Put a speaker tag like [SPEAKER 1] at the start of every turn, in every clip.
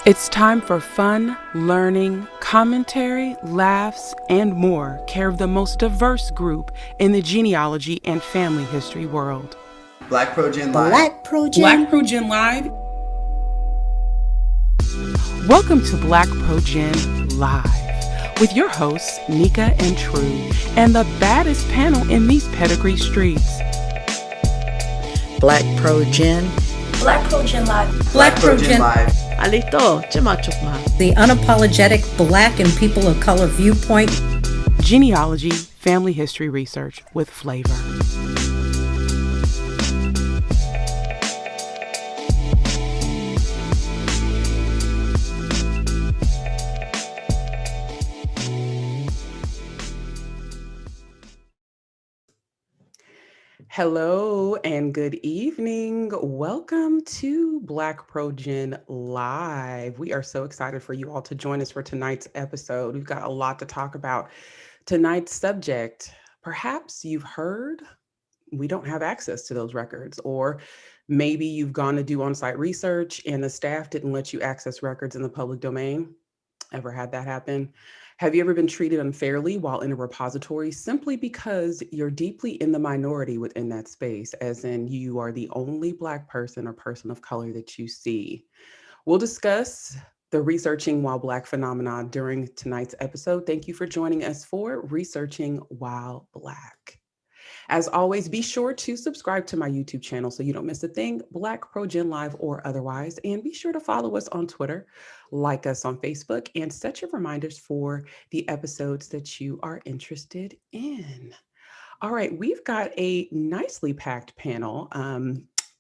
[SPEAKER 1] It's time for fun, learning, commentary, laughs, and more. Care of the most diverse group in the genealogy and family history world.
[SPEAKER 2] BlackProGen Live.
[SPEAKER 1] BlackProGen Live. Welcome to BlackProGen Live with your hosts, Nika and True, and the baddest panel in these pedigree streets.
[SPEAKER 3] BlackProGen.
[SPEAKER 4] BlackProGen Live.
[SPEAKER 2] BlackProGen Live.
[SPEAKER 3] Alito, chumachukma.
[SPEAKER 5] The unapologetic Black and people of color viewpoint.
[SPEAKER 1] Genealogy, family history research with flavor. Hello and good evening. Welcome to BlackProGen Live. We are so excited for you all to join us for tonight's episode. We've got a lot to talk about. Tonight's subject, perhaps you've heard we don't have access to those records, or maybe you've gone to do on-site research and the staff didn't let you access records in the public domain. Ever had that happen? Have you ever been treated unfairly while in a repository simply because you're deeply in the minority within that space, as in you are the only Black person or person of color that you see? We'll discuss the Researching While Black phenomenon during tonight's episode. Thank you for joining us for Researching While Black. As always, be sure to subscribe to my YouTube channel so you don't miss a thing, BlackProGen Live or otherwise. And be sure to follow us on Twitter, like us on Facebook, and set your reminders for the episodes that you are interested in. All right, we've got a nicely packed panel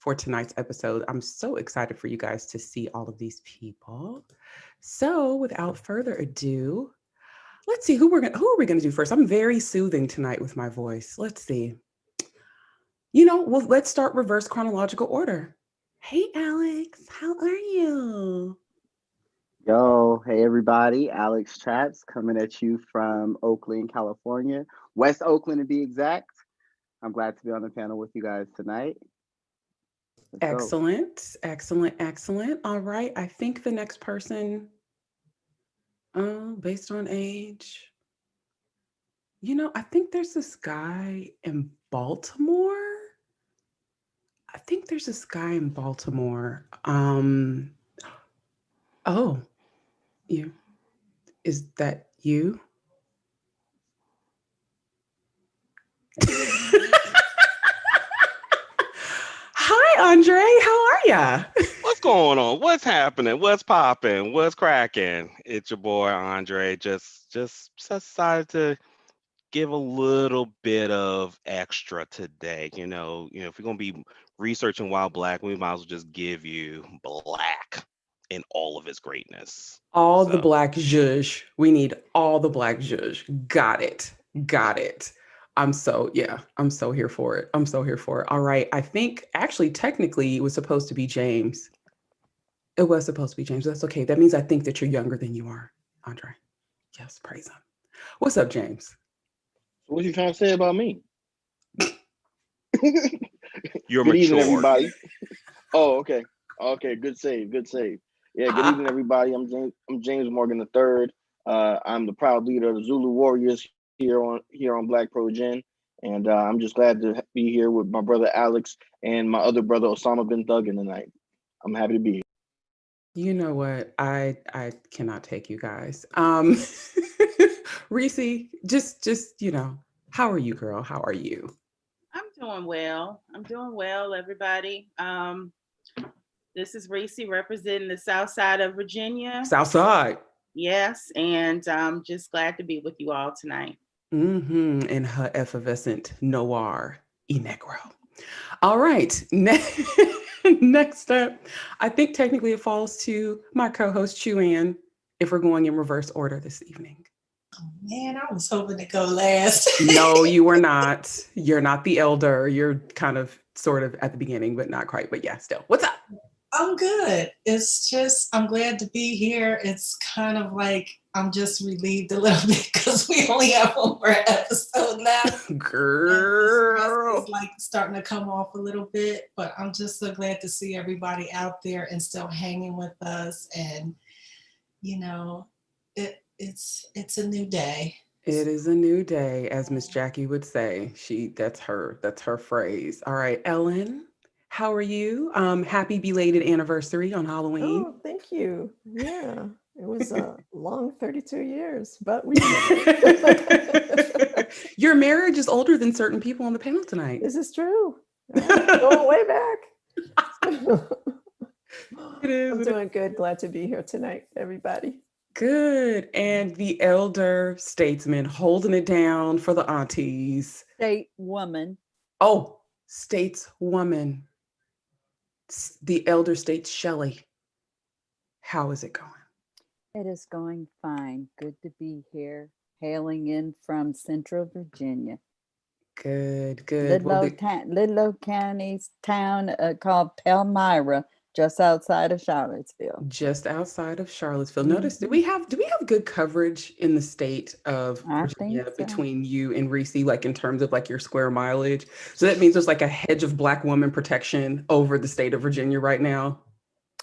[SPEAKER 1] for tonight's episode. I'm so excited for you guys to see all of these people. So without further ado, let's see who are we gonna do first? I'm very soothing tonight with my voice. Let's see. Let's start reverse chronological order. Hey, Alex, how are you?
[SPEAKER 6] Yo, hey everybody, Alex Traps coming at you from Oakland, California, West Oakland to be exact. I'm glad to be on the panel with you guys tonight. Let's go.
[SPEAKER 1] Excellent. All right, I think the next person, based on age, I think there's this guy in Baltimore. Oh, you, is that you? Hi, Andre, how are ya?
[SPEAKER 7] What's going on? What's happening? What's popping? What's cracking? It's your boy Andre. Just decided to give a little bit of extra today. If we're gonna be researching Wild Black, we might as well just give you Black in all of its greatness.
[SPEAKER 1] All the Black zhuzh. We need all the Black zhuzh. Got it. I'm so here for it. All right. I think actually technically it was supposed to be James. That's okay. That means I think that you're younger than you are, Andre. Yes, praise him. What's up, James?
[SPEAKER 8] What you trying to say about me?
[SPEAKER 7] You're
[SPEAKER 8] good
[SPEAKER 7] mature.
[SPEAKER 8] Evening, everybody. Oh, okay. Good save. Yeah, good evening, everybody. I'm James Morgan III. I'm the proud leader of the Zulu Warriors here on BlackProGen, and I'm just glad to be here with my brother Alex and my other brother Osama bin Thuggin tonight. I'm happy to be here.
[SPEAKER 1] You know what? I cannot take you guys. Reese, just how are you, girl? How are you?
[SPEAKER 9] I'm doing well, everybody. This is Reese representing the South Side of Virginia.
[SPEAKER 1] South Side.
[SPEAKER 9] Yes, and I'm just glad to be with you all tonight.
[SPEAKER 1] And her effervescent noir e-negro. All right. Next up, I think technically it falls to my co-host Chuan, if we're going in reverse order this evening.
[SPEAKER 4] Oh, man, I was hoping to go last.
[SPEAKER 1] No, you were not. You're not the elder. You're kind of sort of at the beginning, but not quite. But yeah, still. What's up?
[SPEAKER 4] I'm good. It's just, I'm glad to be here. It's kind of like I'm just relieved a little bit because we only have one more episode now.
[SPEAKER 1] Girl.
[SPEAKER 4] It's like starting to come off a little bit, but I'm just so glad to see everybody out there and still hanging with us and you know, it's a new day.
[SPEAKER 1] It is a new day, as Miss Jackie would say. That's her phrase. All right, Ellen, how are you? Happy belated anniversary on Halloween.
[SPEAKER 3] Oh, thank you. Yeah, it was a long 32 years, but we did it.
[SPEAKER 1] Your marriage is older than certain people on the panel tonight.
[SPEAKER 3] This is true. Going way back.
[SPEAKER 1] It is.
[SPEAKER 3] I'm doing good. Glad to be here tonight, everybody.
[SPEAKER 1] Good. And the elder statesman holding it down for the aunties.
[SPEAKER 10] State woman.
[SPEAKER 1] Oh, stateswoman. The elder states Shelley. How is it going?
[SPEAKER 10] It is going fine. Good to be here. Hailing in from Central Virginia.
[SPEAKER 1] Good.
[SPEAKER 10] Little old county's town called Palmyra, just outside of Charlottesville.
[SPEAKER 1] Just outside of Charlottesville. Notice, do we have good coverage in the state of Virginia between you and Reese, like in terms of like your square mileage? So that means there's like a hedge of Black woman protection over the state of Virginia right now.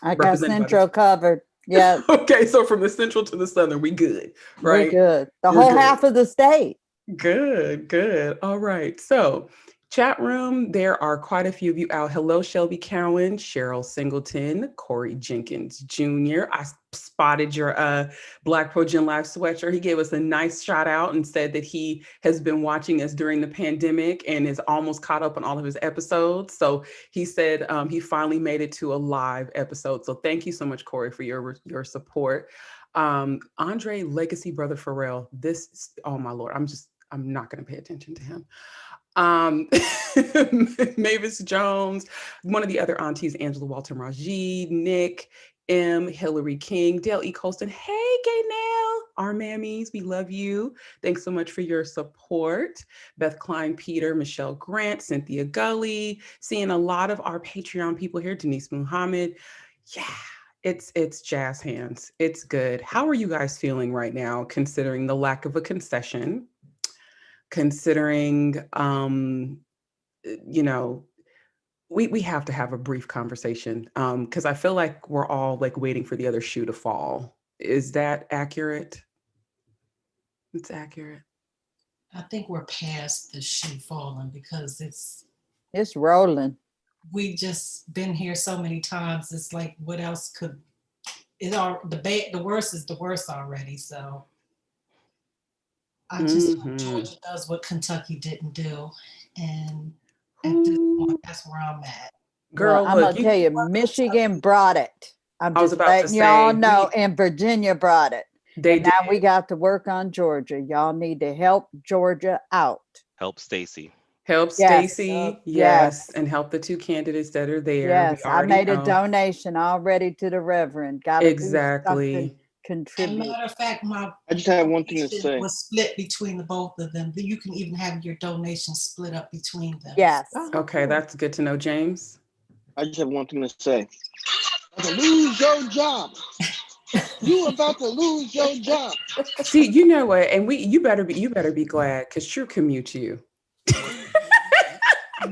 [SPEAKER 10] I got Central covered. Yeah.
[SPEAKER 1] Okay, so from the central to the southern, we good, right?
[SPEAKER 10] We're good. We're
[SPEAKER 1] whole
[SPEAKER 10] good. Half of the state.
[SPEAKER 1] Good. All right. So chat room, there are quite a few of you out. Hello, Shelby Cowan, Cheryl Singleton, Corey Jenkins Jr. I spotted your BlackProGen Live sweatshirt. He gave us a nice shout out and said that he has been watching us during the pandemic and is almost caught up on all of his episodes. So he said he finally made it to a live episode. So thank you so much, Corey, for your support. Andre Legacy Brother Pharrell, oh my Lord, I'm not going to pay attention to him. Mavis Jones, one of the other aunties, Angela Walter Majid, Nick, M, Hillary King, Dale E. Colston. Hey, Gaynell, our mammies, we love you. Thanks so much for your support. Beth Klein, Peter, Michelle Grant, Cynthia Gully, seeing a lot of our Patreon people here, Denise Muhammad. Yeah. It's jazz hands. It's good. How are you guys feeling right now, considering the lack of a concession? Considering, we have to have a brief conversation because I feel like we're all like waiting for the other shoe to fall. Is that accurate? It's accurate.
[SPEAKER 4] I think we're past the shoe falling because it's
[SPEAKER 10] rolling.
[SPEAKER 4] We just been here so many times. It's like, what else could the worst is the worst already. So I just hope Georgia does what Kentucky didn't do. And at this point, that's where I'm at.
[SPEAKER 10] Girl, I'm going to tell you, Michigan brought it. I'm just letting y'all know, and Virginia brought it. Now we got to work on Georgia. Y'all need to help Georgia out.
[SPEAKER 7] Help Stacy.
[SPEAKER 1] Help Stacy, yes, and help the two candidates that are there.
[SPEAKER 10] Yes, I made a donation already to the Reverend. Got to
[SPEAKER 1] exactly
[SPEAKER 10] contribute.
[SPEAKER 4] As a matter of fact,
[SPEAKER 8] I just have one thing to say.
[SPEAKER 4] Was split between the both of them. You can even have your donation split up between them.
[SPEAKER 10] Yes.
[SPEAKER 1] Okay, that's good to know, James.
[SPEAKER 8] I just have one thing to say. Lose your job. You about to lose your job.
[SPEAKER 1] See, you know what? And you better be glad because True commute you.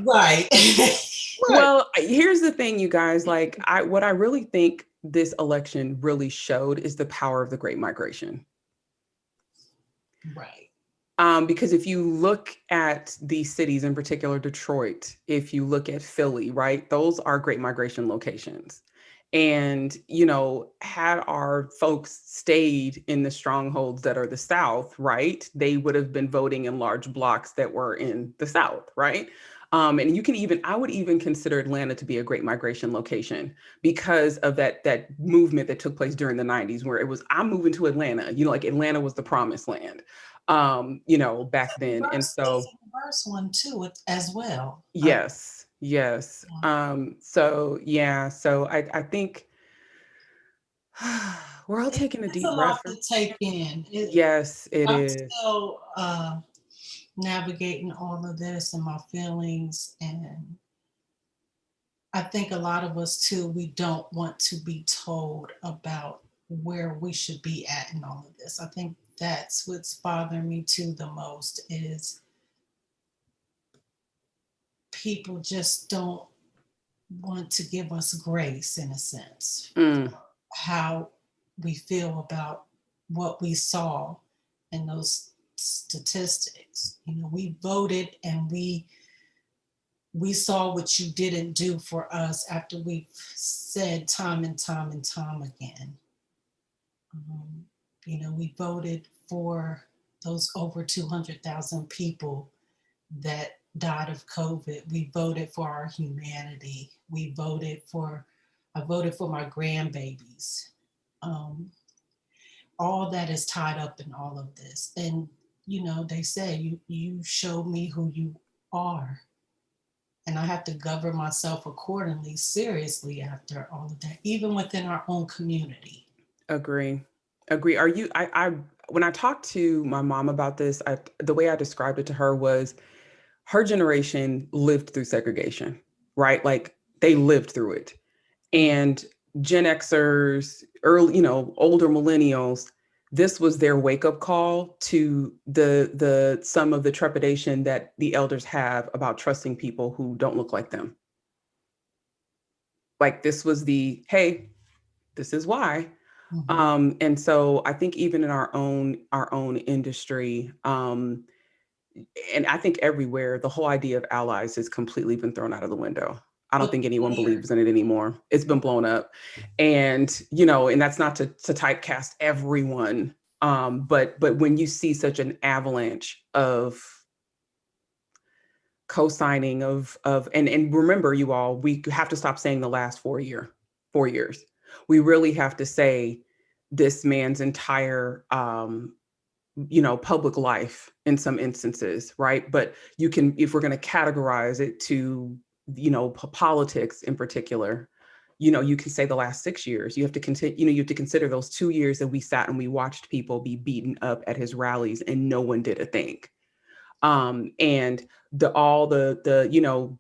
[SPEAKER 4] Right.
[SPEAKER 1] Well, here's the thing, you guys. Like, what I really think this election really showed is the power of the Great Migration.
[SPEAKER 4] Right.
[SPEAKER 1] Because if you look at these cities, in particular Detroit, if you look at Philly, right, those are Great Migration locations. And, had our folks stayed in the strongholds that are the South, right, they would have been voting in large blocks that were in the South, right? And I would even consider Atlanta to be a Great Migration location because of that movement that took place during the 90s, where it was, I'm moving to Atlanta, like Atlanta was the promised land, back then. And so
[SPEAKER 4] the first one too, as well.
[SPEAKER 1] Yes. So I think we're all taking a deep breath.
[SPEAKER 4] It's a lot to take in.
[SPEAKER 1] Yes, I'm
[SPEAKER 4] still navigating all of this and my feelings, and I think a lot of us too, we don't want to be told about where we should be at in all of this. I think that's what's bothering me too the most is people just don't want to give us grace, in a sense, how we feel about what we saw in those statistics. You know, we voted and we saw what you didn't do for us after we've said time and time and time again. You know, we voted for those over 200,000 people that died of COVID. We voted for our humanity. I voted for my grandbabies. All that is tied up in all of this. And, you know, they say, you show me who you are. And I have to govern myself accordingly, seriously, after all of that, even within our own community.
[SPEAKER 1] Agree. Are you, when I talked to my mom about this, the way I described it to her was her generation lived through segregation, right? Like they lived through it. And Gen Xers, early, you know, older millennials, this was their wake-up call to the some of the trepidation that the elders have about trusting people who don't look like them. Like this was the, hey, this is why. And so I think even in our own industry, and I think everywhere, the whole idea of allies has completely been thrown out of the window. I don't think anyone believes in it anymore. It's been blown up. And, you know, and that's not to typecast everyone. But when you see such an avalanche of co-signing of and remember, you all, we have to stop saying the last 4 years. We really have to say this man's entire you know, public life in some instances, right? But you can, if we're going to categorize it to, you know, politics in particular, you know, you can say the last 6 years. You have to continue, you know, you have to consider those 2 years that we sat and we watched people be beaten up at his rallies and no one did a thing. And all the you know,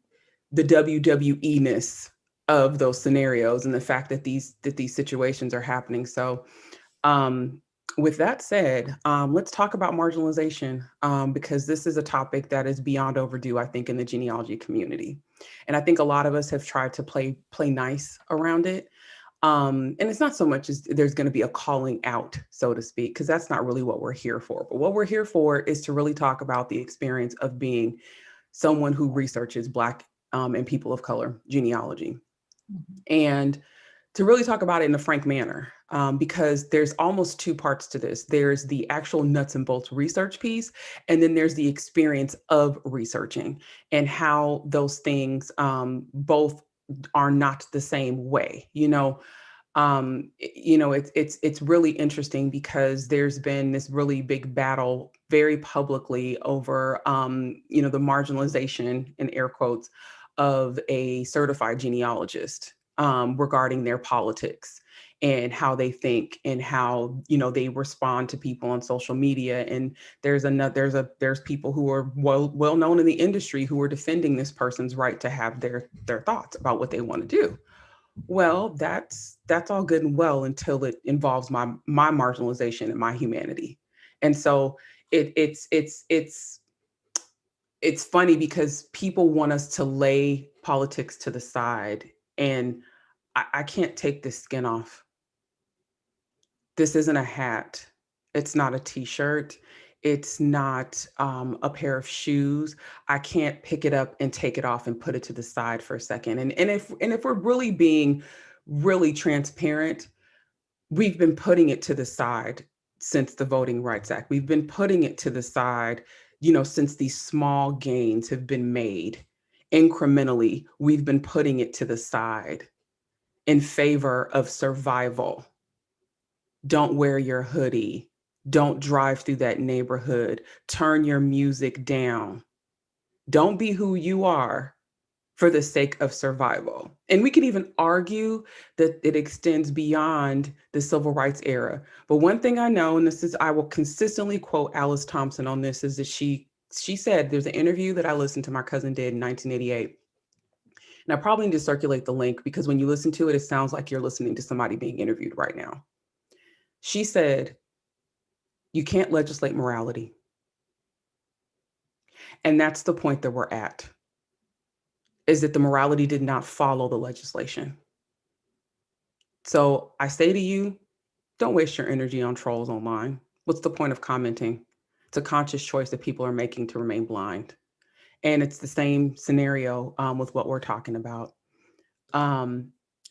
[SPEAKER 1] the WWE-ness of those scenarios and the fact that these situations are happening. So with that said, let's talk about marginalization, because this is a topic that is beyond overdue, I think, in the genealogy community. And I think a lot of us have tried to play nice around it. And it's not so much as there's going to be a calling out, so to speak, because that's not really what we're here for. But what we're here for is to really talk about the experience of being someone who researches Black and people of color genealogy. And to really talk about it in a frank manner, because there's almost two parts to this. There's the actual nuts and bolts research piece, and then there's the experience of researching and how those things both are not the same way. You know, it's really interesting because there's been this really big battle very publicly over, you know, the marginalization, in air quotes, of a certified genealogist regarding their politics and how they think and how, you know, they respond to people on social media. And there's people who are well known in the industry who are defending this person's right to have their thoughts about what they want to do. Well, that's all good and well until it involves my marginalization and my humanity. And so it's funny because people want us to lay politics to the side, and I can't take this skin off. This isn't a hat. It's not a t-shirt. It's not a pair of shoes. I can't pick it up and take it off and put it to the side for a second. And if we're really being really transparent, we've been putting it to the side since the Voting Rights Act. We've been putting it to the side, you know, since these small gains have been made incrementally. We've been putting it to the side in favor of survival. Don't wear your hoodie. Don't drive through that neighborhood. Turn your music down. Don't be who you are for the sake of survival. And we could even argue that it extends beyond the civil rights era. But one thing I know, and this is, I will consistently quote Alice Thompson on this, is that she said, there's an interview that I listened to my cousin did in 1988. And I probably need to circulate the link because when you listen to it, it sounds like you're listening to somebody being interviewed right now. She said, you can't legislate morality. And that's the point that we're at, is that the morality did not follow the legislation. So I say to you, Don't waste your energy on trolls online. What's the point of commenting? It's a conscious choice that people are making to remain blind. And it's the same scenario with what we're talking about.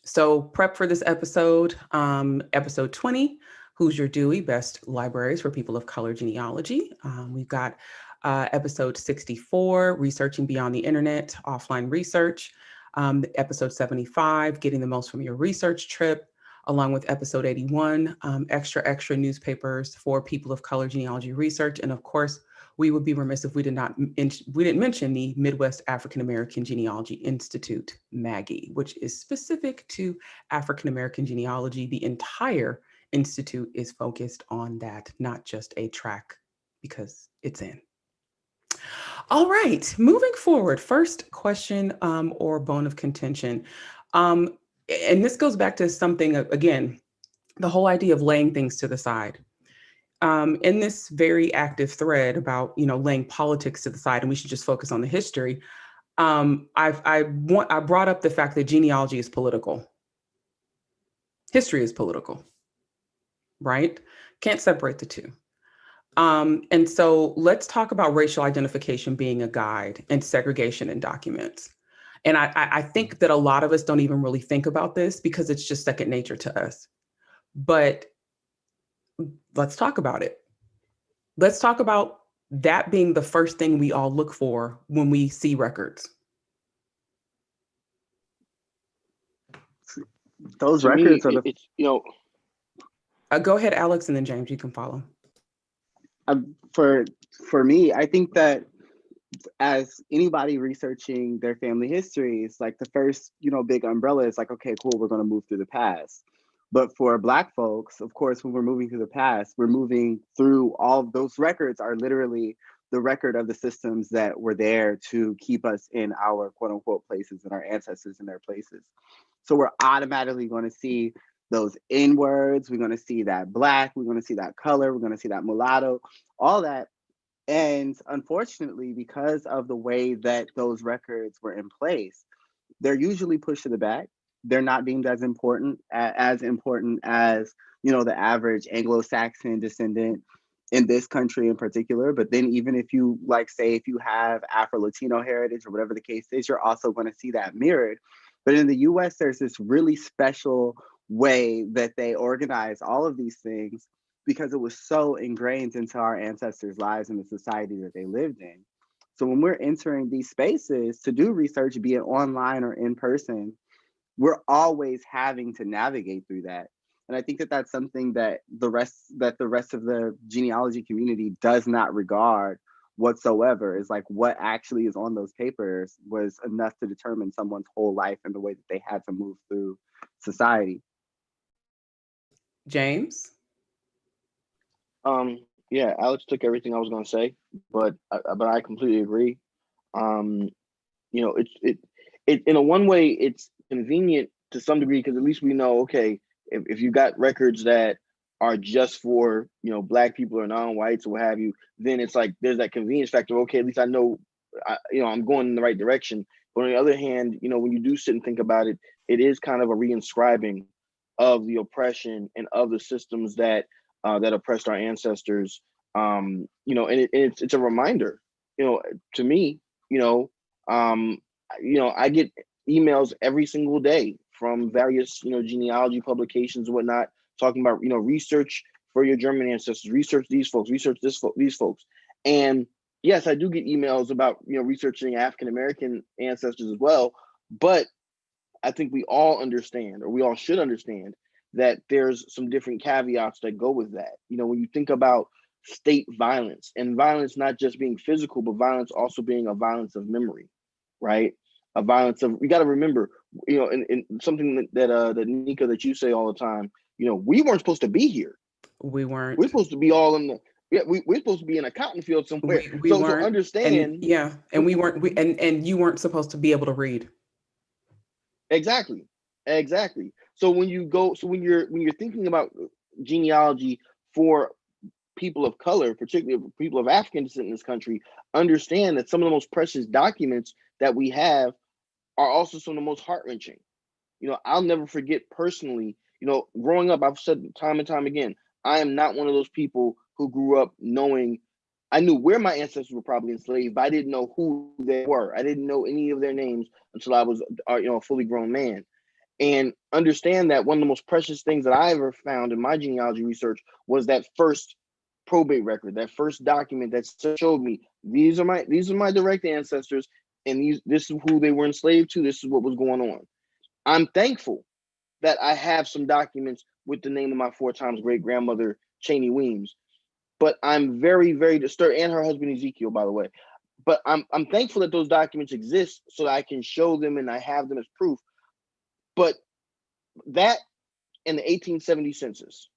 [SPEAKER 1] So prep for this episode, episode 20, Who's Your Dewey? Best Libraries for People of Color Genealogy. We've got episode 64, Researching Beyond the Internet, Offline Research. Episode 75, Getting the Most from Your Research Trip, along with episode 81, extra newspapers for people of color genealogy research. And of course, we would be remiss if we didn't mention the Midwest African American Genealogy Institute, MAGGIE, which is specific to African American genealogy. The entire institute is focused on that, not just a track because it's in. All right, moving forward, first question or bone of contention. And this goes back to something, again, the whole idea of laying things to the side. In this very active thread about, laying politics to the side and we should just focus on the history, I brought up the fact that genealogy is political. History is political, right? Can't separate the two. And so let's talk about racial identification being a guide and segregation in documents. And I think that a lot of us don't even really think about this because it's just second nature to us. But let's talk about it. Let's talk about that being the first thing we all look for when we see records.
[SPEAKER 6] Those records are
[SPEAKER 1] go ahead, Alex, and then James, you can follow.
[SPEAKER 6] For me, I think that as anybody researching their family histories, like the first, big umbrella is like, okay, cool, we're going to move through the past. But for Black folks, of course, when we're moving through the past, we're moving through all of those records are literally the record of the systems that were there to keep us in our quote unquote places and our ancestors in their places. So we're automatically going to see those N words. We're going to see that Black, we're going to see that color, we're going to see that mulatto, all that. And unfortunately, because of the way that those records were in place, they're usually pushed to the back. They're not deemed as important as, the average Anglo-Saxon descendant in this country in particular. But then even if you if you have Afro-Latino heritage or whatever the case is, you're also going to see that mirrored. But in the US, there's this really special way that they organize all of these things because it was so ingrained into our ancestors' lives and the society that they lived in. So when we're entering these spaces to do research, be it online or in person, we're always having to navigate through that. And I think that that's something that the rest of the genealogy community does not regard whatsoever, is like what actually is on those papers was enough to determine someone's whole life and the way that they had to move through society.
[SPEAKER 1] James?
[SPEAKER 8] Yeah, Alex took everything I was going to say, but I completely agree. It in a one way, it's convenient to some degree because at least we know, okay, if you got records that are just for Black people or non-whites or what have you, then it's like there's that convenience factor. Okay, at least I know, I'm going in the right direction. But on the other hand, when you do sit and think about it, it is kind of a reinscribing of the oppression and of the systems that oppressed our ancestors. And it's a reminder, to me, I get emails every single day from various, genealogy publications and whatnot, talking about, research for your German ancestors, research these folks, research these folks. And yes, I do get emails about, researching African-American ancestors as well. But I think we all understand, or we all should understand, that there's some different caveats that go with that. When you think about state violence, and violence not just being physical, but violence also being a violence of memory, right? A violence of, we got to remember, and something that Nika, that you say all the time, we weren't supposed to be here.
[SPEAKER 1] We weren't.
[SPEAKER 8] We're supposed to be all in the, we're supposed to be in a cotton field somewhere.
[SPEAKER 1] We weren't.
[SPEAKER 8] So understand.
[SPEAKER 1] And we weren't, and you weren't supposed to be able to read.
[SPEAKER 8] Exactly. So when you're thinking about genealogy for people of color, particularly people of African descent in this country, understand that some of the most precious documents that we have are also some of the most heart-wrenching. I'll never forget personally, You know, growing up, I've said time and time again, I am not one of those people who grew up knowing. I knew where my ancestors were probably enslaved, but I didn't know who they were. I didn't know any of their names until I was, a fully grown man. And understand that one of the most precious things that I ever found in my genealogy research was that first probate record, that first document that showed me these are my direct ancestors, and this is who they were enslaved to. This is what was going on. I'm thankful that I have some documents with the name of my 4 times great grandmother, Cheney Weems. But I'm very, very disturbed, and her husband Ezekiel, by the way. But I'm thankful that those documents exist so that I can show them and I have them as proof. But that and the 1870 census,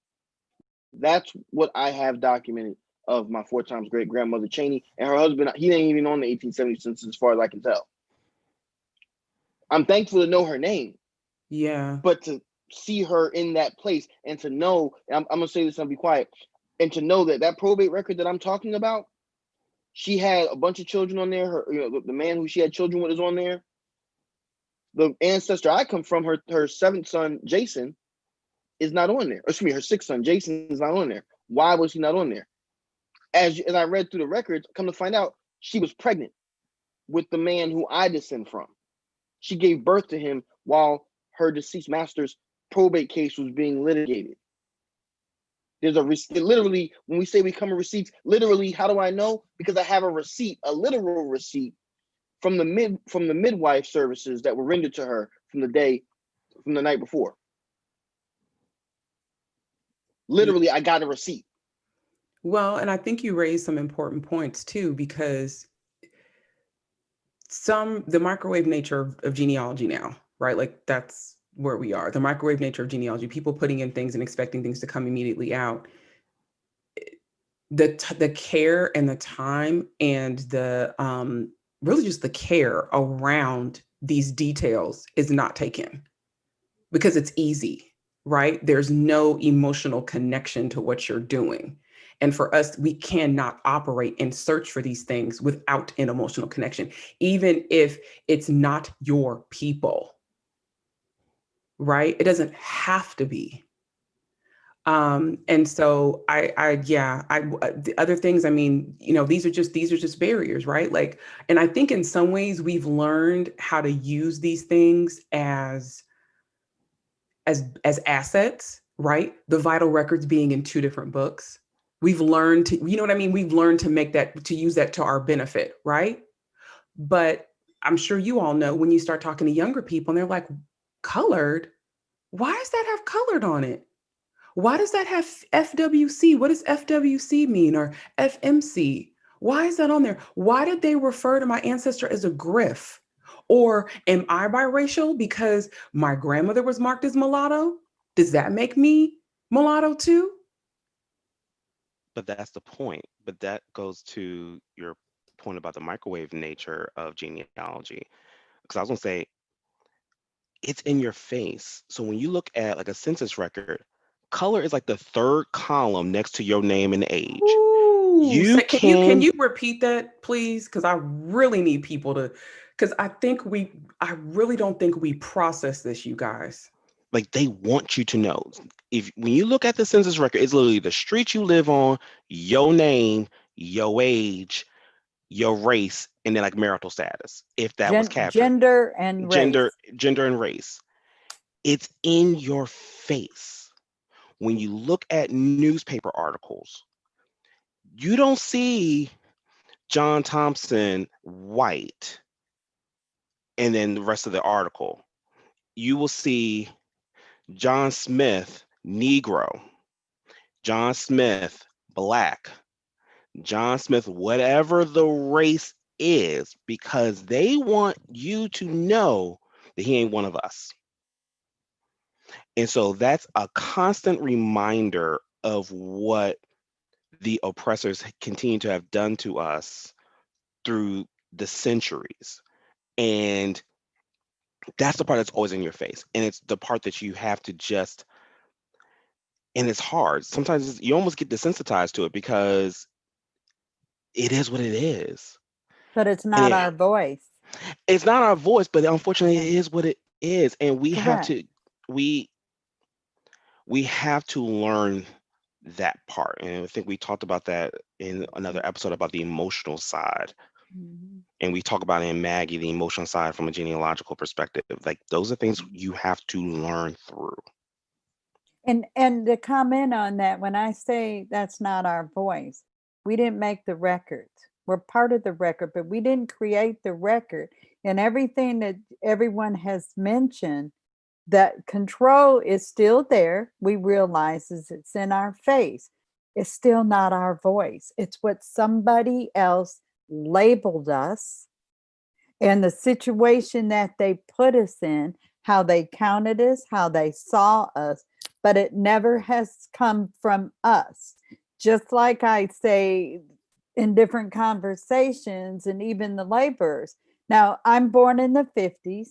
[SPEAKER 8] that's what I have documented of my 4 times great grandmother Cheney and her husband. He ain't even on the 1870 census as far as I can tell. I'm thankful to know her name.
[SPEAKER 1] Yeah.
[SPEAKER 8] But to see her in that place and to know, I'm gonna say this and I'll be quiet, and to know that probate record that I'm talking about, she had a bunch of children on there. Her, the man who she had children with is on there. The ancestor I come from, her 7th son, Jason, is not on there. Excuse me, her 6th son, Jason, is not on there. Why was he not on there? As I read through the records, come to find out, she was pregnant with the man who I descend from. She gave birth to him while her deceased master's probate case was being litigated. There's a receipt. Literally, when we say we come with receipts, literally, how do I know? Because I have a receipt, a literal receipt from the midwife services that were rendered to her from the night before. Literally, I got a receipt.
[SPEAKER 1] Well, and I think you raised some important points too, because the microwave nature of genealogy now, right? Like that's where we are. The microwave nature of genealogy, people putting in things and expecting things to come immediately out. The care and the time and the really just the care around these details is not taken because it's easy, right? There's no emotional connection to what you're doing. And for us, we cannot operate and search for these things without an emotional connection, even if it's not your people, right? It doesn't have to be. And so the other things, I mean, these are just barriers, right? Like, and I think in some ways we've learned how to use these things as assets, right? The vital records being in 2 different books. We've learned to, you know what I mean? We've learned to use that to our benefit, right? But I'm sure you all know when you start talking to younger people and they're like, colored? Why does that have colored on it? Why does that have FWC? What does FWC mean? Or FMC? Why is that on there? Why did they refer to my ancestor as a griff? Or am I biracial because my grandmother was marked as mulatto? Does that make me mulatto too?
[SPEAKER 7] But that's the point. But that goes to your point about the microwave nature of genealogy. Because I was going to say, it's in your face. So when you look at like a census record, color is like the 3rd column next to your name and age.
[SPEAKER 1] Ooh, can you repeat that, please? Because I really need people to, because I really don't think we process this, you guys.
[SPEAKER 7] Like they want you to know. When you look at the census record, it's literally the street you live on, your name, your age, your race, and then like marital status, if that was captured.
[SPEAKER 10] Gender and
[SPEAKER 7] race. It's in your face. When you look at newspaper articles, you don't see John Thompson white and then the rest of the article. You will see John Smith Negro, John Smith Black, John Smith whatever the race is, because they want you to know that he ain't one of us. And so that's a constant reminder of what the oppressors continue to have done to us through the centuries. And that's the part that's always in your face. And it's the part that you have to just, and it's hard. Sometimes you almost get desensitized to it because it is what it is.
[SPEAKER 10] But it's not our voice.
[SPEAKER 7] It's not our voice, but unfortunately it is what it is. And we have to, we have to learn that part. And I think we talked about that in another episode about the emotional side. And we talk about it in Maggie, the emotional side from a genealogical perspective. Like those are things you have to learn through.
[SPEAKER 10] And to comment on that, when I say that's not our voice, we didn't make the records. We're part of the record, but we didn't create the record. And everything that everyone has mentioned, that control is still there. We realize it's in our face. It's still not our voice. It's what somebody else labeled us, and the situation that they put us in, how they counted us, how they saw us, but it never has come from us. Just like I say in different conversations, and even the laborers. Now, I'm born in the 50s.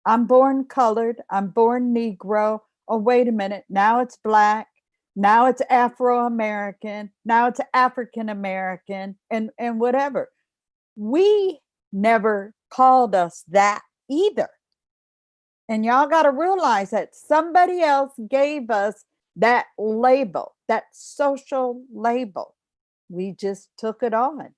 [SPEAKER 10] I'm born colored. I'm born Negro. Oh, wait a minute. Now it's Black. Now it's Afro-American. Now it's African-American, and whatever. We never called us that either. And y'all got to realize that somebody else gave us that label, that social label. We just took it on.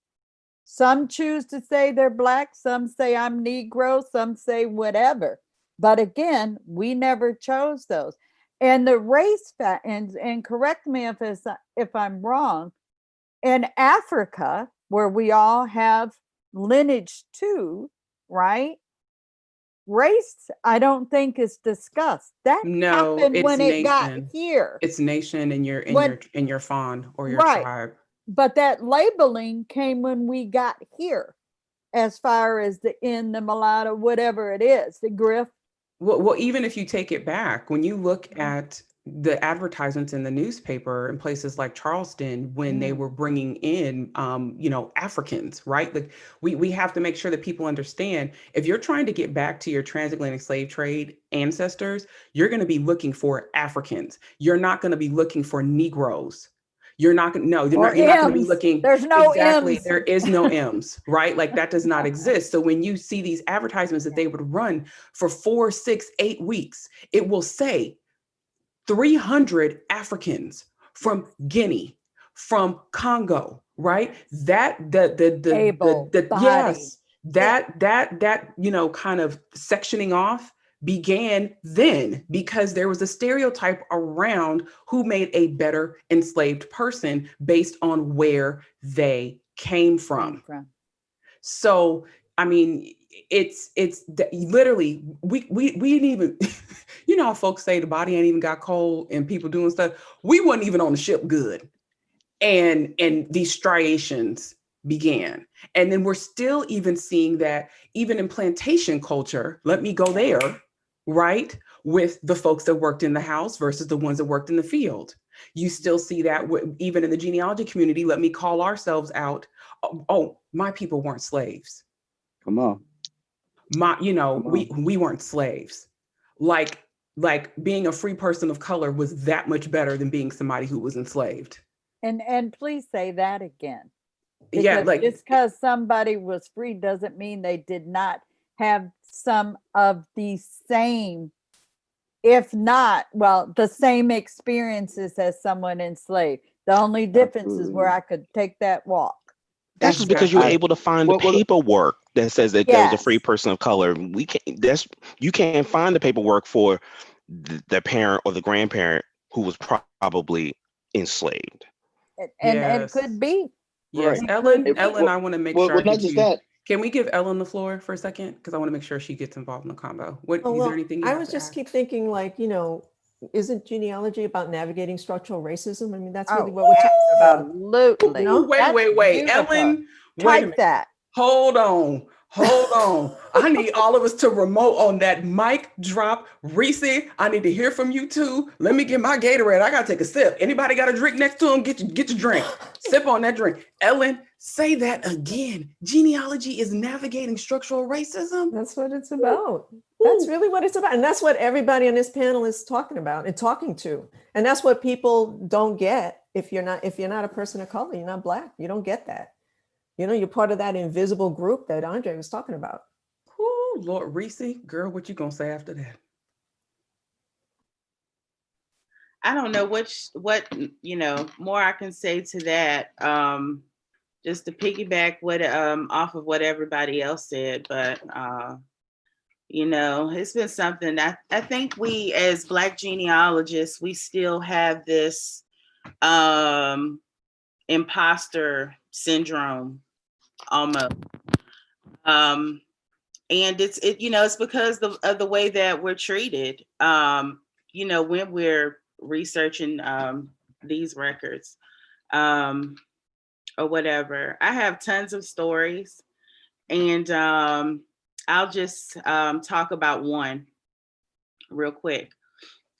[SPEAKER 10] Some choose to say they're Black, some say I'm Negro, some say whatever. But again, we never chose those. And the race and correct me if I'm wrong, in Africa, where we all have lineage too, right? Race, I don't think is discussed. That happened when it got here.
[SPEAKER 1] It's nation in your fawn or your tribe.
[SPEAKER 10] But that labeling came when we got here, as far as the mulatto, whatever it is, the griff.
[SPEAKER 1] Well, even if you take it back, when you look at the advertisements in the newspaper in places like Charleston, when they were bringing in, Africans, right? Like we have to make sure that people understand, if you're trying to get back to your transatlantic slave trade ancestors, you're going to be looking for Africans. You're not going to be looking for Negroes. You're not going to, no, you're not going to be looking.
[SPEAKER 10] There's no
[SPEAKER 1] exactly.
[SPEAKER 10] M's.
[SPEAKER 1] There is no M's, right? Like that does not exist. So when you see these advertisements that they would run for 4, 6, 8 weeks, it will say 300 Africans from Guinea, from Congo, right? That kind of sectioning off began then, because there was a stereotype around who made a better enslaved person based on where they came from. So, I mean, it's literally, we didn't even, you know how folks say the body ain't even got cold and people doing stuff. We weren't even on the ship good. And these striations began. And then we're still even seeing that even in plantation culture, let me go there, right? With the folks that worked in the house versus the ones that worked in the field. You still see that even in the genealogy community, let me call ourselves out. Oh, my people weren't slaves.
[SPEAKER 6] Come on.
[SPEAKER 1] We weren't slaves. Like being a free person of color was that much better than being somebody who was enslaved.
[SPEAKER 10] And please say that again. Because
[SPEAKER 1] yeah, like
[SPEAKER 10] just because somebody was free doesn't mean they did not have some of the same, if not, well, the same experiences as someone enslaved. The only difference is where I could take that walk.
[SPEAKER 7] That's just because you were able to find the paperwork that says that there was a free person of color. You can't find the paperwork for the parent or the grandparent who was probably enslaved.
[SPEAKER 10] And it could be.
[SPEAKER 1] Yes,
[SPEAKER 8] Right.
[SPEAKER 1] Ellen, I want to make sure.
[SPEAKER 8] Not just that.
[SPEAKER 1] Can we give Ellen the floor for a second? Because I want to make sure she gets involved in the combo. Is there anything
[SPEAKER 3] I was just keep thinking, like, isn't genealogy about navigating structural racism? I mean, that's really what we're talking about.
[SPEAKER 10] Absolutely.
[SPEAKER 1] Wait. Ellen,
[SPEAKER 10] type that.
[SPEAKER 1] Hold on. I need all of us to remote on that mic drop. Reese, I need to hear from you too. Let me get my Gatorade. I gotta take a sip. Anybody got a drink next to him? Get your drink. Sip on that drink. Ellen, say that again. Genealogy is navigating structural racism.
[SPEAKER 3] That's what it's about. That's really what it's about. And that's what everybody on this panel is talking about and talking to. And that's what people don't get. If you're not a person of color, you're not Black, you don't get that. You're part of that invisible group that Andre was talking about.
[SPEAKER 1] Ooh, Lord, Reese, girl, what you gonna say after that?
[SPEAKER 9] I don't know what more I can say to that. Just to piggyback what off of what everybody else said, but it's been something that I think we as Black genealogists, we still have this imposter syndrome almost. And it's because of the way that we're treated, when we're researching these records or whatever. I have tons of stories, and I'll just talk about one real quick.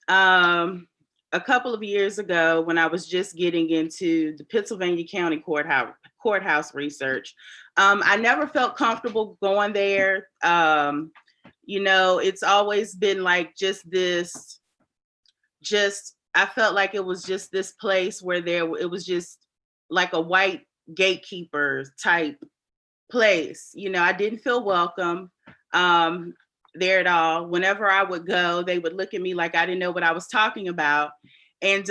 [SPEAKER 9] A couple of years ago, when I was just getting into the Pennsylvania County courthouse research, I never felt comfortable going there. It's always been like I felt like it was just this place where it was just like a white gatekeeper type place. I didn't feel welcome there at all. Whenever I would go, they would look at me like I didn't know what I was talking about. And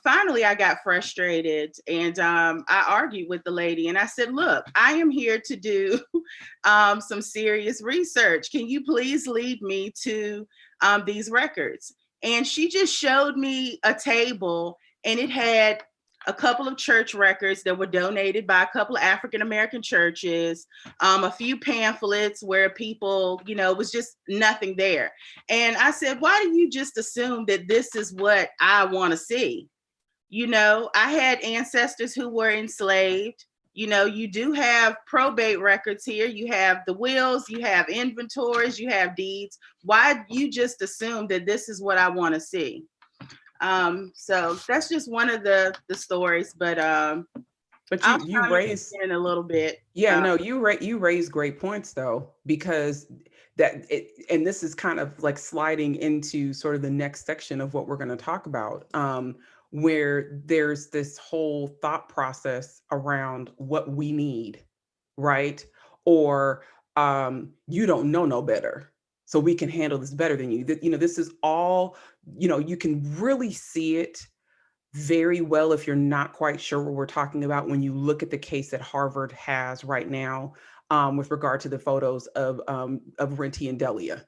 [SPEAKER 9] finally, I got frustrated, and I argued with the lady, and I said, look, I am here to do some serious research. Can you please lead me to these records? And she just showed me a table, and it had a couple of church records that were donated by a couple of African-American churches, a few pamphlets where people, it was just nothing there. And I said, why do you just assume that this is what I want to see? I had ancestors who were enslaved. You do have probate records here. You have the wills, you have inventories, you have deeds. Why you just assume that this is what I want to see? So that's just one of the stories, but
[SPEAKER 1] you raised
[SPEAKER 9] in a little bit.
[SPEAKER 1] No, you raise great points though, because and this is kind of like sliding into sort of the next section of what we're going to talk about, where there's this whole thought process around what we need, right? Or you don't know no better, so we can handle this better than you. This is all, you can really see it very well if you're not quite sure what we're talking about when you look at the case that Harvard has right now with regard to the photos of Renty and Delia,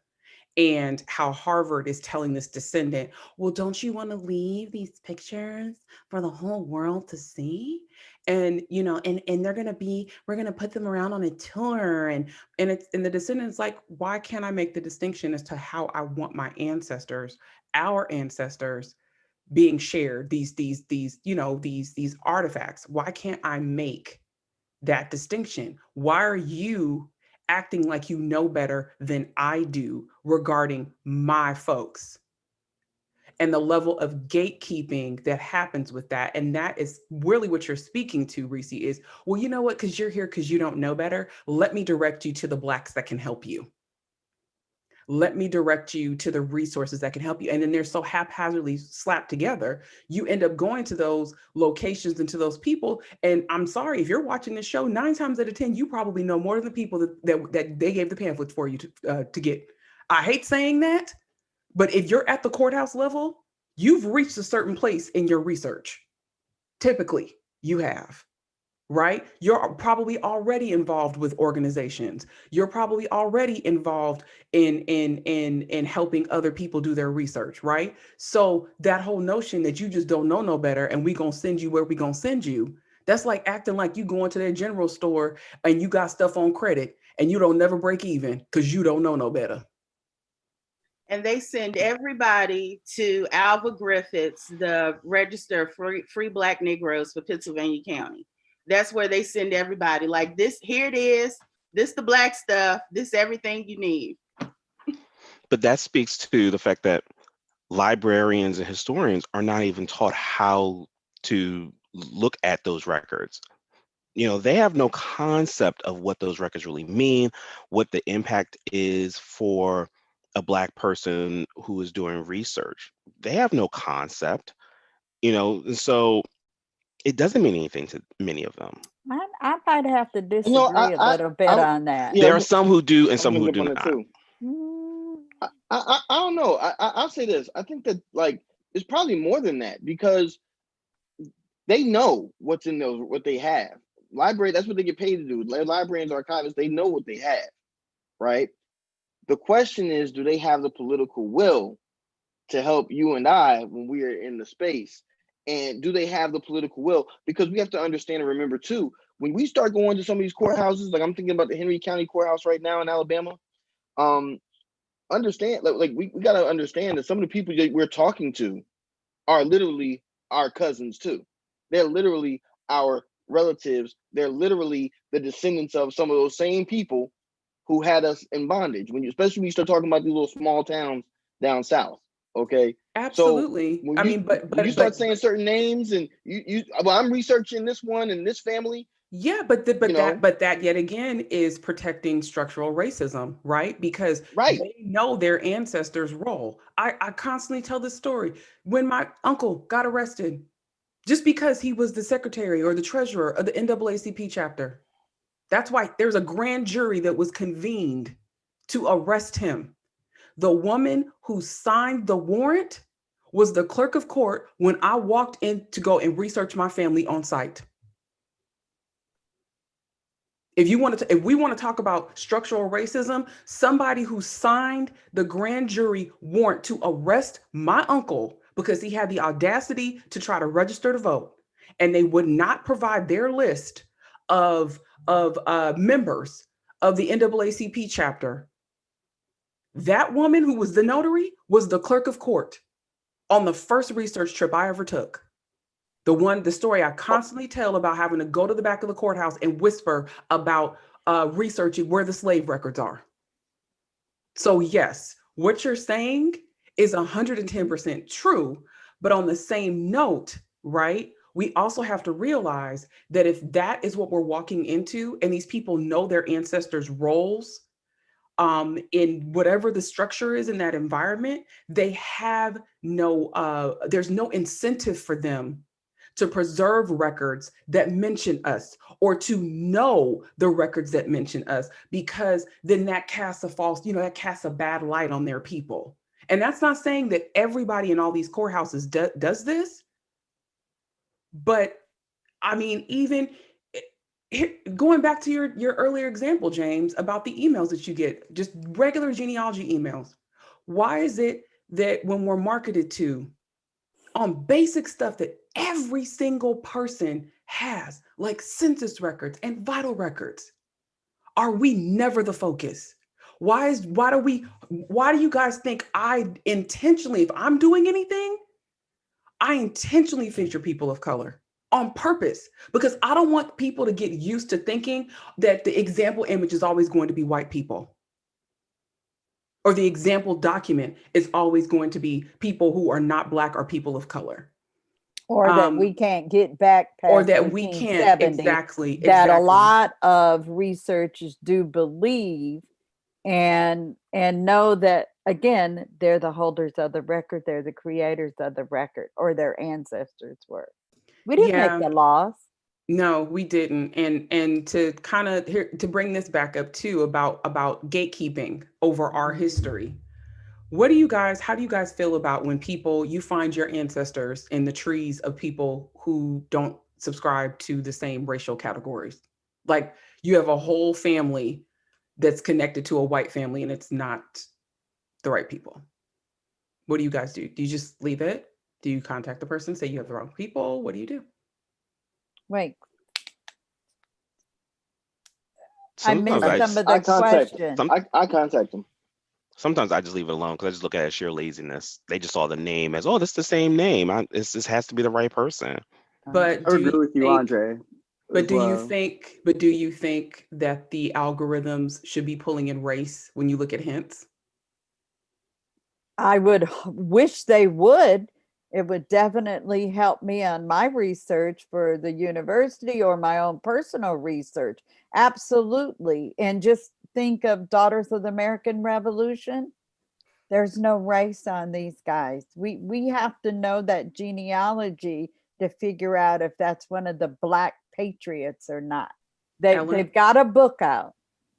[SPEAKER 1] and how Harvard is telling this descendant, well, don't you want to leave these pictures for the whole world to see? And, and we're going to put them around on a tour. And the descendant's like, why can't I make the distinction as to how I want my ancestors, our ancestors, being shared, these artifacts? Why can't I make that distinction? Why are you acting like you know better than I do regarding my folks? And the level of gatekeeping that happens with that. And that is really what you're speaking to, Reese, is, well, you know what, because you're here because you don't know better. Let me direct you to the Blacks that can help you. Let me direct you to the resources that can help you. And then they're so haphazardly slapped together, you end up going to those locations and to those people. And I'm sorry, if you're watching this show, 9 times out of 10, you probably know more than the people that they gave the pamphlets for you to get. I hate saying that, but if you're at the courthouse level, you've reached a certain place in your research. Typically, you have. Right? You're probably already involved with organizations. You're probably already involved in helping other people do their research, right? So that whole notion that you just don't know no better and we gonna send you where we gonna send you, that's like acting like you go into their general store and you got stuff on credit and you don't never break even because you don't know no better.
[SPEAKER 9] And they send everybody to Alva Griffiths, the Register of Free Black Negroes for Pennsylvania County. That's where they send everybody. Like, this, here it is. This the Black stuff. This everything you need.
[SPEAKER 7] But that speaks to the fact that librarians and historians are not even taught how to look at those records. They have no concept of what those records really mean, what the impact is for a Black person who is doing research. They have no concept, and so it doesn't mean anything to many of them.
[SPEAKER 10] I might have to disagree a little bit on that.
[SPEAKER 7] There are some who do and some who do not.
[SPEAKER 8] I don't know. I'll say this. I think that, like, it's probably more than that, because they know what's in those, what they have. Library, that's what they get paid to do. Librarians, archivists, they know what they have, right? The question is, do they have the political will to help you and I when we are in the space? And do they have the political will? Because we have to understand and remember too, when we start going to some of these courthouses, like I'm thinking about the Henry County Courthouse right now in Alabama, understand, like we got to understand that some of the people that we're talking to are literally our cousins too. They're literally our relatives. They're literally the descendants of some of those same people who had us in bondage. Especially when you start talking about these little small towns down south. Okay.
[SPEAKER 1] Absolutely.
[SPEAKER 8] So when
[SPEAKER 1] I
[SPEAKER 8] you
[SPEAKER 1] mean,
[SPEAKER 8] when you start saying certain names, and well, I'm researching this one and this family.
[SPEAKER 1] yeah, but that yet again is protecting structural racism, right? Because
[SPEAKER 8] right,
[SPEAKER 1] they know their ancestors' role. I constantly tell this story. When my uncle got arrested, just because he was the secretary or the treasurer of the NAACP chapter, that's why there's a grand jury that was convened to arrest him. The woman who signed the warrant was the clerk of court when I walked in to go and research my family on site. If we want to talk about structural racism, somebody who signed the grand jury warrant to arrest my uncle because he had the audacity to try to register to vote, and they would not provide their list of members of the NAACP chapter. That woman who was the notary was the clerk of court on the first research trip I ever took. The story I constantly tell about having to go to the back of the courthouse and whisper about researching where the slave records are. So yes, what you're saying is 110% true, but on the same note, right? We also have to realize that if that is what we're walking into, and these people know their ancestors' roles in whatever the structure is in that environment, they have there's no incentive for them to preserve records that mention us or to know the records that mention us, because then that casts that casts a bad light on their people. And that's not saying that everybody in all these courthouses does this, but I mean, even going back to your earlier example, James, about the emails that you get, just regular genealogy emails. Why is it that when we're marketed to on basic stuff that every single person has, like census records and vital records, are we never the focus? Why do you guys think I intentionally, if I'm doing anything, I intentionally feature people of color on purpose? Because I don't want people to get used to thinking that the example image is always going to be white people, or the example document is always going to be people who are not Black or people of color.
[SPEAKER 10] Or that we can't get back past
[SPEAKER 1] or that we can't exactly
[SPEAKER 10] a lot of researchers do believe and know that, again, they're the holders of the record, they're the creators of the record, or their ancestors were. We didn't make the laws.
[SPEAKER 1] No, we didn't. And to kind of to bring this back up too about gatekeeping over our history. How do you guys feel about when you find your ancestors in the trees of people who don't subscribe to the same racial categories? Like you have a whole family that's connected to a white family and it's not the right people. What do you guys do? Do you just leave it? Do you contact the person, say you have the wrong people? What do you do?
[SPEAKER 10] Wait.
[SPEAKER 7] Sometimes
[SPEAKER 10] I missed some of the questions.
[SPEAKER 8] I contact them.
[SPEAKER 7] Sometimes I just leave it alone because I just look at it as sheer laziness. They just saw the name as, oh, this is the same name. This has to be the right person.
[SPEAKER 1] But
[SPEAKER 6] I agree with you, Andre.
[SPEAKER 1] But do you think that the algorithms should be pulling in race when you look at hints?
[SPEAKER 10] I would wish they would. It would definitely help me on my research for the university or my own personal research. Absolutely. And just think of Daughters of the American Revolution. There's no race on these guys. We have to know that genealogy to figure out if that's one of the Black patriots or not. They've got a book out,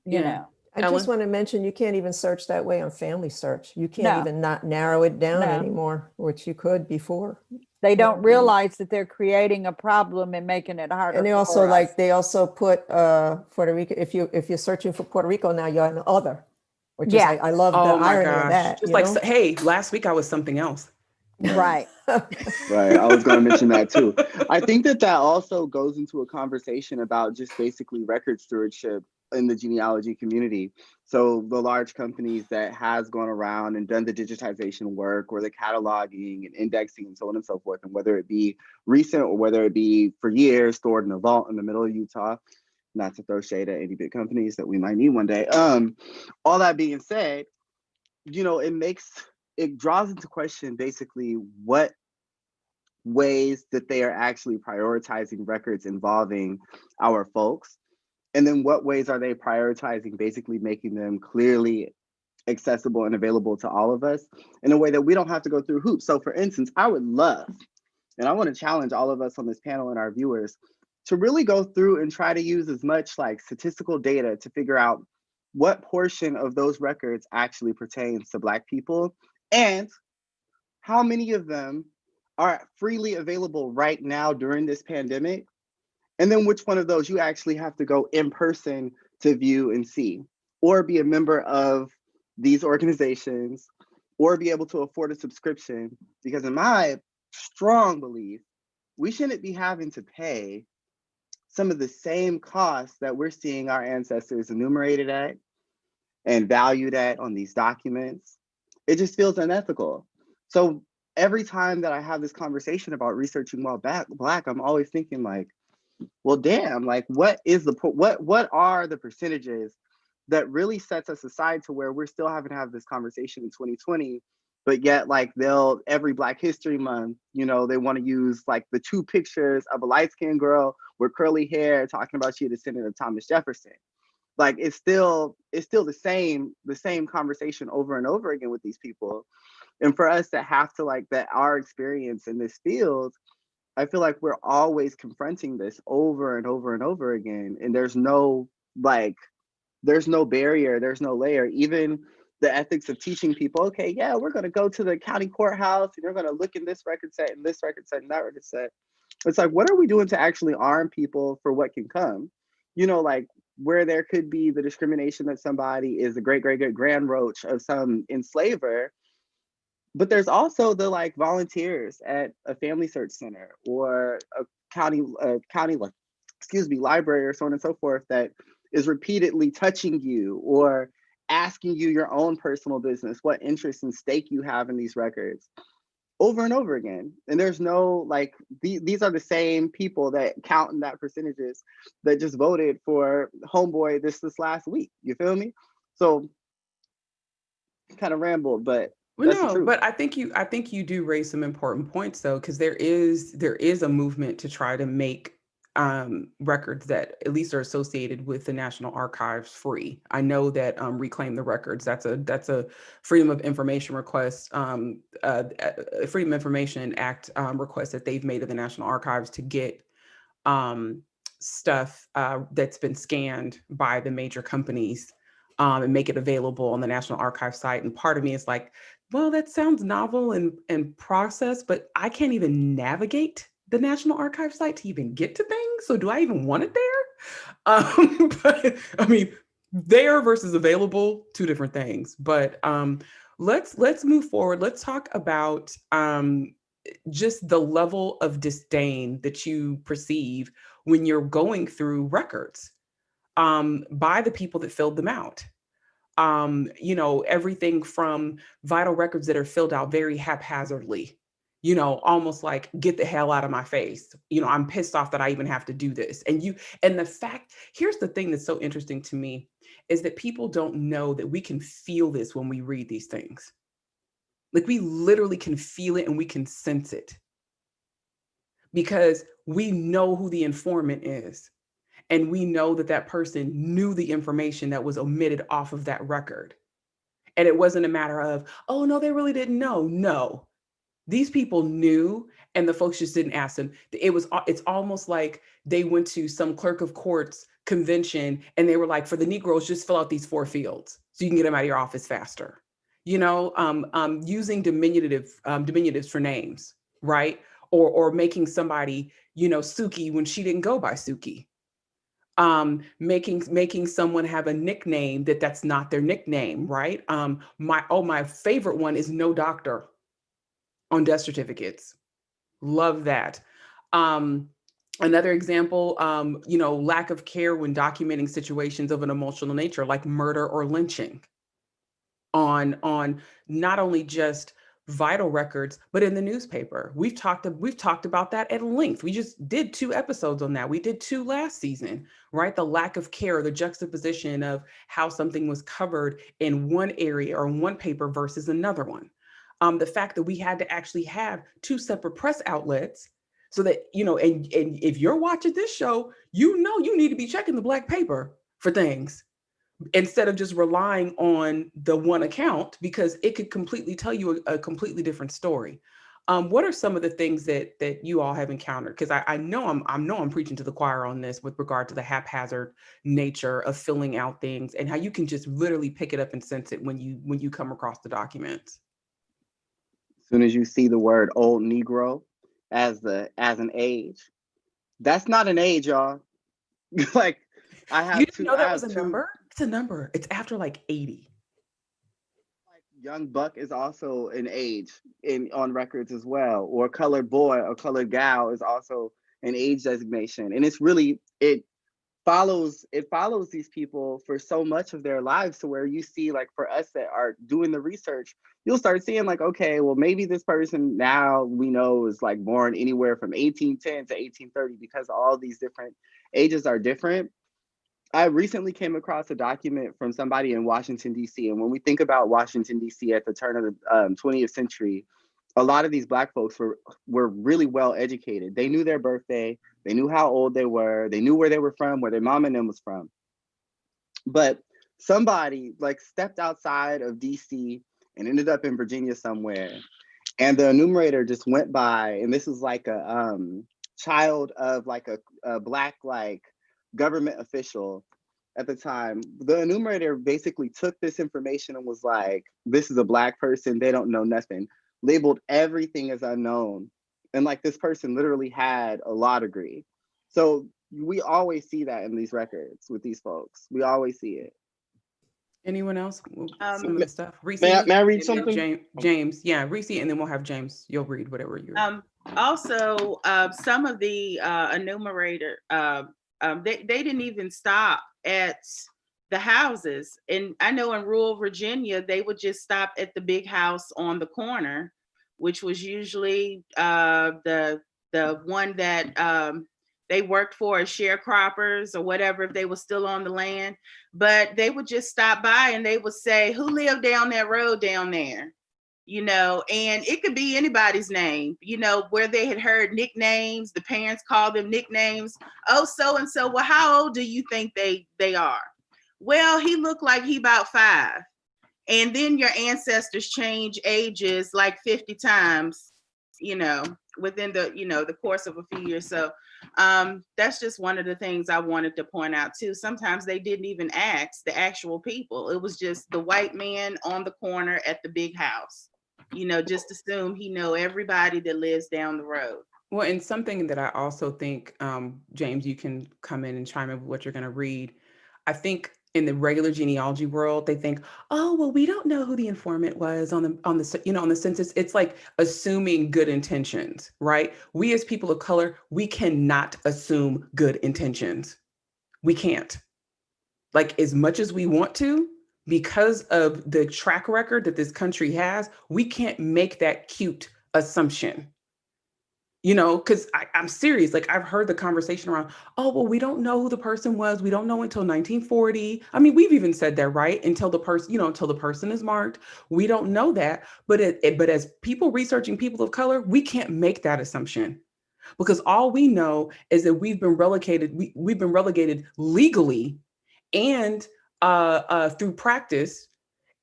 [SPEAKER 10] you know.
[SPEAKER 3] I just want to mention, you can't even search that way on Family Search. You can't
[SPEAKER 10] No.
[SPEAKER 3] even not narrow it down
[SPEAKER 10] No.
[SPEAKER 3] anymore, which you could before.
[SPEAKER 10] They don't realize that they're creating a problem and making it harder.
[SPEAKER 3] And they also they also put Puerto Rico. If you're searching for Puerto Rico now, you're on the other, which is I love the irony of that.
[SPEAKER 1] Just like, hey, last week I was something else.
[SPEAKER 10] Right.
[SPEAKER 6] Right. I was going to mention that too. I think that also goes into a conversation about just basically record stewardship in the genealogy community. So the large companies that has gone around and done the digitization work or the cataloging and indexing and so on and so forth, and whether it be recent or whether it be for years stored in a vault in the middle of Utah, not to throw shade at any big companies that we might need one day. All that being said, it draws into question basically what ways that they are actually prioritizing records involving our folks. And then what ways are they prioritizing basically making them clearly accessible and available to all of us in a way that we don't have to go through hoops. So for instance, I would love, and I want to challenge all of us on this panel and our viewers to really go through and try to use as much like statistical data to figure out what portion of those records actually pertains to Black people and how many of them are freely available right now during this pandemic. And then which one of those you actually have to go in person to view and see, or be a member of these organizations, or be able to afford a subscription. Because in my strong belief, we shouldn't be having to pay some of the same costs that we're seeing our ancestors enumerated at and valued at on these documents. It just feels unethical. So every time that I have this conversation about researching while Black, I'm always thinking like, well, damn, like what are the percentages that really sets us aside to where we're still having to have this conversation in 2020, but yet like every Black History Month, they want to use like the 2 pictures of a light-skinned girl with curly hair talking about she a descendant of Thomas Jefferson. Like it's still the same conversation over and over again with these people. And for us to have to like that our experience in this field, I feel like we're always confronting this over and over and over again. And there's no barrier, there's no layer. Even the ethics of teaching people, okay, yeah, we're going to go to the county courthouse and you're going to look in this record set and this record set and that record set. It's like, what are we doing to actually arm people for what can come? Like where there could be the discrimination that somebody is the great grand roach of some enslaver. But there's also the like volunteers at a family search center or a county library or so on and so forth that is repeatedly touching you or asking you your own personal business, what interest and stake you have in these records over and over again. And there's no like, these are the same people that count in that percentages that just voted for homeboy this last week. You feel me? So kind of rambled, but
[SPEAKER 1] well, no, but I think you do raise some important points though, because there is a movement to try to make records that at least are associated with the National Archives free. I know that Reclaim the Records, that's a Freedom of Information request, Freedom of Information Act request that they've made to the National Archives to get stuff that's been scanned by the major companies and make it available on the National Archive site. And part of me is like, well, that sounds novel and process, but I can't even navigate the National Archive site to even get to things. So do I even want it there? But I mean, there versus available, 2 different things. But let's move forward. Let's talk about just the level of disdain that you perceive when you're going through records by the people that filled them out. Everything from vital records that are filled out very haphazardly, almost like, get the hell out of my face. I'm pissed off that I even have to do this. And the fact, here's the thing that's so interesting to me is that people don't know that we can feel this when we read these things. Like we literally can feel it and we can sense it because we know who the informant is. And we know that that person knew the information that was omitted off of that record. And it wasn't a matter of, oh, no, they really didn't know. No, These people knew, and the folks just didn't ask them. It's almost like they went to some clerk of court's convention and they were like, for the Negroes, just fill out these 4 fields so you can get them out of your office faster. Using diminutives for names, right? Or making somebody, Suki when she didn't go by Suki. Making someone have a nickname that's not their nickname, right? My favorite one is no doctor on death certificates. Love that. Another example, lack of care when documenting situations of an emotional nature, like murder or lynching, on not only just vital records, but in the newspaper. We've talked about that at length. We just did 2 episodes on that. We did 2 last season, right? The lack of care, the juxtaposition of how something was covered in one area or in one paper versus another one. The fact that we had to actually have 2 separate press outlets so that, and if you're watching this show, you need to be checking the Black paper for things instead of just relying on the one account, because it could completely tell you a completely different story. What are some of the things that you all have encountered? Because I know I'm preaching to the choir on this with regard to the haphazard nature of filling out things and how you can just literally pick it up and sense it when you come across the documents.
[SPEAKER 6] As soon as you see the word old Negro as an age, that's not an age, y'all. Like, I have
[SPEAKER 1] you didn't know that was a number? It's a number. It's after like 80.
[SPEAKER 6] Like young buck is also an age on records as well, or colored boy or colored gal is also an age designation. And it's really, it follows these people for so much of their lives, to where you see, like, for us that are doing the research, you'll start seeing like, okay, well, maybe this person now we know is like born anywhere from 1810 to 1830, because all these different ages are different. I recently came across a document from somebody in Washington, D.C. And when we think about Washington, D.C. at the turn of the 20th century, a lot of these Black folks were really well educated. They knew their birthday. They knew how old they were. They knew where they were from, where their mom and them was from. But somebody like stepped outside of D.C. and ended up in Virginia somewhere. And the enumerator just went by, and this is like a child of like a Black, like, government official at the time. The enumerator basically took this information and was like, this is a Black person, they don't know nothing, labeled everything as unknown. And like, this person literally had a law degree. So we always see that in these records with these folks. We always see it.
[SPEAKER 1] Anyone else? Some of the stuff. Reese,
[SPEAKER 8] may I read something?
[SPEAKER 1] James, yeah, Reese, and then we'll have James. You'll read whatever you read.
[SPEAKER 9] Also, some of the enumerator, they didn't even stop at the houses. And I know in rural Virginia, they would just stop at the big house on the corner, which was usually the one that they worked for as sharecroppers or whatever, if they were still on the land. But they would just stop by and they would say, who lived down that road down there? And it could be anybody's name, where they had heard nicknames, the parents called them nicknames. Oh, so-and-so, well, how old do you think they are? Well, he looked like he about 5. And then your ancestors change ages like 50 times, within the course of a few years. So that's just one of the things I wanted to point out too. Sometimes they didn't even ask the actual people. It was just the white man on the corner at the big house. Just assume he know everybody that lives down the road.
[SPEAKER 1] Well, and something that I also think, James, you can come in and chime in with what you're going to read. I think in the regular genealogy world, they think, oh, well, we don't know who the informant was on the census. It's like assuming good intentions, right? We as people of color, we cannot assume good intentions. We can't. Like, as much as we want to, because of the track record that this country has, we can't make that cute assumption. Because I'm serious. Like, I've heard the conversation around, oh, well, we don't know who the person was. We don't know until 1940. I mean, we've even said that, right? Until the person is marked. We don't know that. But as people researching people of color, we can't make that assumption, because all we know is that we've been relegated legally and through practice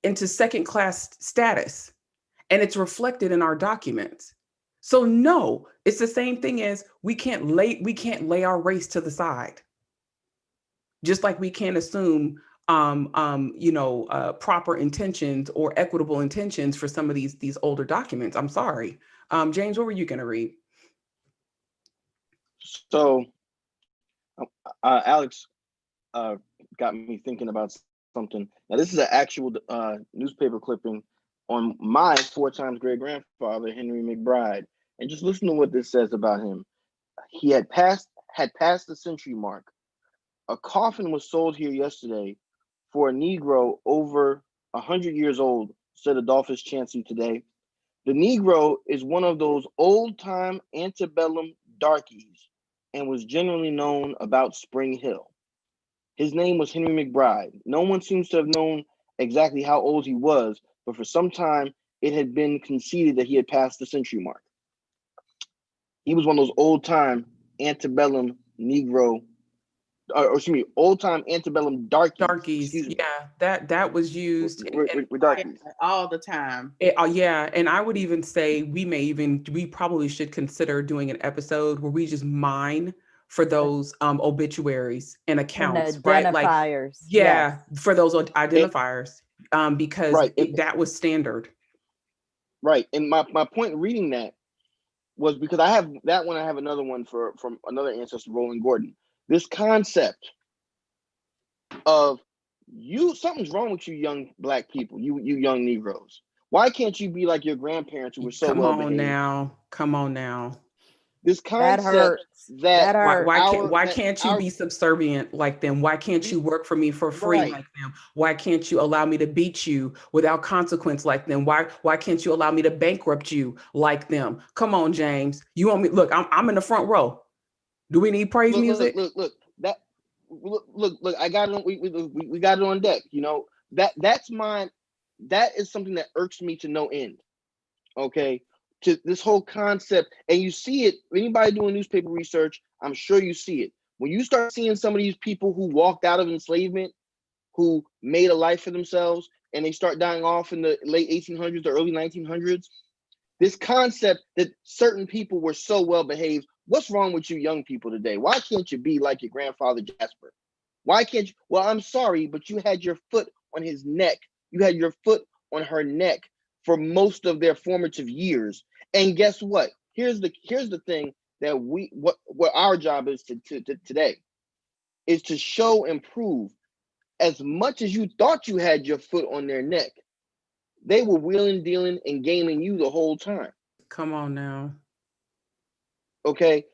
[SPEAKER 1] into second-class status. and it's reflected in our documents. So no, it's the same thing as we can't lay our race to the side. Just like we can't assume proper intentions or equitable intentions for some of these older documents. I'm sorry. James, what were you going to read?
[SPEAKER 8] So Alex got me thinking about something. Now, this is an actual newspaper clipping on my 4 times great grandfather, Henry McBride. And just listen to what this says about him. He had passed the century mark. A coffin was sold here yesterday for a Negro over 100 years old, said Adolphus Chancey today. The Negro is one of those old-time antebellum darkies and was generally known about Spring Hill. His name was Henry McBride. No one seems to have known exactly how old he was, but for some time, it had been conceded that he had passed the century mark. He was one of those old-time antebellum Negro, old-time antebellum darkies.
[SPEAKER 1] Yeah, that was used
[SPEAKER 8] with darkies
[SPEAKER 9] all the time.
[SPEAKER 1] Yeah, and I would even say we probably should consider doing an episode where we just mine for those obituaries and accounts,
[SPEAKER 10] and
[SPEAKER 1] right?
[SPEAKER 10] identifiers.
[SPEAKER 1] Like, for those identifiers, because that was standard.
[SPEAKER 8] Right, and my point in reading that was because I have that one. I have another one from another ancestor, Roland Gordon. This concept of something's wrong with you young Black people, you young Negroes. Why can't you be like your grandparents who were so well behaved?
[SPEAKER 1] Come on now.
[SPEAKER 8] This concept that
[SPEAKER 1] why can't you be subservient like them? Why can't you work for me for free like them? Why can't you allow me to beat you without consequence like them? Why can't you allow me to bankrupt you like them? Come on, James. You want me? Look, I'm in the front row. Do we need praise music?
[SPEAKER 8] Look. I got it on. We got it on deck. You know that's mine. That is something that irks me to no end. Okay. To this whole concept, and you see it, anybody doing newspaper research, I'm sure you see it. When you start seeing some of these people who walked out of enslavement, who made a life for themselves, and they start dying off in the late 1800s or early 1900s, this concept that certain people were so well behaved, what's wrong with you young people today? Why can't you be like your grandfather Jasper? Why can't you? Well, I'm sorry, but you had your foot on his neck. You had your foot on her neck for most of their formative years. And guess what? Here's the thing that what our job is to today is to show and prove. As much as you thought you had your foot on their neck, they were wheeling, dealing, and gaming you the whole time.
[SPEAKER 1] Come on now.
[SPEAKER 8] Okay,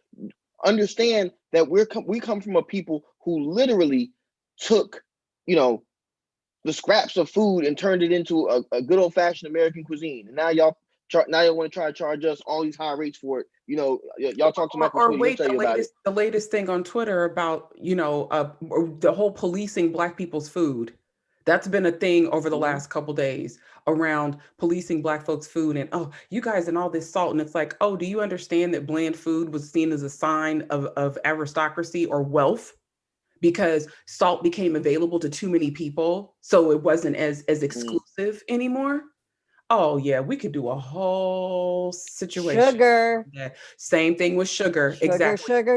[SPEAKER 8] understand that we come from a people who literally took, the scraps of food and turned it into a good old fashioned American cuisine. And now y'all want to try to charge us all these high rates for it. Y'all talk to Michael Tweedy, he'll tell you about it.
[SPEAKER 1] The latest thing on Twitter about, the whole policing Black people's food. That's been a thing over the last couple days around policing Black folks' food and, oh, you guys and all this salt. And it's like, oh, do you understand that bland food was seen as a sign of aristocracy or wealth? Because salt became available to too many people. So it wasn't as exclusive anymore. Oh yeah, we could do a whole situation.
[SPEAKER 10] Sugar.
[SPEAKER 1] Yeah. Same thing with sugar.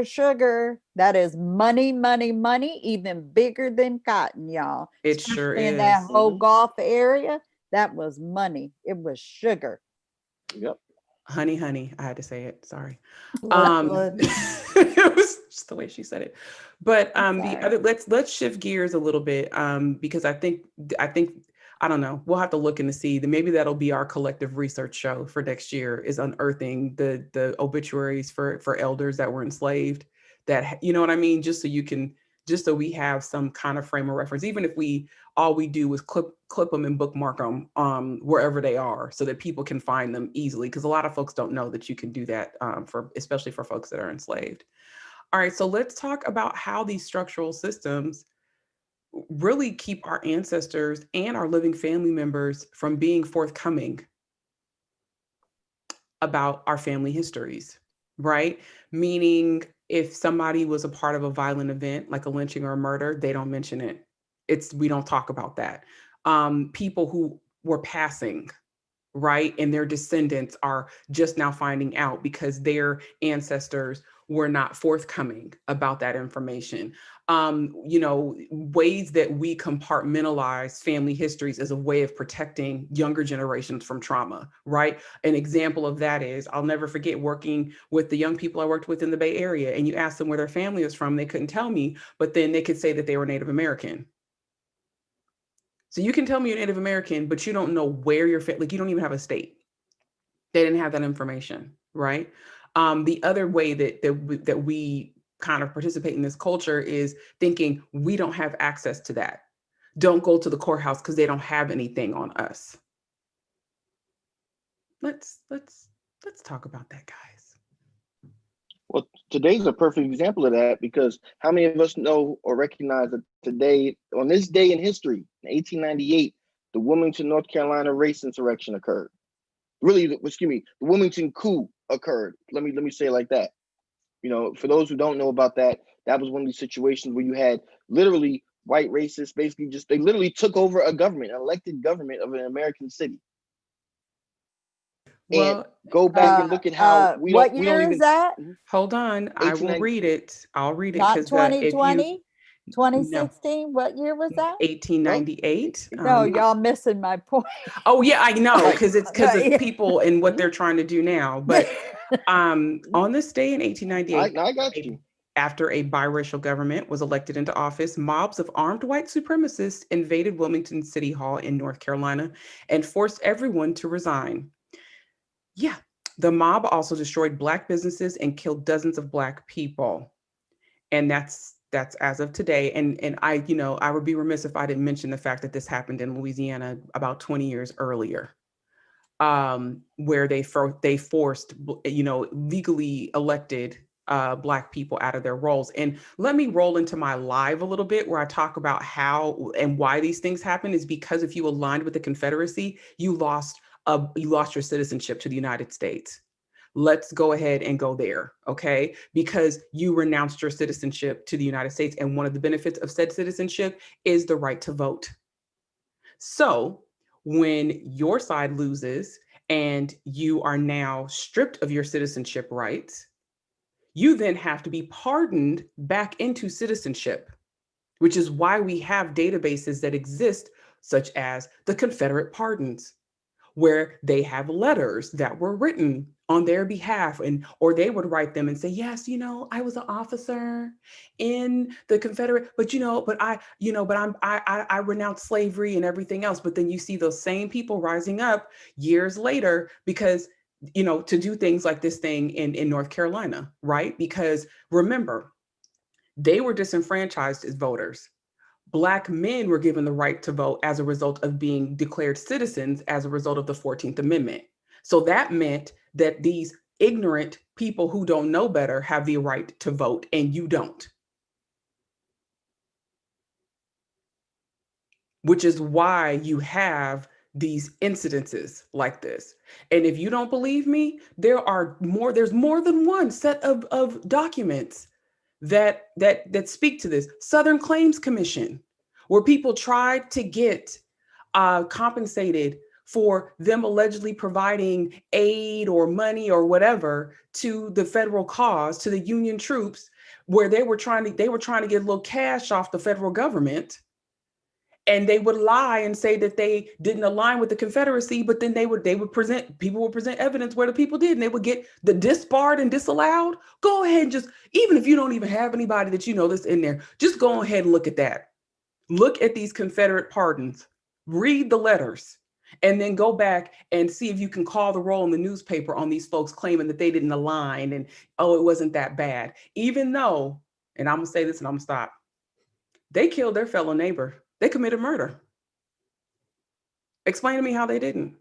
[SPEAKER 10] Sugar. That is money, even bigger than cotton, y'all.
[SPEAKER 1] It sure is.
[SPEAKER 10] In that whole Gulf area, that was money. It was sugar.
[SPEAKER 8] Yep.
[SPEAKER 1] Honey, I had to say it. Sorry. It was just the way she said it. But let's shift gears a little bit because I think I don't know. We'll have to look and see that maybe that'll be our collective research show for next year is unearthing the obituaries for elders that were enslaved. That, you know what I mean? Just so we have some kind of frame of reference, even if all we do is clip them and bookmark them wherever they are so that people can find them easily. Because a lot of folks don't know that you can do that especially for folks that are enslaved. All right, so let's talk about how these structural systems really keep our ancestors and our living family members from being forthcoming about our family histories, right? Meaning if somebody was a part of a violent event, like a lynching or a murder, they don't mention it. We don't talk about that. People who were passing, right? And their descendants are just now finding out because their ancestors were not forthcoming about that information. Ways that we compartmentalize family histories as a way of protecting younger generations from trauma, right? An example of that is, I'll never forget working with the young people I worked with in the Bay Area, and you asked them where their family was from, they couldn't tell me, but then they could say that they were Native American. So you can tell me you're Native American, but you don't know where you're like, you don't even have a state. They didn't have that information, right? The other way that we kind of participate in this culture is thinking we don't have access to that. Don't go to the courthouse because they don't have anything on us. Let's talk about that, guys.
[SPEAKER 8] Well, today's a perfect example of that, because how many of us know or recognize that today, on this day in history, in 1898, the Wilmington, North Carolina race insurrection occurred. Really, excuse me, the Wilmington Coup occurred. Let me say it like that. For those who don't know about that, that was one of these situations where you had literally white racists basically they literally took over a government, an elected government of an American city. Well, and go back and look at how we don't even.
[SPEAKER 10] Is that?
[SPEAKER 1] Hold on, I will read it. I'll read it.
[SPEAKER 10] Not 2020, 2016. No. What year was that?
[SPEAKER 1] 1898.
[SPEAKER 10] No, y'all missing my point.
[SPEAKER 1] Oh yeah, I know, because it's of people and what they're trying to do now. But on this day in 1898,
[SPEAKER 8] I got you.
[SPEAKER 1] After a biracial government was elected into office, mobs of armed white supremacists invaded Wilmington City Hall in North Carolina and forced everyone to resign. Yeah, the mob also destroyed Black businesses and killed dozens of Black people. And that's as of today. And I would be remiss if I didn't mention the fact that this happened in Louisiana about 20 years earlier, where they forced, legally elected Black people out of their roles. And let me roll into my live a little bit where I talk about how and why these things happen is because if you aligned with the Confederacy, you lost your citizenship to the United States. Let's go ahead and go there, okay? Because you renounced your citizenship to the United States, and one of the benefits of said citizenship is the right to vote. So when your side loses and you are now stripped of your citizenship rights, you then have to be pardoned back into citizenship, which is why we have databases that exist, such as the Confederate pardons, where they have letters that were written on their behalf, or they would write them and say, yes, I was an officer in the Confederate, but I renounced slavery and everything else. But then you see those same people rising up years later because, to do things like this thing in North Carolina, right? Because remember, they were disenfranchised as voters. Black men were given the right to vote as a result of being declared citizens as a result of the 14th Amendment. So that meant that these ignorant people who don't know better have the right to vote and you don't. Which is why you have these incidences like this. And if you don't believe me, there's more than one set of documents that speak to this. Southern Claims Commission, where people tried to get compensated for them allegedly providing aid or money or whatever to the federal cause, to the Union troops, where they were trying to get a little cash off the federal government. And they would lie and say that they didn't align with the Confederacy, but then people would present evidence where the people did, and they would get the disbarred and disallowed. Go ahead and even if you don't even have anybody that that's in there, just go ahead and look at that. Look at these Confederate pardons, read the letters, and then go back and see if you can call the roll in the newspaper on these folks claiming that they didn't align and, it wasn't that bad. Even though, and I'm gonna say this and I'm gonna stop, they killed their fellow neighbor. They committed murder. Explain to me how they didn't.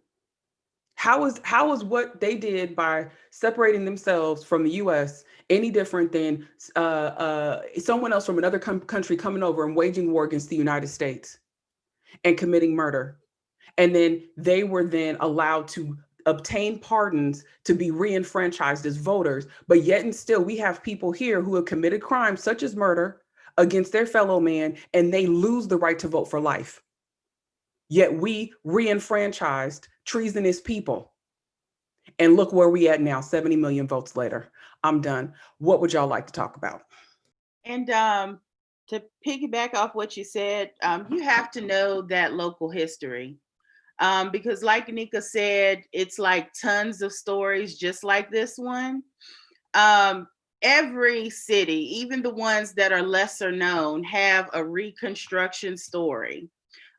[SPEAKER 1] How is what they did by separating themselves from the U.S. any different than someone else from another country coming over and waging war against the United States and committing murder? And then they were then allowed to obtain pardons to be re-enfranchised as voters. But yet and still, we have people here who have committed crimes such as murder against their fellow man, and they lose the right to vote for life. Yet we re-enfranchised treasonous people. And look where we at now, 70 million votes later. I'm done. What would y'all like to talk about?
[SPEAKER 9] And to piggyback off what you said, you have to know that local history. Because like Nika said, it's like tons of stories just like this one. Every city, even the ones that are lesser known, have a Reconstruction story.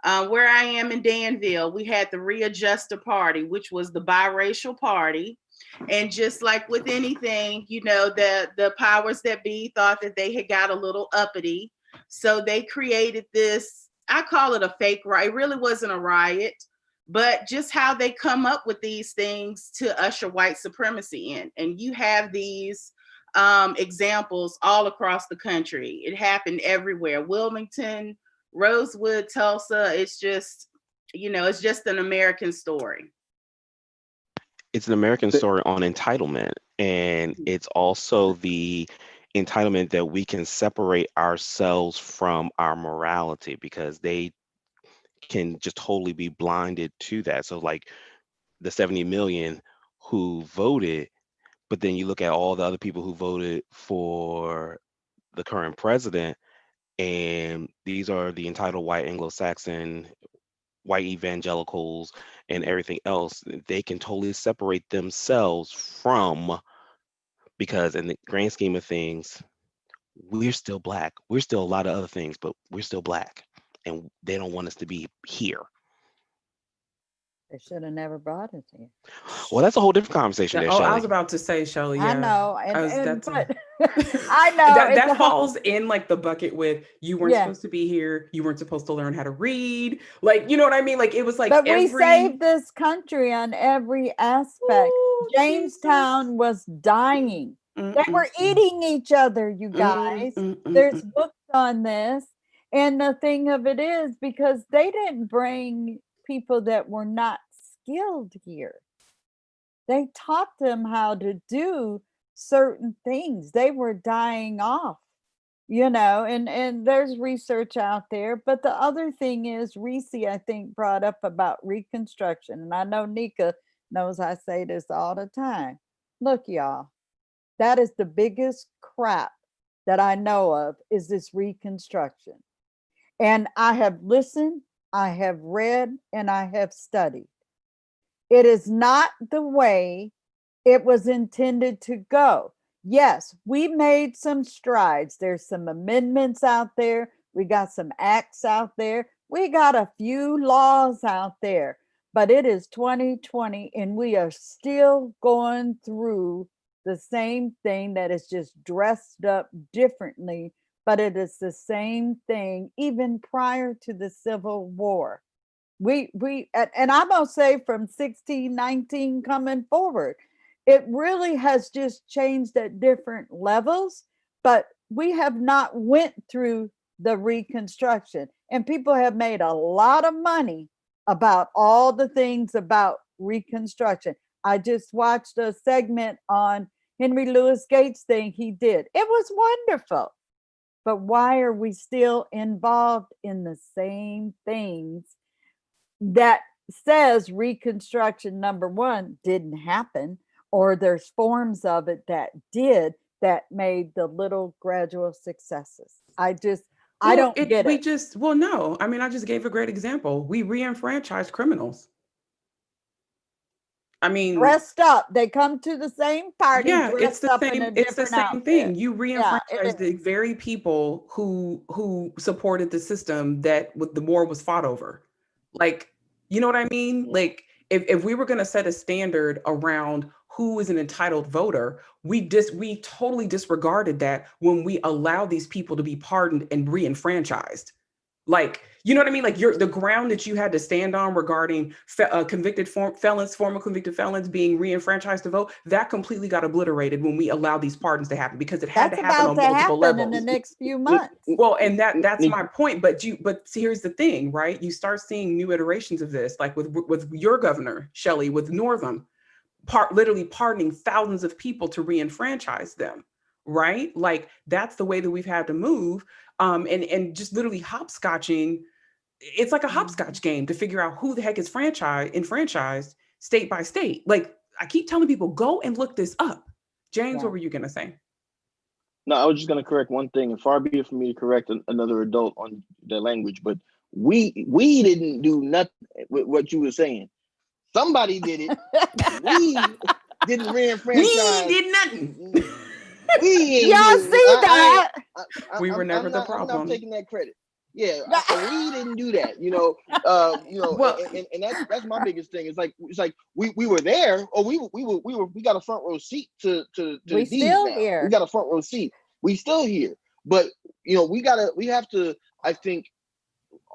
[SPEAKER 9] Where I am in Danville, we had the Readjuster Party, which was the biracial party. And just like with anything, you know, the powers that be thought that they had got a little uppity. So they created this, I call it a fake riot. It really wasn't a riot, but just how they come up with these things to usher white supremacy in. And you have these examples all across the country. It happened everywhere. Wilmington, Rosewood, Tulsa. It's just, you know, it's just an American story.
[SPEAKER 7] It's an American story on entitlement, and it's also the entitlement that we can separate ourselves from our morality, because they can just totally be blinded to that. So like the 70 million who voted, but then you look at all the other people who voted for the current president, and these are the entitled white Anglo-Saxon, white evangelicals, and everything else. They can totally separate themselves from, because in the grand scheme of things, we're still Black. We're still a lot of other things, but we're still Black, and they don't want us to be here.
[SPEAKER 10] They should have never brought us here.
[SPEAKER 7] Well, that's a whole different conversation there,
[SPEAKER 1] I
[SPEAKER 7] Shelley.
[SPEAKER 1] was about to say, Shelley,
[SPEAKER 10] I
[SPEAKER 1] yeah.
[SPEAKER 10] know,
[SPEAKER 1] That's
[SPEAKER 10] but I know
[SPEAKER 1] that falls in like the bucket with you weren't
[SPEAKER 10] Yeah.
[SPEAKER 1] supposed to be here, you weren't supposed to learn how to read, like, you know what I mean? Like it was like
[SPEAKER 10] But we
[SPEAKER 1] every
[SPEAKER 10] saved this country on every aspect.
[SPEAKER 1] Ooh,
[SPEAKER 10] Jamestown was dying. They were eating each other, you guys. There's books on this. And the thing of it is, because they didn't bring people that were not skilled here. They taught them how to do certain things. They were dying off, you know, and there's research out there. But the other thing is, Reese, I think, brought up about Reconstruction. And I know Nika knows I say this all the time. Look, y'all, that is the biggest crap that I know of, is this Reconstruction. And I have listened, I have read, and I have studied. It is not the way it was intended to go. Yes, we made some strides. There's some amendments out there. We got some acts out there. We got a few laws out there, but it is 2020 and we are still going through the same thing that is just dressed up differently, but it is the same thing even prior to the Civil War. And I'm gonna say from 1619 coming forward, it really has just changed at different levels, but we have not went through the Reconstruction, and people have made a lot of money about all the things about Reconstruction. I just watched a segment on Henry Louis Gates thing he did. It was wonderful. But why are we still involved in the same things that says Reconstruction, number one, didn't happen, or there's forms of it that did, that made the little gradual successes? I don't get it.
[SPEAKER 1] Well, no, I mean, I just gave a great example. We re-enfranchised criminals. I mean,
[SPEAKER 10] dressed up. They come to the same party.
[SPEAKER 1] Yeah, it's
[SPEAKER 10] dressed
[SPEAKER 1] the
[SPEAKER 10] up
[SPEAKER 1] same.
[SPEAKER 10] in a
[SPEAKER 1] It's the
[SPEAKER 10] different
[SPEAKER 1] same
[SPEAKER 10] outfit.
[SPEAKER 1] thing. You
[SPEAKER 10] Yeah,
[SPEAKER 1] re-enfranchise the very people who supported the system that with the war was fought over. Like, you know what I mean? Like, if we were going to set a standard around who is an entitled voter, we totally disregarded that when we allow these people to be pardoned and re-enfranchised. Like, you know what I mean? Like the ground that you had to stand on regarding convicted felons, former convicted felons being re-enfranchised to vote, that completely got obliterated when we allowed these pardons to happen, because it had
[SPEAKER 10] that's
[SPEAKER 1] to happen
[SPEAKER 10] about
[SPEAKER 1] on
[SPEAKER 10] to
[SPEAKER 1] multiple
[SPEAKER 10] happen
[SPEAKER 1] levels.
[SPEAKER 10] in the next few months.
[SPEAKER 1] Well, and that's my point. But see, here's the thing, right? You start seeing new iterations of this, like with your governor, Shelley, with Northam, literally pardoning thousands of people to re-enfranchise them, right? Like that's the way that we've had to move, and just literally hopscotching it's like a hopscotch game to figure out who the heck is enfranchised state by state. Like, I keep telling people, go and look this up. James, what were you going to say?
[SPEAKER 8] No, I was just going to correct one thing, and far be it for me to correct another adult on their language, but we didn't do nothing with what you were saying. Somebody did it. We didn't re-enfranchise.
[SPEAKER 1] We did nothing.
[SPEAKER 10] Y'all see that?
[SPEAKER 1] We were never the problem.
[SPEAKER 8] I'm not taking that credit. Yeah, we didn't do that. You know, well, and that's my biggest thing. It's like we were there, or we got a front row seat to
[SPEAKER 10] we still here.
[SPEAKER 8] We got a front row seat. We still here, but you know, we have to. I think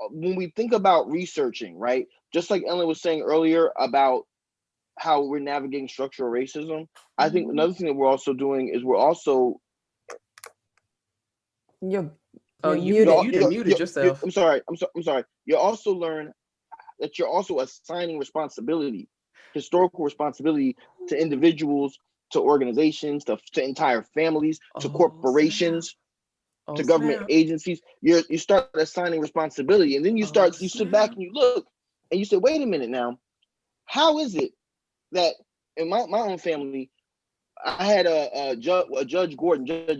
[SPEAKER 8] when we think about researching, right? Just like Ellen was saying earlier about how we're navigating structural racism, I think another thing that we're also doing is we're also.
[SPEAKER 1] You muted yourself.
[SPEAKER 8] I'm sorry. You also learn that you're also assigning responsibility, historical responsibility, to individuals, to organizations, to entire families, to corporations, to government agencies. You start assigning responsibility, and then you sit back and you look and you say, wait a minute now, how is it that in my own family, I had a Judge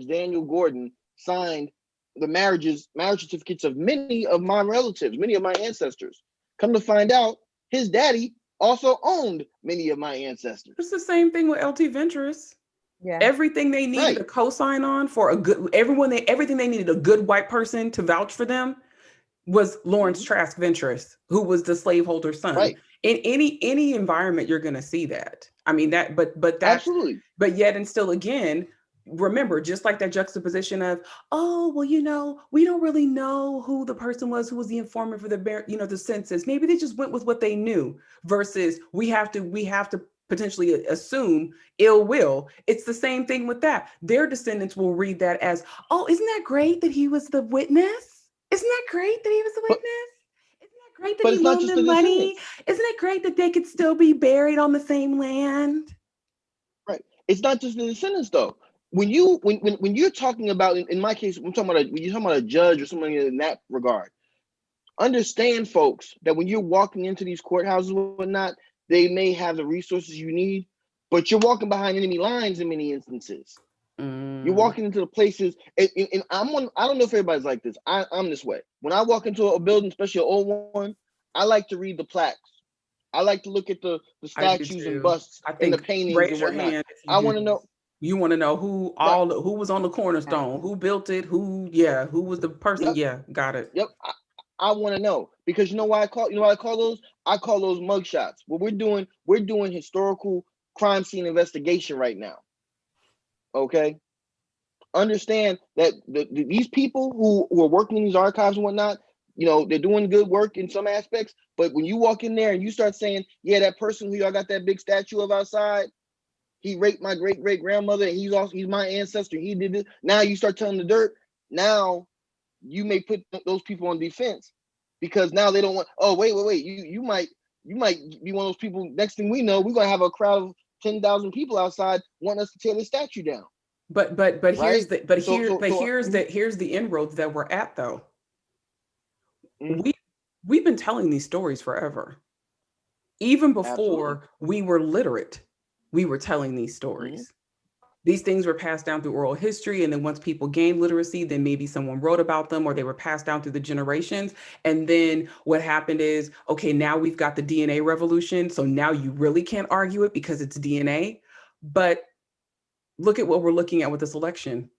[SPEAKER 8] Daniel Gordon signed the marriage certificates of many of my relatives, many of my ancestors. Come to find out, his daddy also owned many of my ancestors.
[SPEAKER 1] It's the same thing with LT Ventures.
[SPEAKER 10] Yeah.
[SPEAKER 1] Everything they needed a co-sign on for everything they needed a good white person to vouch for them was Lawrence Trask Ventures, who was the slaveholder's son.
[SPEAKER 8] Right.
[SPEAKER 1] In any environment, you're going to see that. I mean, that, but that's
[SPEAKER 8] absolutely.
[SPEAKER 1] But yet, and still, again, remember, just like that juxtaposition of, oh, well, you know, we don't really know who the person was who was the informant for the census. Maybe they just went with what they knew. Versus, we have to potentially assume ill will. It's the same thing with that. Their descendants will read that as, oh, isn't that great that he was the witness? Isn't that great that he was the witness? Isn't that great that he loaned them money? Isn't it great that they could still be buried on the same land?
[SPEAKER 8] Right. It's not just the descendants, though. When you're talking about, in my case, when you're talking about a judge or somebody in that regard, understand, folks, that when you're walking into these courthouses and whatnot, they may have the resources you need, but you're walking behind enemy lines in many instances. You're walking into the places, and I don't know if everybody's like this. I'm this way. When I walk into a building, especially an old one, I like to read the plaques. I like to look at the statues and busts and the paintings and whatnot. I want to know.
[SPEAKER 1] You want to know who was on the cornerstone, who built it, who was the person.
[SPEAKER 8] Yep.
[SPEAKER 1] Yeah, got it.
[SPEAKER 8] Yep. I want to know, because you know why I call those? I call those mugshots. What we're doing historical crime scene investigation right now. Okay. Understand that these people who are working in these archives and whatnot, you know, they're doing good work in some aspects, but when you walk in there and you start saying, yeah, that person who y'all got that big statue of outside, he raped my great-great-grandmother, and he's my ancestor, he did this. Now you start telling the dirt. Now you may put those people on defense, because now they don't want, oh, wait, you might be one of those people. Next thing we know, we're gonna have a crowd of 10,000 people outside wanting us to tear the statue down.
[SPEAKER 1] But here's the inroads that we're at, though. We've been telling these stories forever. Even before we were literate, we were telling these stories. These things were passed down through oral history, and then once people gained literacy, then maybe someone wrote about them, or they were passed down through the generations. And then what happened is, okay, now we've got the DNA revolution, so now you really can't argue it because it's DNA. But look at what we're looking at with this election.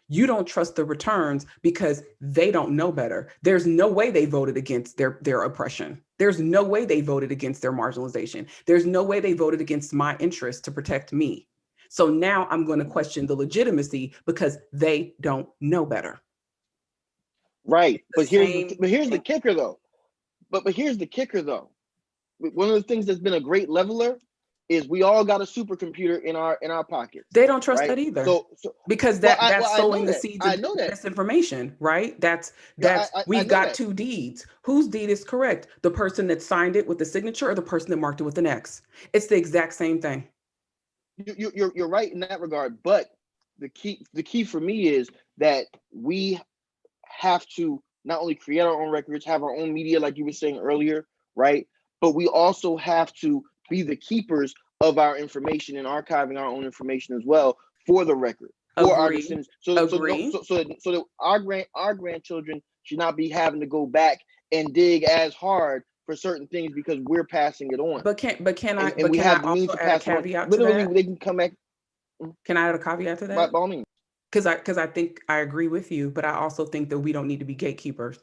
[SPEAKER 1] You don't trust the returns because they don't know better. There's no way they voted against their oppression. There's no way they voted against their marginalization. There's no way they voted against my interests to protect me. So now I'm going to question the legitimacy because they don't know better.
[SPEAKER 8] Right. But here's the kicker though. But here's the kicker though. One of the things that's been a great leveler is we all got a supercomputer in our pockets.
[SPEAKER 1] They don't trust that either. So because that's sowing the seeds of misinformation, right? We've got two deeds. Whose deed is correct? The person that signed it with the signature, or the person that marked it with an X? It's the exact same thing.
[SPEAKER 8] You're right in that regard, but the key for me is that we have to not only create our own records, have our own media, like you were saying earlier, right? But we also have to be the keepers of our information and archiving our own information as well for the record, for our descendants. So that our grandchildren should not be having to go back and dig as hard for certain things because we're passing it on.
[SPEAKER 1] But can I
[SPEAKER 8] means to pass it on. Literally, they can come back.
[SPEAKER 1] Can I add a caveat to that?
[SPEAKER 8] By all means.
[SPEAKER 1] Because I think I agree with you, but I also think that we don't need to be gatekeepers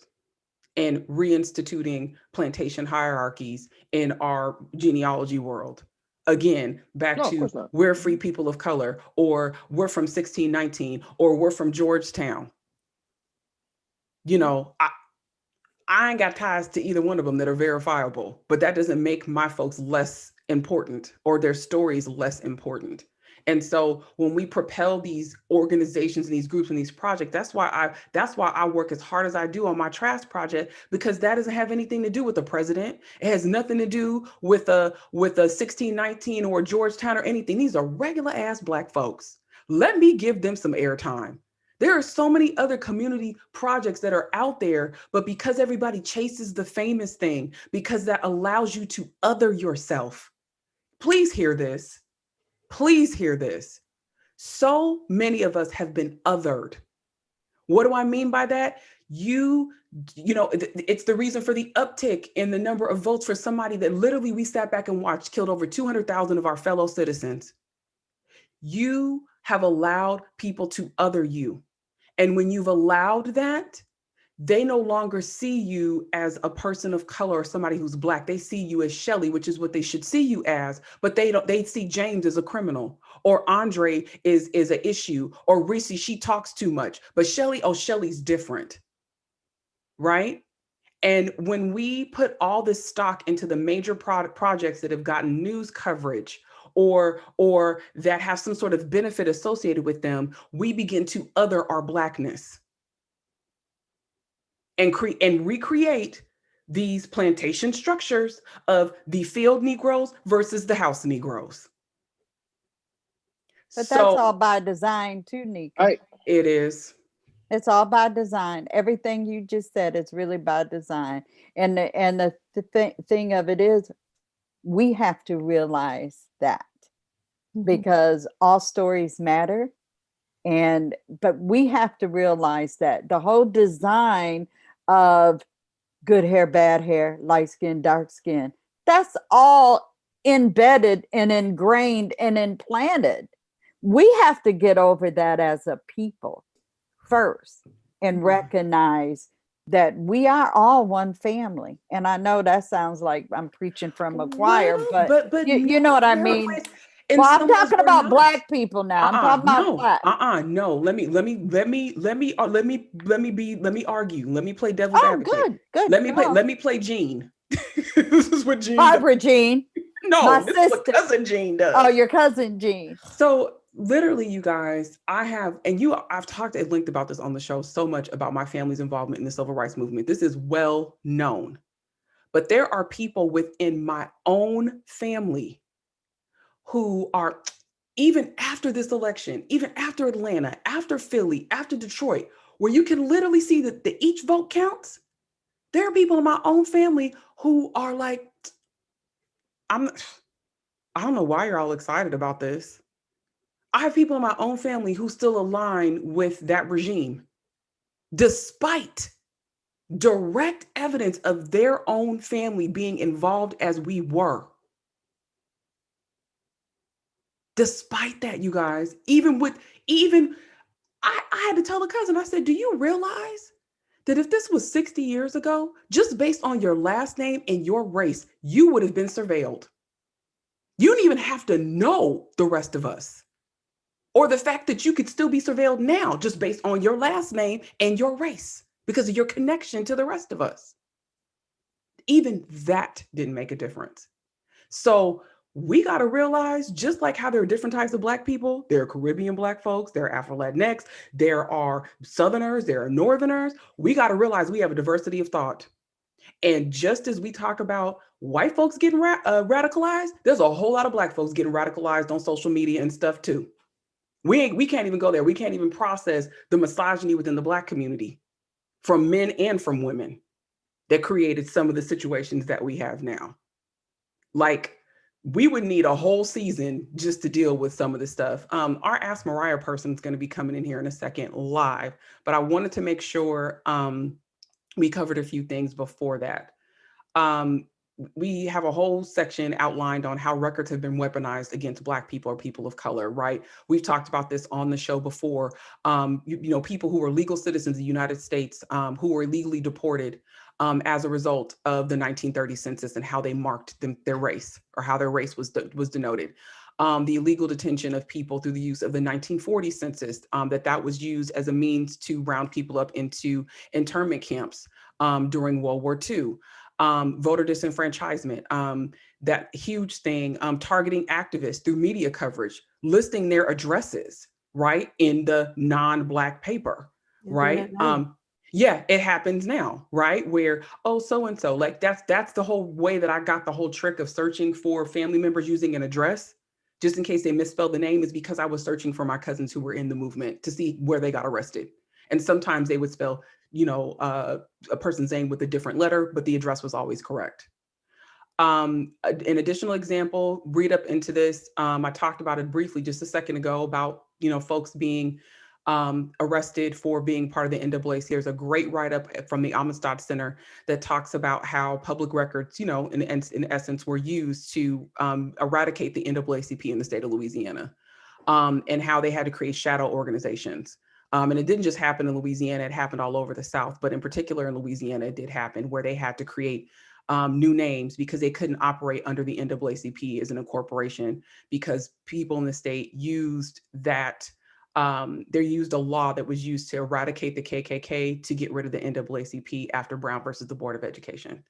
[SPEAKER 1] and reinstituting plantation hierarchies in our genealogy world. Again, back to we're free people of color, or we're from 1619, or we're from Georgetown. You know, I ain't got ties to either one of them that are verifiable, but that doesn't make my folks less important or their stories less important. And so when we propel these organizations and these groups and these projects, that's why I work as hard as I do on my TRAS project, because that doesn't have anything to do with the president. It has nothing to do with a 1619 or Georgetown or anything. These are regular ass Black folks. Let me give them some airtime. There are so many other community projects that are out there, but because everybody chases the famous thing, because that allows you to other yourself. Please hear this. Please hear this. So many of us have been othered. What do I mean by that? You know, it's the reason for the uptick in the number of votes for somebody that literally we sat back and watched killed over 200,000 of our fellow citizens. You have allowed people to other you. And when you've allowed that, they no longer see you as a person of color or somebody who's Black. They see you as Shelly, which is what they should see you as, but they see James as a criminal, or Andre is an issue, or Reese, she talks too much, but Shelly, oh, Shelly's different, right? And when we put all this stock into the major projects that have gotten news coverage or that have some sort of benefit associated with them, we begin to other our Blackness and recreate these plantation structures of the field Negroes versus the house Negroes.
[SPEAKER 10] But that's all by design too, Nika.
[SPEAKER 1] It is.
[SPEAKER 10] It's all by design. Everything you just said is really by design. And the thing of it is, we have to realize that because all stories matter. But we have to realize that the whole design of good hair, bad hair, light skin, dark skin, that's all embedded and ingrained and implanted. We have to get over that as a people first and recognize that we are all one family. And I know that sounds like I'm preaching from a choir, but you know what I mean? Well, I'm talking about Black people now. I'm talking about Black.
[SPEAKER 1] No. Let me argue. Let me play devil's advocate.
[SPEAKER 10] Good.
[SPEAKER 1] Let me play Jean. This is what Jean
[SPEAKER 10] Barbara Jean.
[SPEAKER 1] No, this is what cousin Jean does.
[SPEAKER 10] Oh, your cousin Jean.
[SPEAKER 1] So literally, you guys, I've talked at length about this on the show so much about my family's involvement in the civil rights movement. This is well known. But there are people within my own family who are, even after this election, even after Atlanta, after Philly, after Detroit, where you can literally see that each vote counts. There are people in my own family who are like, I don't know why you're all excited about this. I have people in my own family who still align with that regime, despite direct evidence of their own family being involved as we were. Despite that, you guys, I had to tell a cousin, I said, do you realize that if this was 60 years ago, just based on your last name and your race, you would have been surveilled. You don't even have to know the rest of us, or the fact that you could still be surveilled now just based on your last name and your race because of your connection to the rest of us. Even that didn't make a difference. So we got to realize, just like how there are different types of Black people, there are Caribbean Black folks, there are Afro-Latinx, there are Southerners, there are Northerners. We got to realize we have a diversity of thought. And just as we talk about white folks getting radicalized, there's a whole lot of Black folks getting radicalized on social media and stuff too. We can't even go there. We can't even process the misogyny within the Black community. from men and from women that created some of the situations that we have now. Like, we would need a whole season just to deal with some of this stuff. Our Ask MARIAH person is going to be coming in here in a second live, but I wanted to make sure we covered a few things before that. We have a whole section outlined on how records have been weaponized against Black people or people of color, right? We've talked about this on the show before. People who were legal citizens of the United States who were illegally deported as a result of the 1930 census and how they marked their race, or how their race was denoted. The illegal detention of people through the use of the 1940 census, that was used as a means to round people up into internment camps during World War II. Voter disenfranchisement, that huge thing, targeting activists through media coverage, listing their addresses, right, in the non-Black paper, right? Yeah, it happens now, right? Where, oh, so-and-so, like that's the whole way that I got the whole trick of searching for family members using an address, just in case they misspelled the name, is because I was searching for my cousins who were in the movement to see where they got arrested. And sometimes they would spell, a person's name with a different letter, but the address was always correct. An additional example, read up into this. I talked about it briefly just a second ago about, folks being arrested for being part of the NAACP. There's a great write-up from the Amistad Center that talks about how public records, in essence, were used to eradicate the NAACP in the state of Louisiana, and how they had to create shadow organizations. And it didn't just happen in Louisiana, it happened all over the South, but in particular in Louisiana, it did happen, where they had to create new names because they couldn't operate under the NAACP as an incorporation, because people in the state used that, they used a law that was used to eradicate the KKK to get rid of the NAACP after Brown versus the Board of Education.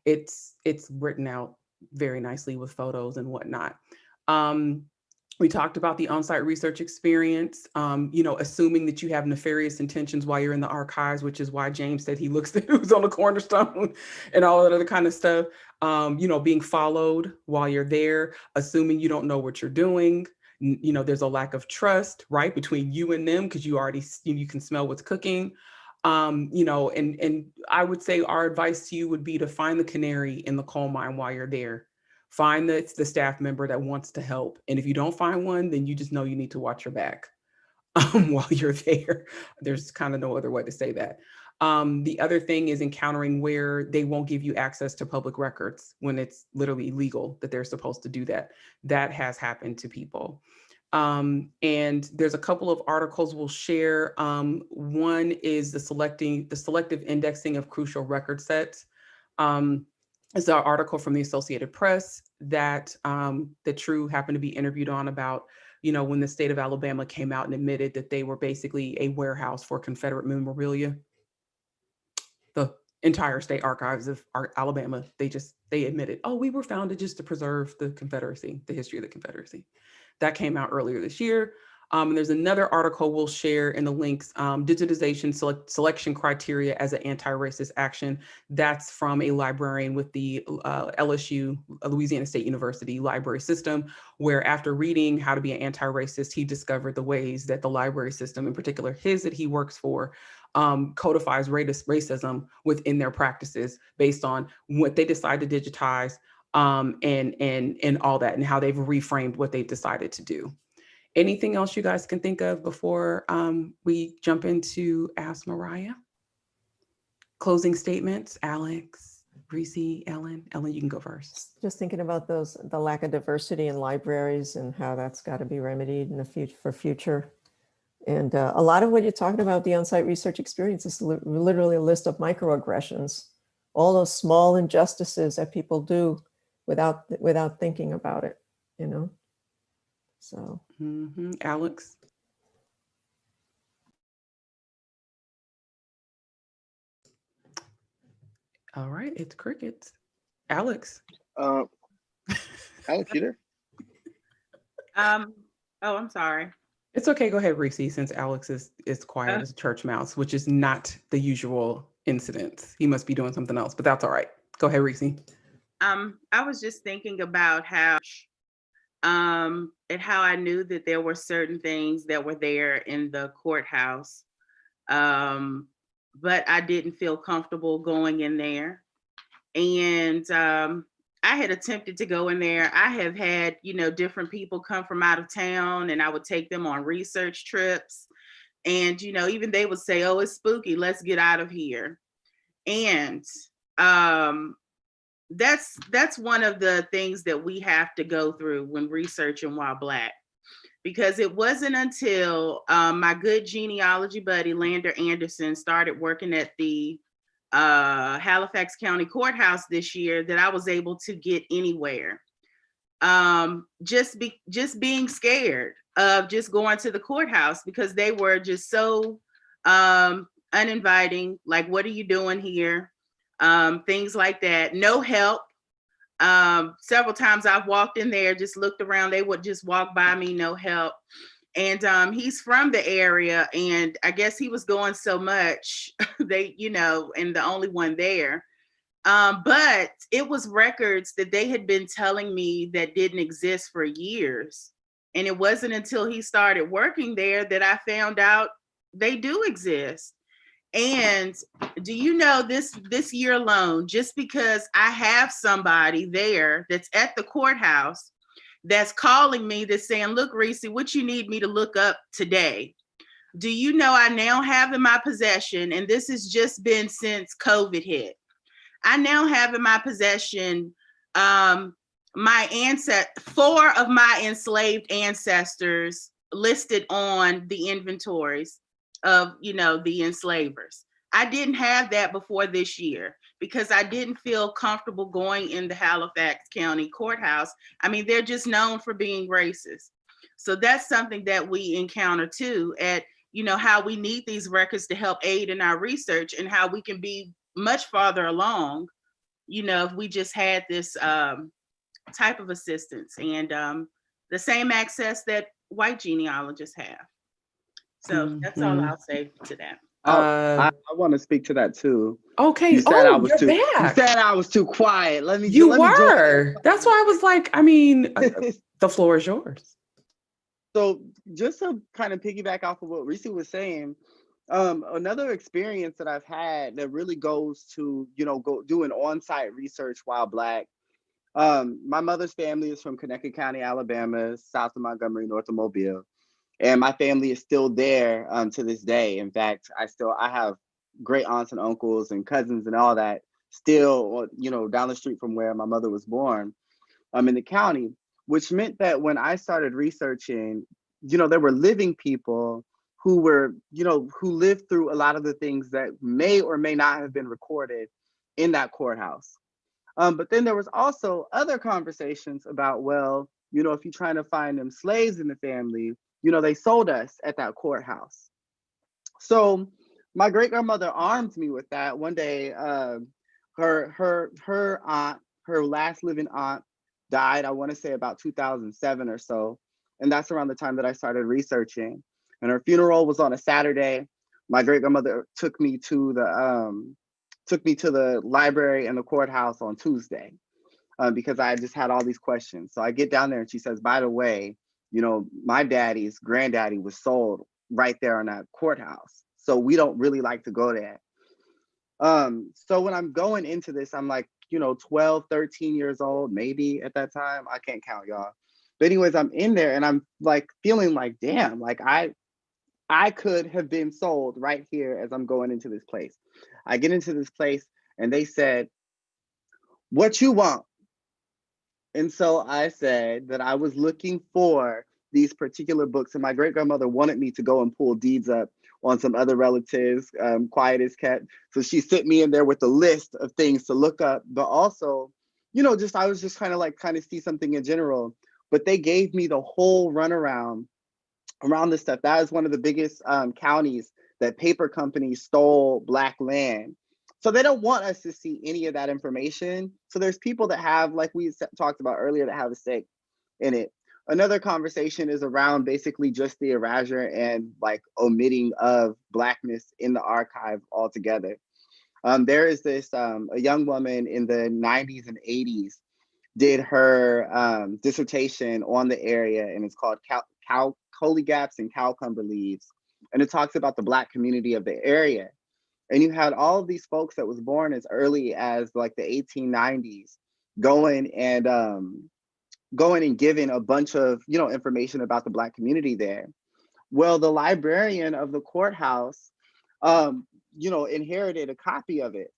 [SPEAKER 1] It's written out very nicely with photos and whatnot. We talked about the on-site research experience, assuming that you have nefarious intentions while you're in the archives, which is why James said he looks at who's on the cornerstone and all that other kind of stuff. Being followed while you're there, assuming you don't know what you're doing. There's a lack of trust, right, between you and them, because you can smell what's cooking. And I would say our advice to you would be to find the canary in the coal mine while you're there. Find the staff member that wants to help. And if you don't find one, then you just know you need to watch your back while you're there. There's kind of no other way to say that. The other thing is encountering where they won't give you access to public records when it's literally illegal that they're supposed to do that. That has happened to people. And there's a couple of articles we'll share. One is the selective indexing of crucial record sets. It's an article from the Associated Press that True happened to be interviewed on, about, when the state of Alabama came out and admitted that they were basically a warehouse for Confederate memorabilia. The entire state archives of Alabama, they admitted, oh, we were founded just to preserve the Confederacy, the history of the Confederacy. That came out earlier this year. And there's another article we'll share in the links, digitization selection criteria as an anti-racist action. That's from a librarian with the LSU, Louisiana State University library system, where after reading How to Be an Anti-Racist, he discovered the ways that the library system, in particular his that he works for, codifies racism within their practices based on what they decide to digitize, and all that, and how they've reframed what they've decided to do. Anything else you guys can think of before we jump into Ask MARIAH? Closing statements, Alex, Reese, Ellen. Ellen, you can go first.
[SPEAKER 3] Just thinking about the lack of diversity in libraries and how that's got to be remedied in the future, for future. And a lot of what you're talking about, the on-site research experience, is literally a list of microaggressions, all those small injustices that people do without thinking about it, So,
[SPEAKER 1] Alex. All right, it's crickets. Alex.
[SPEAKER 8] Alex, you there?
[SPEAKER 9] Oh, I'm sorry.
[SPEAKER 1] It's okay. Go ahead, Reese, since Alex is quiet as a church mouse, which is not the usual incident. He must be doing something else, but that's all right. Go ahead, Reese.
[SPEAKER 9] I was just thinking about how and how I knew that there were certain things that were there in the courthouse but I didn't feel comfortable going in there. And I had attempted to go in there. I have had, different people come from out of town, and I would take them on research trips. And, even they would say, "Oh, it's spooky. Let's get out of here." And that's one of the things that we have to go through when researching While Black, because it wasn't until my good genealogy buddy Lander Anderson started working at the Halifax County Courthouse this year that I was able to get anywhere. Just being scared of just going to the courthouse, because they were just so uninviting. Like, what are you doing here? Things like that. No help. Several times I've walked in there, just looked around, they would just walk by me, no help. And he's from the area, and I guess he was going so much, and the only one there. But it was records that they had been telling me that didn't exist for years. And it wasn't until he started working there that I found out they do exist. And do you know, this year alone, just because I have somebody there that's at the courthouse that's calling me, that's saying, "Look, Reese, what you need me to look up today?" Do you know I now have in my possession, and this has just been since COVID hit, I now have in my possession 4 of my enslaved ancestors listed on the inventories of, the enslavers. I didn't have that before this year because I didn't feel comfortable going in the Halifax County Courthouse. I mean, they're just known for being racist. So that's something that we encounter too, at, how we need these records to help aid in our research, and how we can be much farther along, if we just had this type of assistance and the same access that white genealogists have. So that's all I'll say to that.
[SPEAKER 6] I want to speak to that too.
[SPEAKER 1] Okay.
[SPEAKER 6] You said I was
[SPEAKER 1] you're
[SPEAKER 6] too.
[SPEAKER 1] back.
[SPEAKER 6] You said I was too quiet. Let me.
[SPEAKER 1] You
[SPEAKER 6] let me join.
[SPEAKER 1] were. That's why I was like, the floor is yours.
[SPEAKER 6] So just to kind of piggyback off of what Reese was saying, another experience that I've had that really goes to, go doing on-site research while Black. My mother's family is from Connecticut County, Alabama, south of Montgomery, north of Mobile. And my family is still there to this day. In fact, I have great aunts and uncles and cousins and all that still, down the street from where my mother was born, in the county, which meant that when I started researching, there were living people who were, who lived through a lot of the things that may or may not have been recorded in that courthouse. But then there was also other conversations about, well, if you're trying to find them slaves in the family, they sold us at that courthouse. So my great grandmother armed me with that. One day, her aunt, her last living aunt, died, I want to say about 2007 or so. And that's around the time that I started researching. And her funeral was on a Saturday. My great grandmother took me to the library and the courthouse on Tuesday because I just had all these questions. So I get down there and she says, "By the way, my daddy's granddaddy was sold right there on that courthouse. So we don't really like to go there." So when I'm going into this, I'm like, 12, 13 years old, maybe at that time. I can't count, y'all. But anyways, I'm in there and I'm like feeling like, damn, like I could have been sold right here as I'm going into this place. I get into this place and they said, "What you want?" And so I said that I was looking for these particular books, and my great grandmother wanted me to go and pull deeds up on some other relatives, quiet as kept. So she sent me in there with a list of things to look up, but also, I was just kind of see something in general. But they gave me the whole runaround around this stuff. That is one of the biggest counties that paper companies stole Black land. So they don't want us to see any of that information. So there's people that have, like we talked about earlier, that have a stake in it. Another conversation is around basically just the erasure and like omitting of Blackness in the archive altogether. There is this, a young woman in the 90s and 80s did her dissertation on the area, and it's called Coley Gaps and Cowcumber Leaves. And it talks about the Black community of the area. And you had all of these folks that was born as early as like the 1890s going and giving a bunch of, you know, information about the Black community there. Well, the librarian of the courthouse, you know, inherited a copy of it.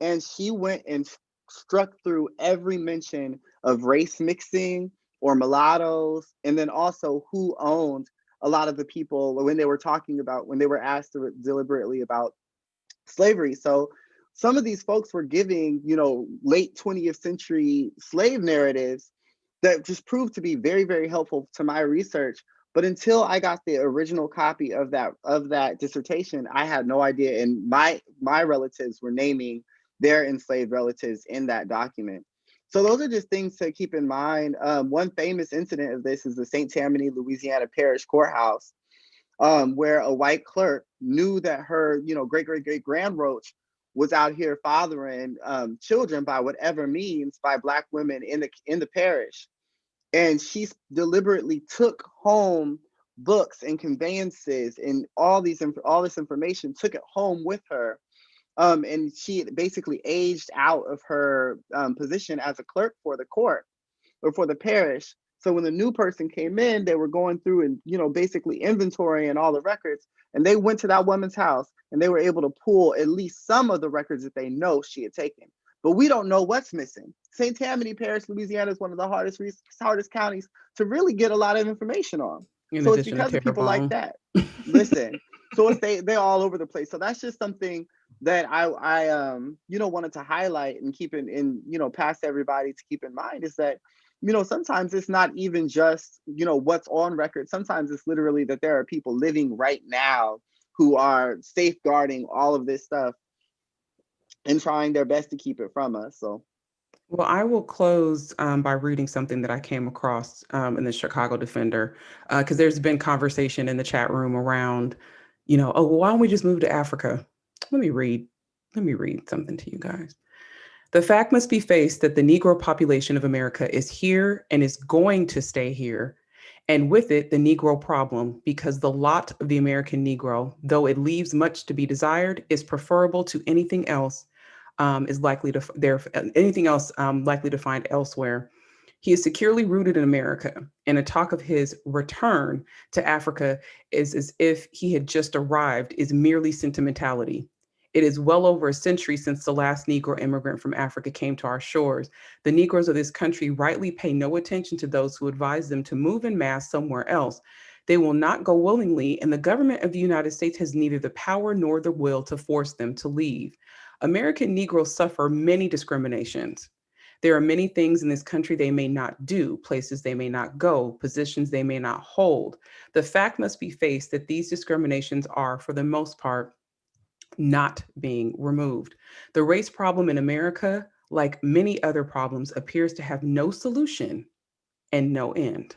[SPEAKER 6] And she went and struck through every mention of race mixing or mulattoes, and then also who owned a lot of the people when they were talking about, when they were asked deliberately about slavery. So some of these folks were giving, you know, late 20th century slave narratives that just proved to be very, very helpful to my research. But until I got the original copy of that dissertation, I had no idea. And my relatives were naming their enslaved relatives in that document. So those are just things to keep in mind. One famous incident of this is the St. Tammany, Louisiana Parish Courthouse, where a white clerk knew that her, you know, great grand roach was out here fathering children by whatever means by Black women in the parish. And she deliberately took home books and conveyances and all this information, took it home with her. And she basically aged out of her position as a clerk for the court or for the parish. So when the new person came in, they were going through and, you know, basically inventorying all the records. And they went to that woman's house and they were able to pull at least some of the records that they know she had taken. But we don't know what's missing. St. Tammany Parish, Louisiana is one of the hardest counties to really get a lot of information on. So it's because of people like that. Listen, so it's they're all over the place. So that's just something that I you know, wanted to highlight and keep in you know, past everybody to keep in mind, is that, you know, sometimes it's not even just, you know, what's on record. Sometimes it's literally that there are people living right now who are safeguarding all of this stuff and trying their best to keep it from us. So,
[SPEAKER 1] well, I will close by reading something that I came across in the Chicago Defender, because there's been conversation in the chat room around, you know, oh, well, why don't we just move to Africa? Let me read something to you guys. The fact must be faced that the Negro population of America is here and is going to stay here. And with it, the Negro problem, because the lot of the American Negro, though it leaves much to be desired, is preferable to anything else likely to find elsewhere. He is securely rooted in America, and a talk of his return to Africa is as if he had just arrived is merely sentimentality. It is well over a century since the last Negro immigrant from Africa came to our shores. The Negroes of this country rightly pay no attention to those who advise them to move en masse somewhere else. They will not go willingly, and the government of the United States has neither the power nor the will to force them to leave. American Negroes suffer many discriminations. There are many things in this country they may not do, places they may not go, positions they may not hold. The fact must be faced that these discriminations are, for the most part, not being removed. The race problem in America, like many other problems, appears to have no solution and no end.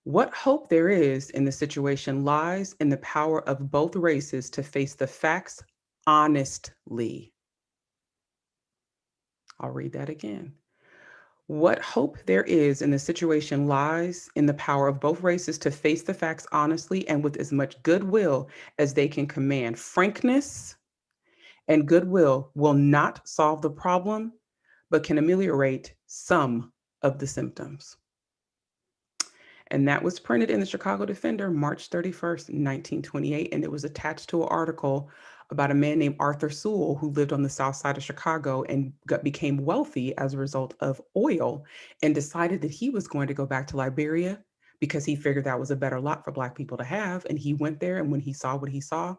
[SPEAKER 1] What hope there is in the situation lies in the power of both races to face the facts honestly. I'll read that again. What hope there is in the situation lies in the power of both races to face the facts honestly and with as much goodwill as they can command. Frankness and goodwill will not solve the problem, but can ameliorate some of the symptoms. And that was printed in the Chicago Defender, March 31st, 1928. And it was attached to an article about a man named Arthur Sewell who lived on the south side of Chicago and became wealthy as a result of oil and decided that he was going to go back to Liberia because he figured that was a better lot for Black people to have. And he went there, and when he saw what he saw,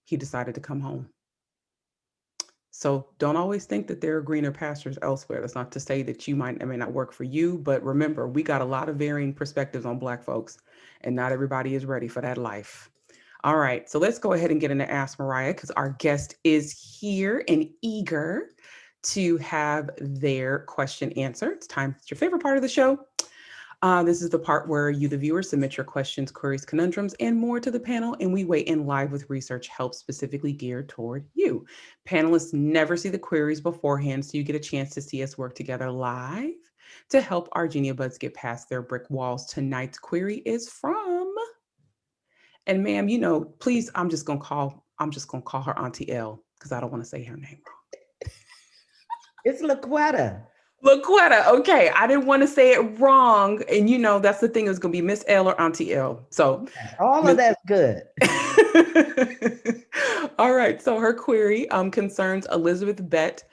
[SPEAKER 1] he decided to come home. So don't always think that there are greener pastures elsewhere. That's not to say that you might or may not work for you, but remember, we got a lot of varying perspectives on Black folks, and not everybody is ready for that life. All right, so let's go ahead and get into Ask Mariah, because our guest is here and eager to have their question answered. It's time. It's your favorite part of the show. This is the part where you, the viewer, submit your questions, queries, conundrums, and more to the panel, and we weigh in live with research help specifically geared toward you. Panelists never see the queries beforehand, so you get a chance to see us work together live to help our Genia Buds get past their brick walls. Tonight's query is from, and ma'am, you know, please, I'm just gonna call I'm just going to call her Auntie L because I don't want to say her name wrong.
[SPEAKER 11] It's LaQuetta.
[SPEAKER 1] LaQuetta. Okay. I didn't want to say it wrong. And you know, that's the thing. It's going to be Miss L or Auntie L. So
[SPEAKER 11] all of that's good.
[SPEAKER 1] All right. So her query concerns Elizabeth Bett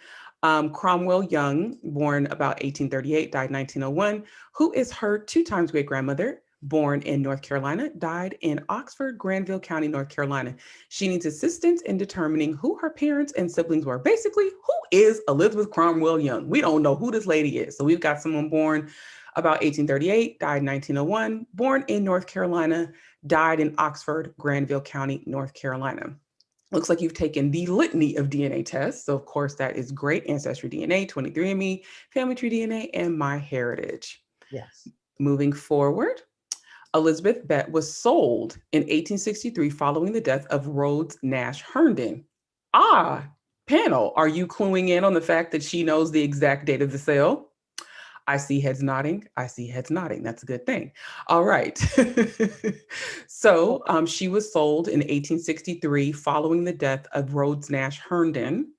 [SPEAKER 1] Cromwell Young, born about 1838, died 1901, who is her 2 times great grandmother, born in North Carolina, died in Oxford, Granville County, North Carolina. She needs assistance in determining who her parents and siblings were. Basically, who is Elizabeth Cromwell Young? We don't know who this lady is. So we've got someone born about 1838, died 1901, born in North Carolina, died in Oxford, Granville County, North Carolina. Looks like you've taken the litany of DNA tests. So of course that is great. Ancestry DNA, 23andMe, Family Tree DNA, and MyHeritage.
[SPEAKER 11] Yes.
[SPEAKER 1] Moving forward, Elizabeth Bett was sold in 1863 following the death of Rhodes Nash Herndon. Panel, are you cluing in on the fact that she knows the exact date of the sale? I see heads nodding. I see heads nodding. That's a good thing. All right. So she was sold in 1863 following the death of Rhodes Nash Herndon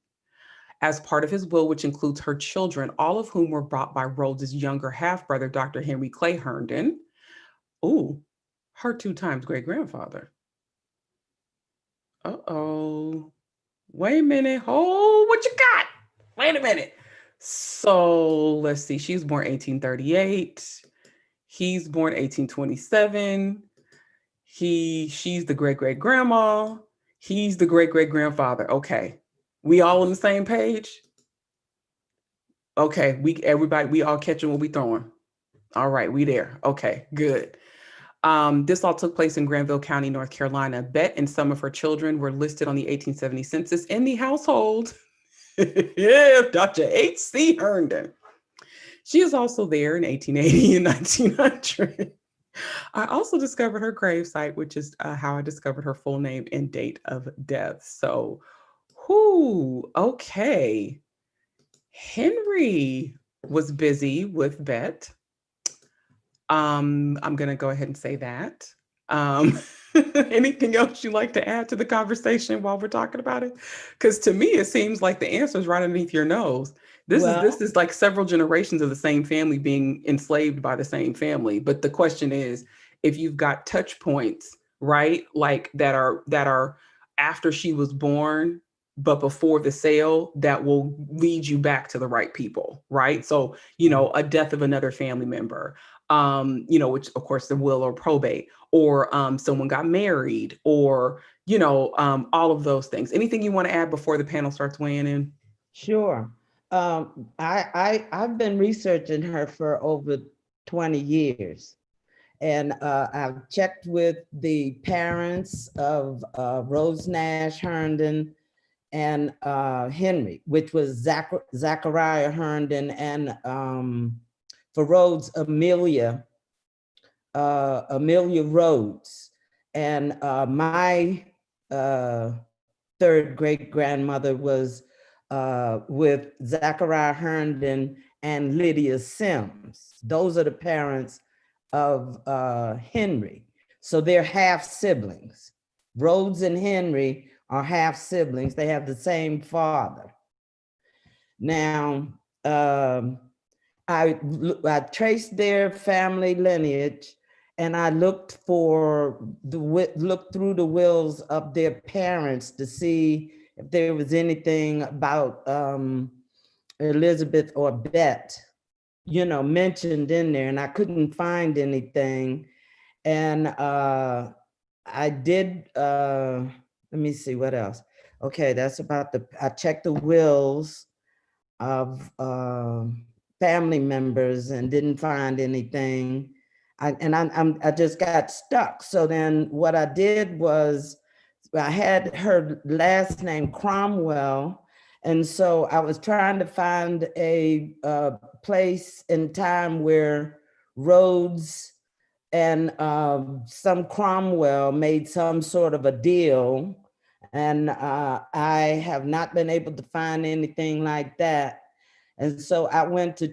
[SPEAKER 1] as part of his will, which includes her children, all of whom were bought by Rhodes's younger half-brother, Dr. Henry Clay Herndon. Ooh, her 2 times great-grandfather. Uh-oh. Wait a minute. Oh, what you got? Wait a minute. So let's see. She was born 1838. He's born 1827. She's the great-great-grandma. He's the great-great-grandfather. Okay. We all on the same page? Okay. We all catching what we throwing. All right. We there. Okay. Good. This all took place in Granville County, North Carolina. Bett and some of her children were listed on the 1870 census in the household. Yeah, Dr. H.C. Herndon. She is also there in 1880 and 1900. I also discovered her gravesite, which is how I discovered her full name and date of death. So, okay. Henry was busy with Bett. I'm going to go ahead and say that. Anything else you'd like to add to the conversation while we're talking about it? Because to me, it seems like the answer is right underneath your nose. This is like several generations of the same family being enslaved by the same family. But the question is, if you've got touch points, right, like that are after she was born, but before the sale, that will lead you back to the right people, right? So, a death of another family member, which of course the will or probate, or someone got married, or, all of those things. Anything you want to add before the panel starts weighing in?
[SPEAKER 11] Sure. I've been researching her for over 20 years. And I've checked with the parents of Rhodes Nash Herndon and Henry, which was Zachariah Herndon, and for Rhodes, Amelia Rhodes. And my 3rd great grandmother was with Zachariah Herndon and Lydia Sims. Those are the parents of Henry. So they're half siblings. Rhodes and Henry are half siblings. They have the same father. Now, I traced their family lineage, and I looked through the wills of their parents to see if there was anything about Elizabeth or Bett, mentioned in there, and I couldn't find anything. And I did, let me see what else. Okay, that's about I checked the wills of family members and didn't find anything. I just got stuck. So then what I did was I had her last name Cromwell. And so I was trying to find a place in time where Rhodes and some Cromwell made some sort of a deal. And I have not been able to find anything like that. And so I went to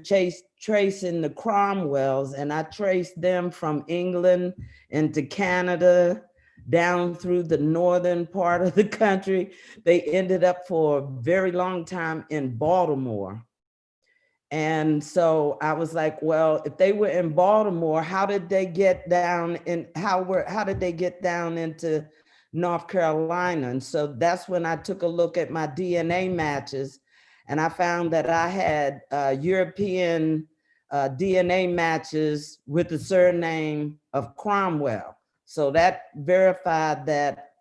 [SPEAKER 11] tracing the Cromwells, and I traced them from England into Canada, down through the northern part of the country. They ended up for a very long time in Baltimore. And so I was like, well, if they were in Baltimore, how did they get down and how did they get down into North Carolina? And so that's when I took a look at my DNA matches, and I found that I had European DNA matches with the surname of Cromwell. So that verified that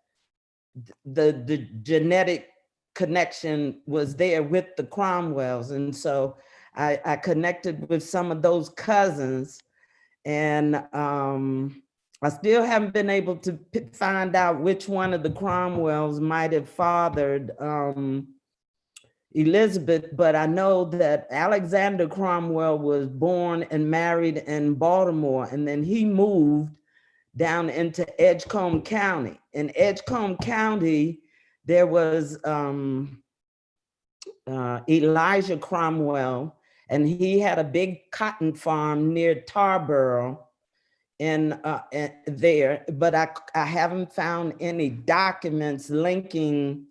[SPEAKER 11] the genetic connection was there with the Cromwells. And so I connected with some of those cousins, and I still haven't been able to find out which one of the Cromwells might have fathered Elizabeth, but I know that Alexander Cromwell was born and married in Baltimore, and then he moved down into Edgecombe County. In Edgecombe County, there was Elijah Cromwell, and he had a big cotton farm near Tarboro in there, but I haven't found any documents linking,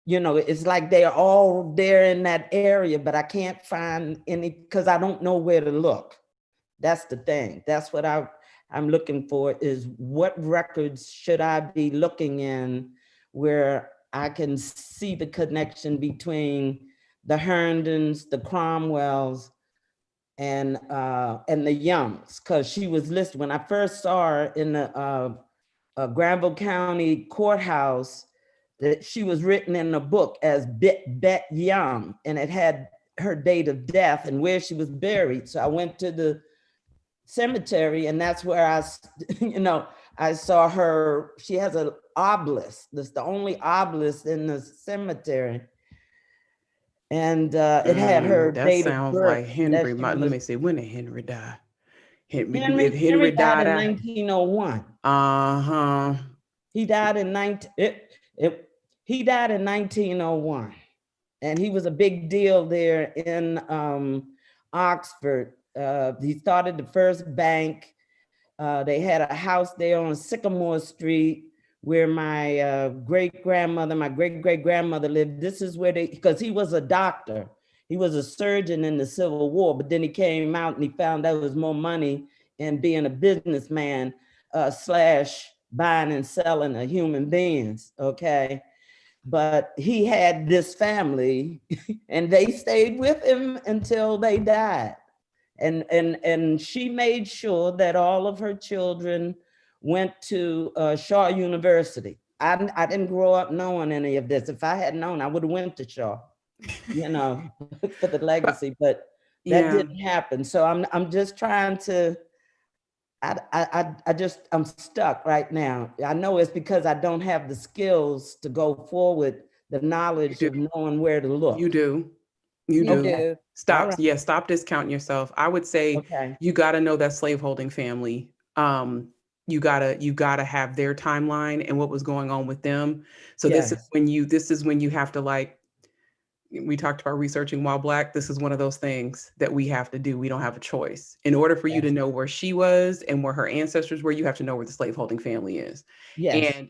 [SPEAKER 11] you know, it's like they're all there in that area, but I can't find any because I don't know where to look. That's the thing. That's what I'm looking for, is what records should I be looking in where I can see the connection between the Herndons, the Cromwells, and the Youngs, because she was listed when I first saw her in the Granville County Courthouse, that she was written in the book as Bet Young, and it had her date of death and where she was buried. So I went to the cemetery, and that's where I saw her. She has an obelisk. That's the only obelisk in the cemetery. And it had her
[SPEAKER 1] That
[SPEAKER 11] date of
[SPEAKER 1] sounds
[SPEAKER 11] birth.
[SPEAKER 1] like Henry. Let me see, when did Henry die?
[SPEAKER 11] Henry died in 1901.
[SPEAKER 1] Uh-huh.
[SPEAKER 11] He died in 1901. And he was a big deal there in Oxford. He started the first bank. They had a house there on Sycamore Street where my great-great-grandmother lived. This is where because he was a doctor. He was a surgeon in the Civil War, but then he came out and he found there was more money in being a businessman / buying and selling of human beings, okay? But he had this family and they stayed with him until they died. And she made sure that all of her children went to Shaw University. I didn't grow up knowing any of this. If I had known, I would have went to Shaw, you know, for the legacy, but that didn't happen. So I'm just trying to, I'm stuck right now. I know it's because I don't have the skills to go forward, the knowledge of knowing where to look.
[SPEAKER 1] You do. Stop. Right. Yeah, stop discounting yourself. I would say you got to know that slaveholding family. You gotta have their timeline and what was going on with them. So this is when you have to, like, we talked about researching while Black. This is one of those things that we have to do. We don't have a choice. In order for you to know where she was and where her ancestors were, you have to know where the slaveholding family is.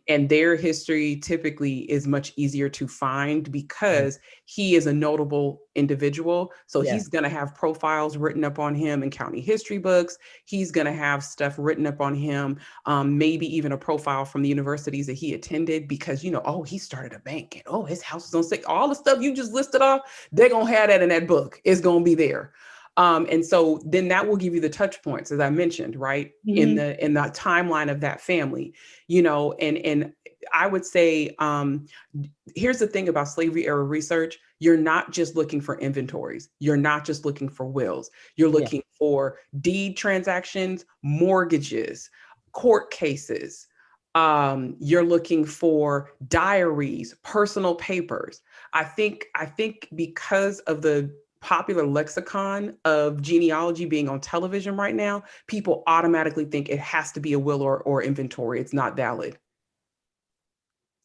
[SPEAKER 1] And their history typically is much easier to find because he is a notable individual. So he's going to have profiles written up on him in county history books. He's going to have stuff written up on him, maybe even a profile from the universities that he attended, because, you know, oh, he started a bank, and oh, his house is on sick. All the stuff you just listed off, they're going to have that in that book. It's going to be there. And so then that will give you the touch points, as I mentioned, right? In the timeline of that family, you know, and I would say, here's the thing about slavery era research. You're not just looking for inventories. You're not just looking for wills. You're looking for deed transactions, mortgages, court cases. You're looking for diaries, personal papers. I think because of the popular lexicon of genealogy being on television right now, people automatically think it has to be a will or inventory. It's not valid.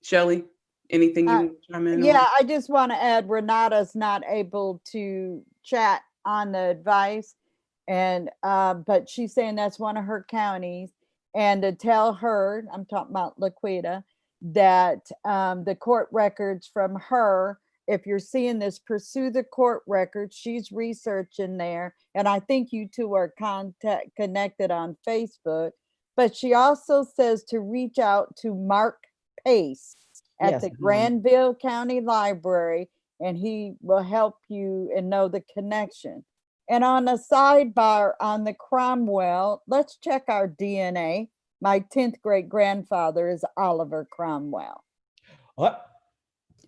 [SPEAKER 1] Shelley, anything you want to chime in on?
[SPEAKER 10] Yeah, I just want to add, Renata's not able to chat on the advice, and but she's saying that's one of her counties. and to tell her, I'm talking about Laquita, that the court records from her, if you're seeing this, pursue the court records. She's researching there. And I think you two are connected on Facebook. But she also says to reach out to Mark Pace at
[SPEAKER 11] Yes,
[SPEAKER 10] the
[SPEAKER 11] ma'am.
[SPEAKER 10] Granville County Library, and he will help you and know the connection. And on a sidebar on the Cromwell, let's check our DNA. My 10th great grandfather is Oliver Cromwell.
[SPEAKER 11] What?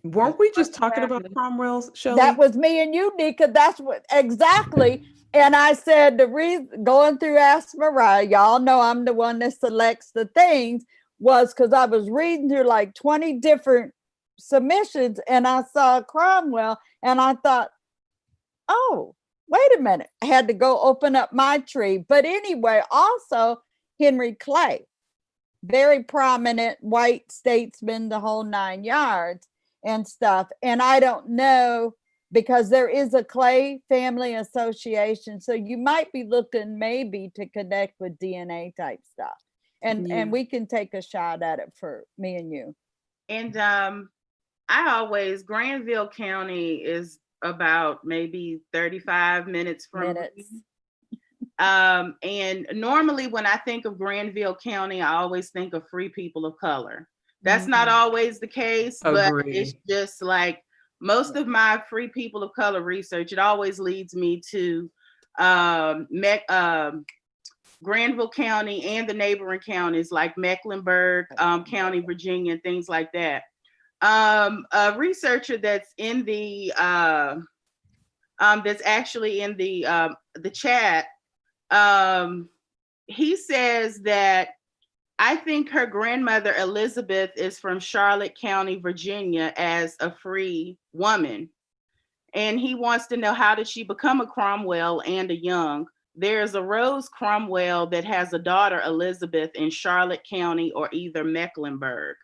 [SPEAKER 1] Weren't we just talking about Cromwell's, Shelley?
[SPEAKER 10] That was me and you, Nika. That's what exactly. And I said the reason going through Ask Mariah, y'all know I'm the one that selects the things, was because I was reading through like 20 different submissions and I saw Cromwell and I thought, oh, wait a minute. I had to go open up my tree. But anyway, also Henry Clay, very prominent white statesman, the whole 9 yards and stuff. And I don't know, because there is a Clay family association. So you might be looking maybe to connect with DNA type stuff. And we can take a shot at it for me and you.
[SPEAKER 9] And Granville County is about maybe 35 minutes from me. And normally when I think of Granville County, I always think of free people of color. That's not always the case, but it's just like most of my free people of color research, it always leads me to Granville County and the neighboring counties like Mecklenburg County, Virginia, and things like that. A researcher that's in the that's actually in the chat, he says that I think her grandmother Elizabeth is from Charlotte County, Virginia, as a free woman. And he wants to know, how did she become a Cromwell and a Young? There's a Rose Cromwell that has a daughter, Elizabeth, in Charlotte County or either Mecklenburg.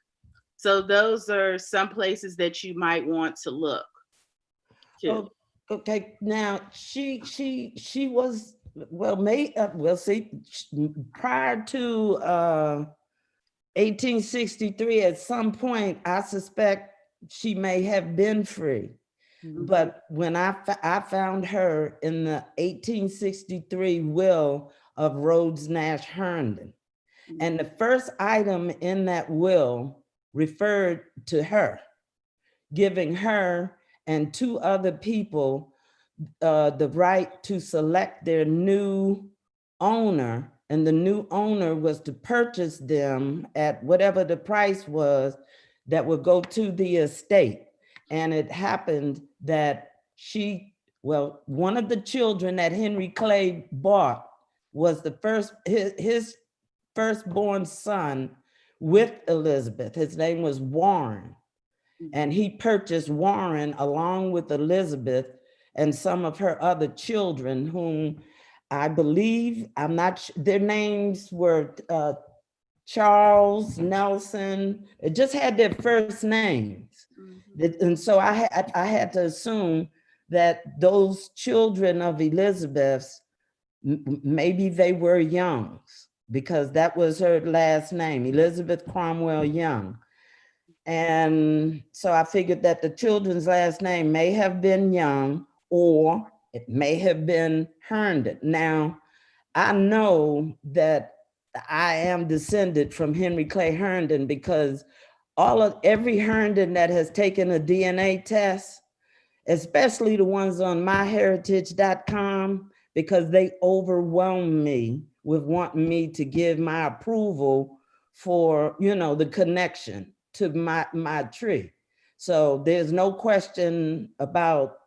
[SPEAKER 9] So those are some places that you might want to look to.
[SPEAKER 11] Oh, okay, now she was, well, we'll see, prior to 1863, at some point, I suspect she may have been free. Mm-hmm. But when I found her in the 1863 will of Rhodes Nash Herndon, mm-hmm. and the first item in that will referred to her, giving her and 2 other people the right to select their new owner, and the new owner was to purchase them at whatever the price was that would go to the estate. And it happened that one of the children that Henry Clay bought was his firstborn son with Elizabeth. His name was Warren. And he purchased Warren along with Elizabeth and some of her other children, whom I believe, I'm not sure, their names were Charles, Nelson. It just had their first names. Mm-hmm. And so I had to assume that those children of Elizabeth's, maybe they were Youngs, because that was her last name, Elizabeth Cromwell Young. And so I figured that the children's last name may have been Young, or it may have been Herndon. Now, I know that I am descended from Henry Clay Herndon because every Herndon that has taken a DNA test, especially the ones on myheritage.com, because they overwhelm me with wanting me to give my approval for, the connection to my tree. So there's no question about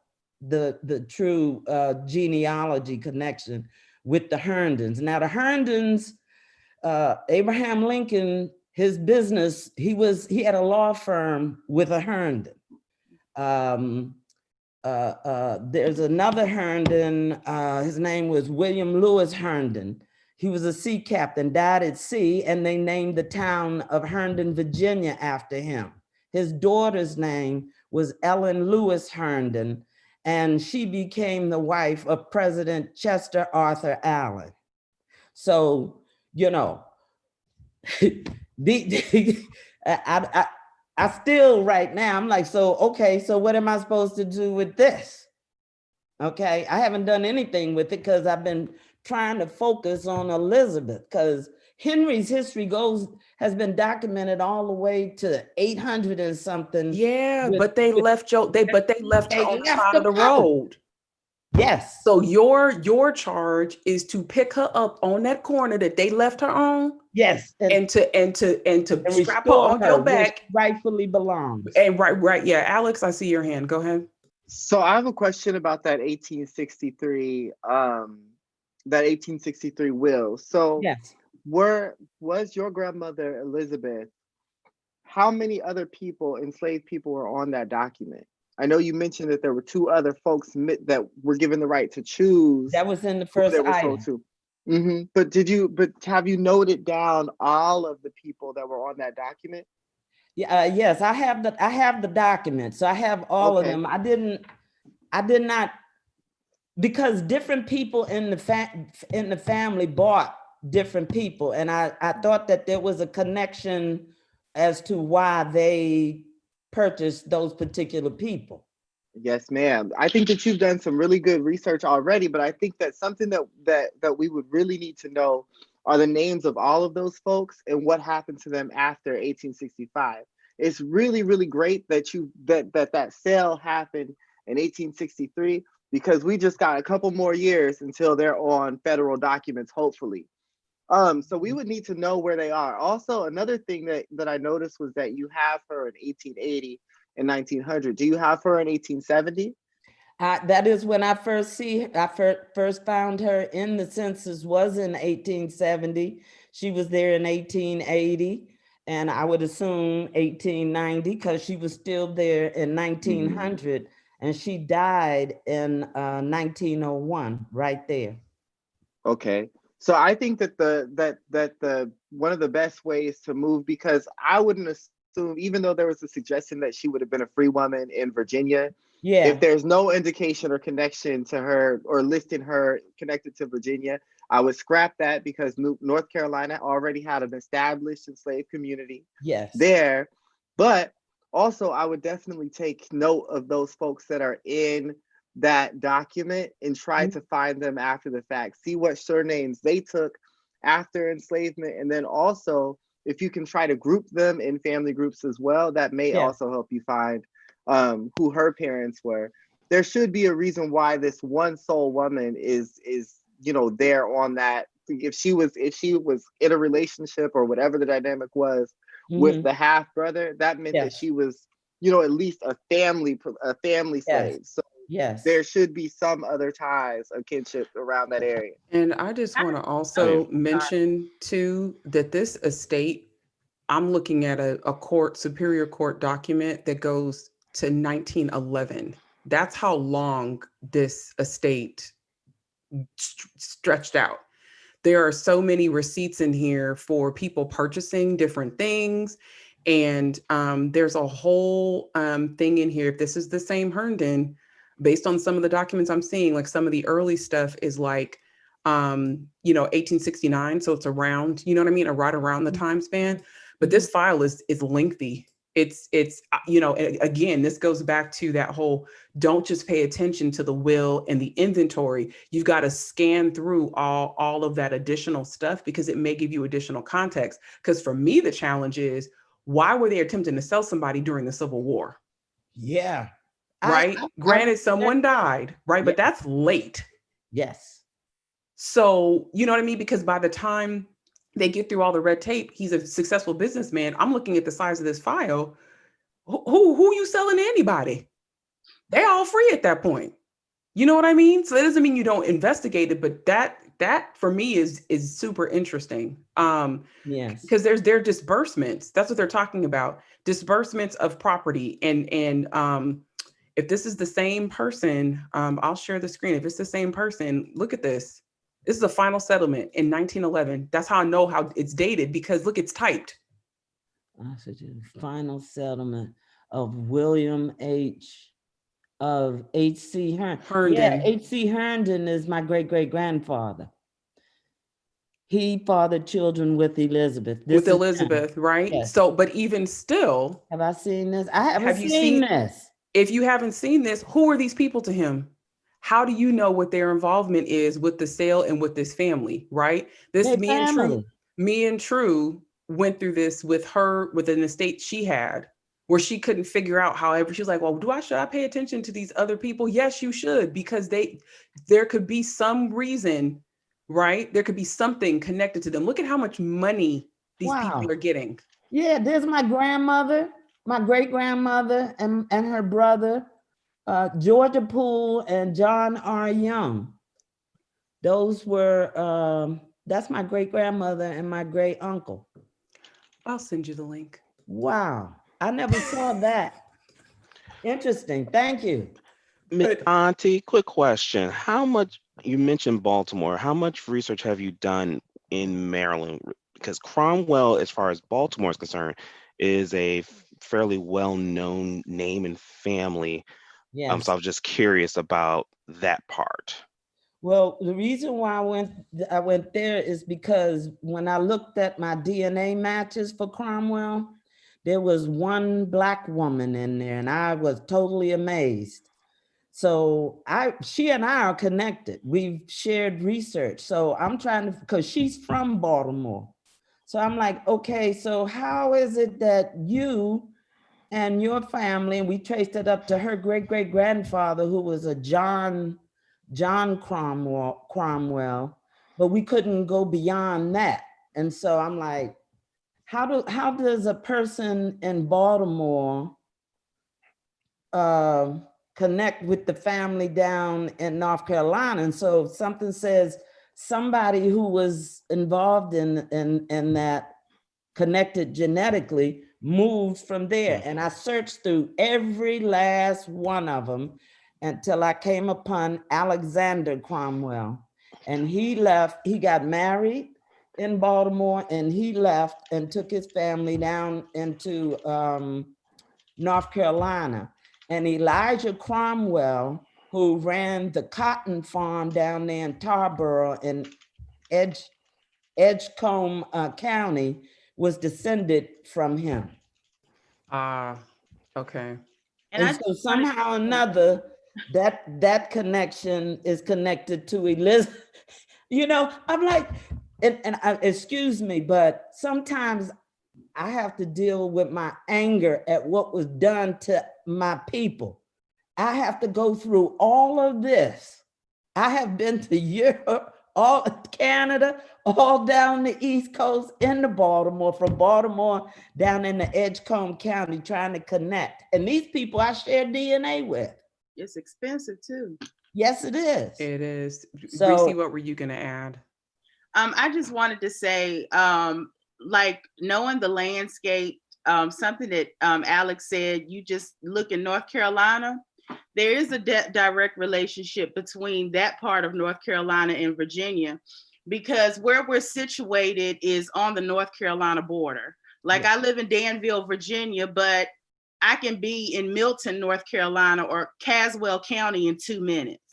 [SPEAKER 11] the true genealogy connection with the Herndons. Now the Herndons, Abraham Lincoln, his business, he had a law firm with a Herndon. There's another Herndon, his name was William Lewis Herndon. He was a sea captain, died at sea, and they named the town of Herndon, Virginia after him. His daughter's name was Ellen Lewis Herndon, and she became the wife of President Chester Arthur Allen. So, I still right now, I'm like, so, okay, so what am I supposed to do with this? Okay, I haven't done anything with it because I've been trying to focus on Elizabeth, because Henry's history has been documented all the way to 800 and something.
[SPEAKER 1] Yeah, but they left her on the side of the road.
[SPEAKER 11] Yes.
[SPEAKER 1] So your charge is to pick her up on that corner that they left her on.
[SPEAKER 11] Yes.
[SPEAKER 1] And to strap her on your back.
[SPEAKER 11] Rightfully belongs.
[SPEAKER 1] And right. Yeah, Alex, I see your hand. Go ahead.
[SPEAKER 6] So I have a question about that 1863 will. So
[SPEAKER 11] yes.
[SPEAKER 6] Was your grandmother Elizabeth, how many other people, enslaved people, were on that document? I know you mentioned that there were 2 other folks that were given the right to choose.
[SPEAKER 11] That was in the first item.
[SPEAKER 6] But have you noted down all of the people that were on that document?
[SPEAKER 11] Yeah, yes, I have the documents. So I have all of them. I did not, because different people in the family bought different people, and I thought that there was a connection as to why they purchased those particular people.
[SPEAKER 6] Yes, ma'am. I think that you've done some really good research already, but I think that something that we would really need to know are the names of all of those folks and what happened to them after 1865. It's really, really great that that sale happened in 1863, because we just got a couple more years until they're on federal documents, hopefully. So we would need to know where they are. Also, another thing that I noticed was that you have her in 1880 and 1900. Do you have her in 1870?
[SPEAKER 11] That is when I first found her in the census was in 1870. She was there in 1880, and I would assume 1890 because she was still there in 1900, and she died in 1901 right there.
[SPEAKER 6] Okay. So I think that the one of the best ways to move, because I wouldn't assume, even though there was a suggestion that she would have been a free woman in Virginia, if there's no indication or connection to her or listing her connected to Virginia, I would scrap that, because North Carolina already had an established enslaved community there. But also, I would definitely take note of those folks that are in that document and try to find them after the fact, see what surnames they took after enslavement, and then also if you can try to group them in family groups as well, that may also help you find who her parents were. There should be a reason why this one sole woman is there on that. If she was in a relationship or whatever the dynamic was with the half brother, that meant that she was at least a family slave. So there should be some other ties of kinship around that area.
[SPEAKER 1] And I just want to also mention too that this estate, I'm looking at a superior court document that goes to 1911. That's how long this estate stretched out. There are so many receipts in here for people purchasing different things. And there's a whole thing in here. If this is the same Herndon, based on some of the documents I'm seeing, like some of the early stuff is like, 1869. So it's around, you know what I mean? Right around the time span. But this file is lengthy. It's again, this goes back to that whole, don't just pay attention to the will and the inventory. You've got to scan through all of that additional stuff, because it may give you additional context. Because for me, the challenge is, why were they attempting to sell somebody during the Civil War?
[SPEAKER 11] Yeah.
[SPEAKER 1] Right. Granted, someone died, right? But that's late.
[SPEAKER 11] Yes.
[SPEAKER 1] So, you know what I mean? Because by the time they get through all the red tape, he's a successful businessman. I'm looking at the size of this file. Who you selling to anybody? They all free at that point. You know what I mean? So that doesn't mean you don't investigate it, but that for me is super interesting. Because they're disbursements. That's what they're talking about. Disbursements of property. And if this is the same person, I'll share the screen. If it's the same person, look at this. This is a final settlement in 1911. That's how I know how it's dated, because look, it's typed.
[SPEAKER 11] Final settlement of William of H.C. Herndon.
[SPEAKER 1] Herndon.
[SPEAKER 11] Yeah, H.C. Herndon is my great-great-grandfather. he fathered children with Elizabeth.
[SPEAKER 1] With Elizabeth, right?
[SPEAKER 11] Yes.
[SPEAKER 1] So, but even still,
[SPEAKER 11] have I seen this? I haven't
[SPEAKER 1] have you
[SPEAKER 11] seen this.
[SPEAKER 1] If you haven't seen this, who are these people to him? How do you know what their involvement is with the sale and with this family, right? This
[SPEAKER 11] Their
[SPEAKER 1] me and True went through this with her, with an estate she had, where she couldn't figure out. However, she was like, well, should I pay attention to these other people? Yes, you should, because there could be some reason, right? There could be something connected to them. Look at how much money these people are getting.
[SPEAKER 11] Yeah, there's my grandmother, my great grandmother, and her brother, Georgia Poole and John R. Young. Those were, that's my great grandmother and my great uncle.
[SPEAKER 1] I'll send you the link.
[SPEAKER 11] Wow, I never saw that. Interesting, thank you.
[SPEAKER 7] Auntie, quick question. How much, you mentioned Baltimore, how much research have you done in Maryland? Because Cromwell, as far as Baltimore is concerned, is a fairly well-known name and family.
[SPEAKER 11] Yes.
[SPEAKER 7] So I was just curious about that part.
[SPEAKER 11] Well, the reason why I went there is because when I looked at my DNA matches for Cromwell, there was one Black woman in there, and I was totally amazed. So she and I are connected. We've shared research. So I'm trying to, because she's from Baltimore. So I'm like, okay, so how is it that you and your family, and we traced it up to her great-great-grandfather, who was a John Cromwell, but we couldn't go beyond that. And so I'm like, how does a person in Baltimore connect with the family down in North Carolina? And so something says somebody who was involved in that, connected genetically, moved from there. And I searched through every last one of them until I came upon Alexander Cromwell. And he left, he got married in Baltimore, and he left and took his family down into North Carolina. And Elijah Cromwell, who ran the cotton farm down there in Tarboro in Edgecombe County, was descended from him.
[SPEAKER 1] Okay.
[SPEAKER 11] And so somehow or another, that connection is connected to Elizabeth. You know, I'm like, excuse me, but sometimes I have to deal with my anger at what was done to my people. I have to go through all of this. I have been to Europe, all Canada, all down the East Coast into Baltimore, from Baltimore down in the Edgecombe County, trying to connect. And these people I share DNA with.
[SPEAKER 9] It's expensive too.
[SPEAKER 11] Yes, it is.
[SPEAKER 1] It is.
[SPEAKER 11] So,
[SPEAKER 1] Reese, what were you gonna add?
[SPEAKER 9] I just wanted to say, like knowing the landscape, something that Alex said, you just look in North Carolina, there is a direct relationship between that part of North Carolina and Virginia, because where we're situated is on the North Carolina border. Like I live in Danville, Virginia, but I can be in Milton, North Carolina, or Caswell County in 2 minutes.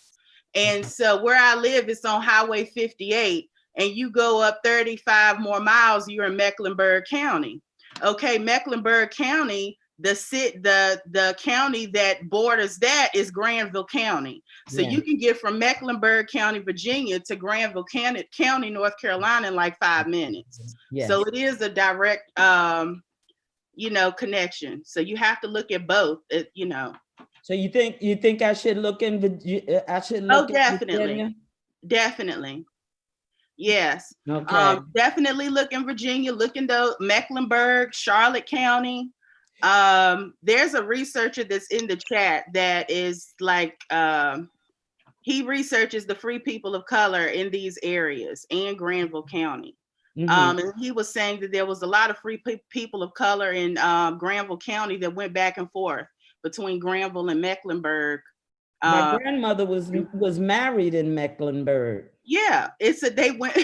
[SPEAKER 9] And so where I live is on Highway 58, and you go up 35 more miles, you're in Mecklenburg County. Okay, Mecklenburg County, the county that borders that is Granville County. So you can get from Mecklenburg County, Virginia to Granville County, North Carolina in like 5 minutes. So it is a direct, connection. So you have to look at both,
[SPEAKER 11] So you think I should look in Virginia? I should look
[SPEAKER 9] in Virginia? Definitely. Yes.
[SPEAKER 11] Okay.
[SPEAKER 9] Definitely look in Virginia, look in the Mecklenburg, Charlotte County. There's a researcher that's in the chat that is like, he researches the free people of color in these areas and Granville County. And he was saying that there was a lot of free people of color in Granville County that went back and forth between Granville and Mecklenburg.
[SPEAKER 11] My grandmother was married in Mecklenburg.
[SPEAKER 9] Yeah, they went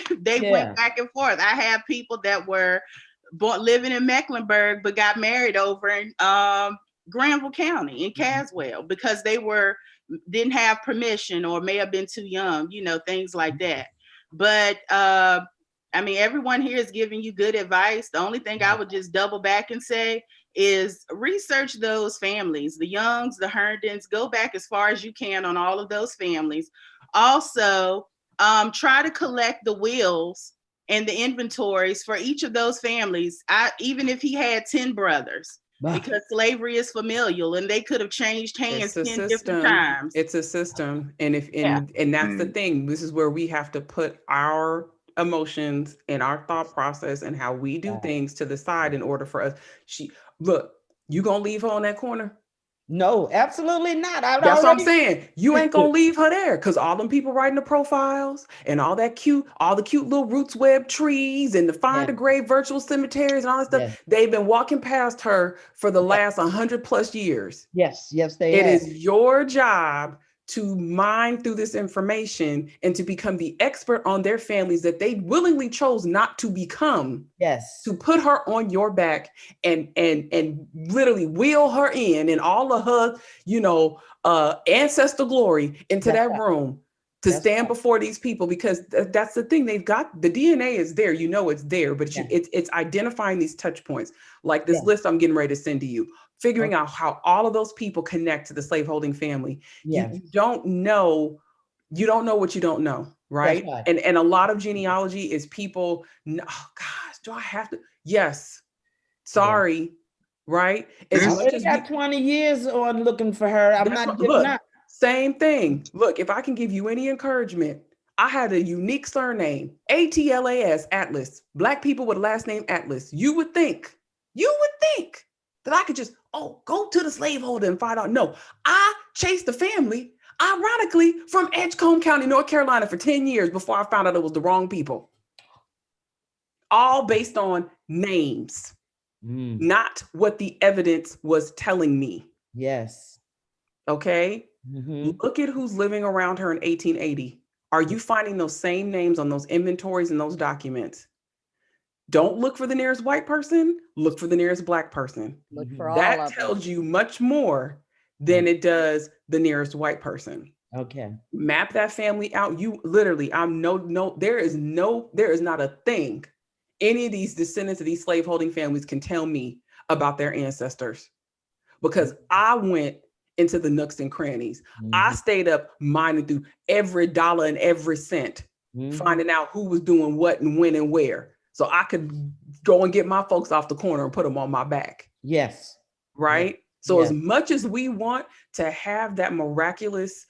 [SPEAKER 9] back and forth. I have people that were living in Mecklenburg but got married over in Granville County in Caswell because they didn't have permission or may have been too young, things like that. But I mean, everyone here is giving you good advice. The only thing I would just double back and say is research those families, the Youngs, the Herndons, go back as far as you can on all of those families. Also, try to collect the wills and the inventories for each of those families. Even if he had 10 brothers, because slavery is familial and they could have changed hands 10 different times.
[SPEAKER 1] It's a system. And and that's the thing. This is where we have to put our emotions and our thought process and how we do things to the side in order for us. Look, you gonna leave her on that corner?
[SPEAKER 11] No, absolutely not.
[SPEAKER 1] That's what I'm saying. You ain't gonna leave her there, because all them people writing the profiles and all the cute little roots web trees and the find a grave virtual cemeteries and all that stuff. They've been walking past her for the last 100+ years.
[SPEAKER 11] Yes, they
[SPEAKER 1] It is your job to mine through this information and to become the expert on their families that they willingly chose not to become.
[SPEAKER 11] Yes.
[SPEAKER 1] To put her on your back and literally wheel her in and all of her, ancestor glory into that room to stand before these people, because that's the thing. They've got the DNA is there, it's there, but it's identifying these touch points, like this list I'm getting ready to send to you, figuring out how all of those people connect to the slaveholding family. You don't know what you don't know, right? And a lot of genealogy is people, oh gosh, do I have to? Yes. Sorry, right?
[SPEAKER 11] I already got 20 years on looking for her. I'm not giving up.
[SPEAKER 1] Same thing. Look, if I can give you any encouragement, I had a unique surname, ATLAS, Atlas. Black people with last name Atlas. You would think that I could just, go to the slaveholder and find out. No, I chased the family, ironically, from Edgecombe County, North Carolina for 10 years before I found out it was the wrong people. All based on names, not what the evidence was telling me.
[SPEAKER 11] Yes.
[SPEAKER 1] Okay. Look at who's living around her in 1880. Are you finding those same names on those inventories and those documents? Don't look for the nearest white person, look for the nearest Black person.
[SPEAKER 10] Look for all
[SPEAKER 1] that
[SPEAKER 10] of
[SPEAKER 1] tells
[SPEAKER 10] them.
[SPEAKER 1] you much more than it does the nearest white person.
[SPEAKER 11] Okay.
[SPEAKER 1] Map that family out. You literally, there is not a thing any of these descendants of these slaveholding families can tell me about their ancestors, because I went into the nooks and crannies. I stayed up mining through every dollar and every cent, finding out who was doing what and when and where, so I could go and get my folks off the corner and put them on my back.
[SPEAKER 11] Yes.
[SPEAKER 1] Right. So as much as we want to have that miraculous,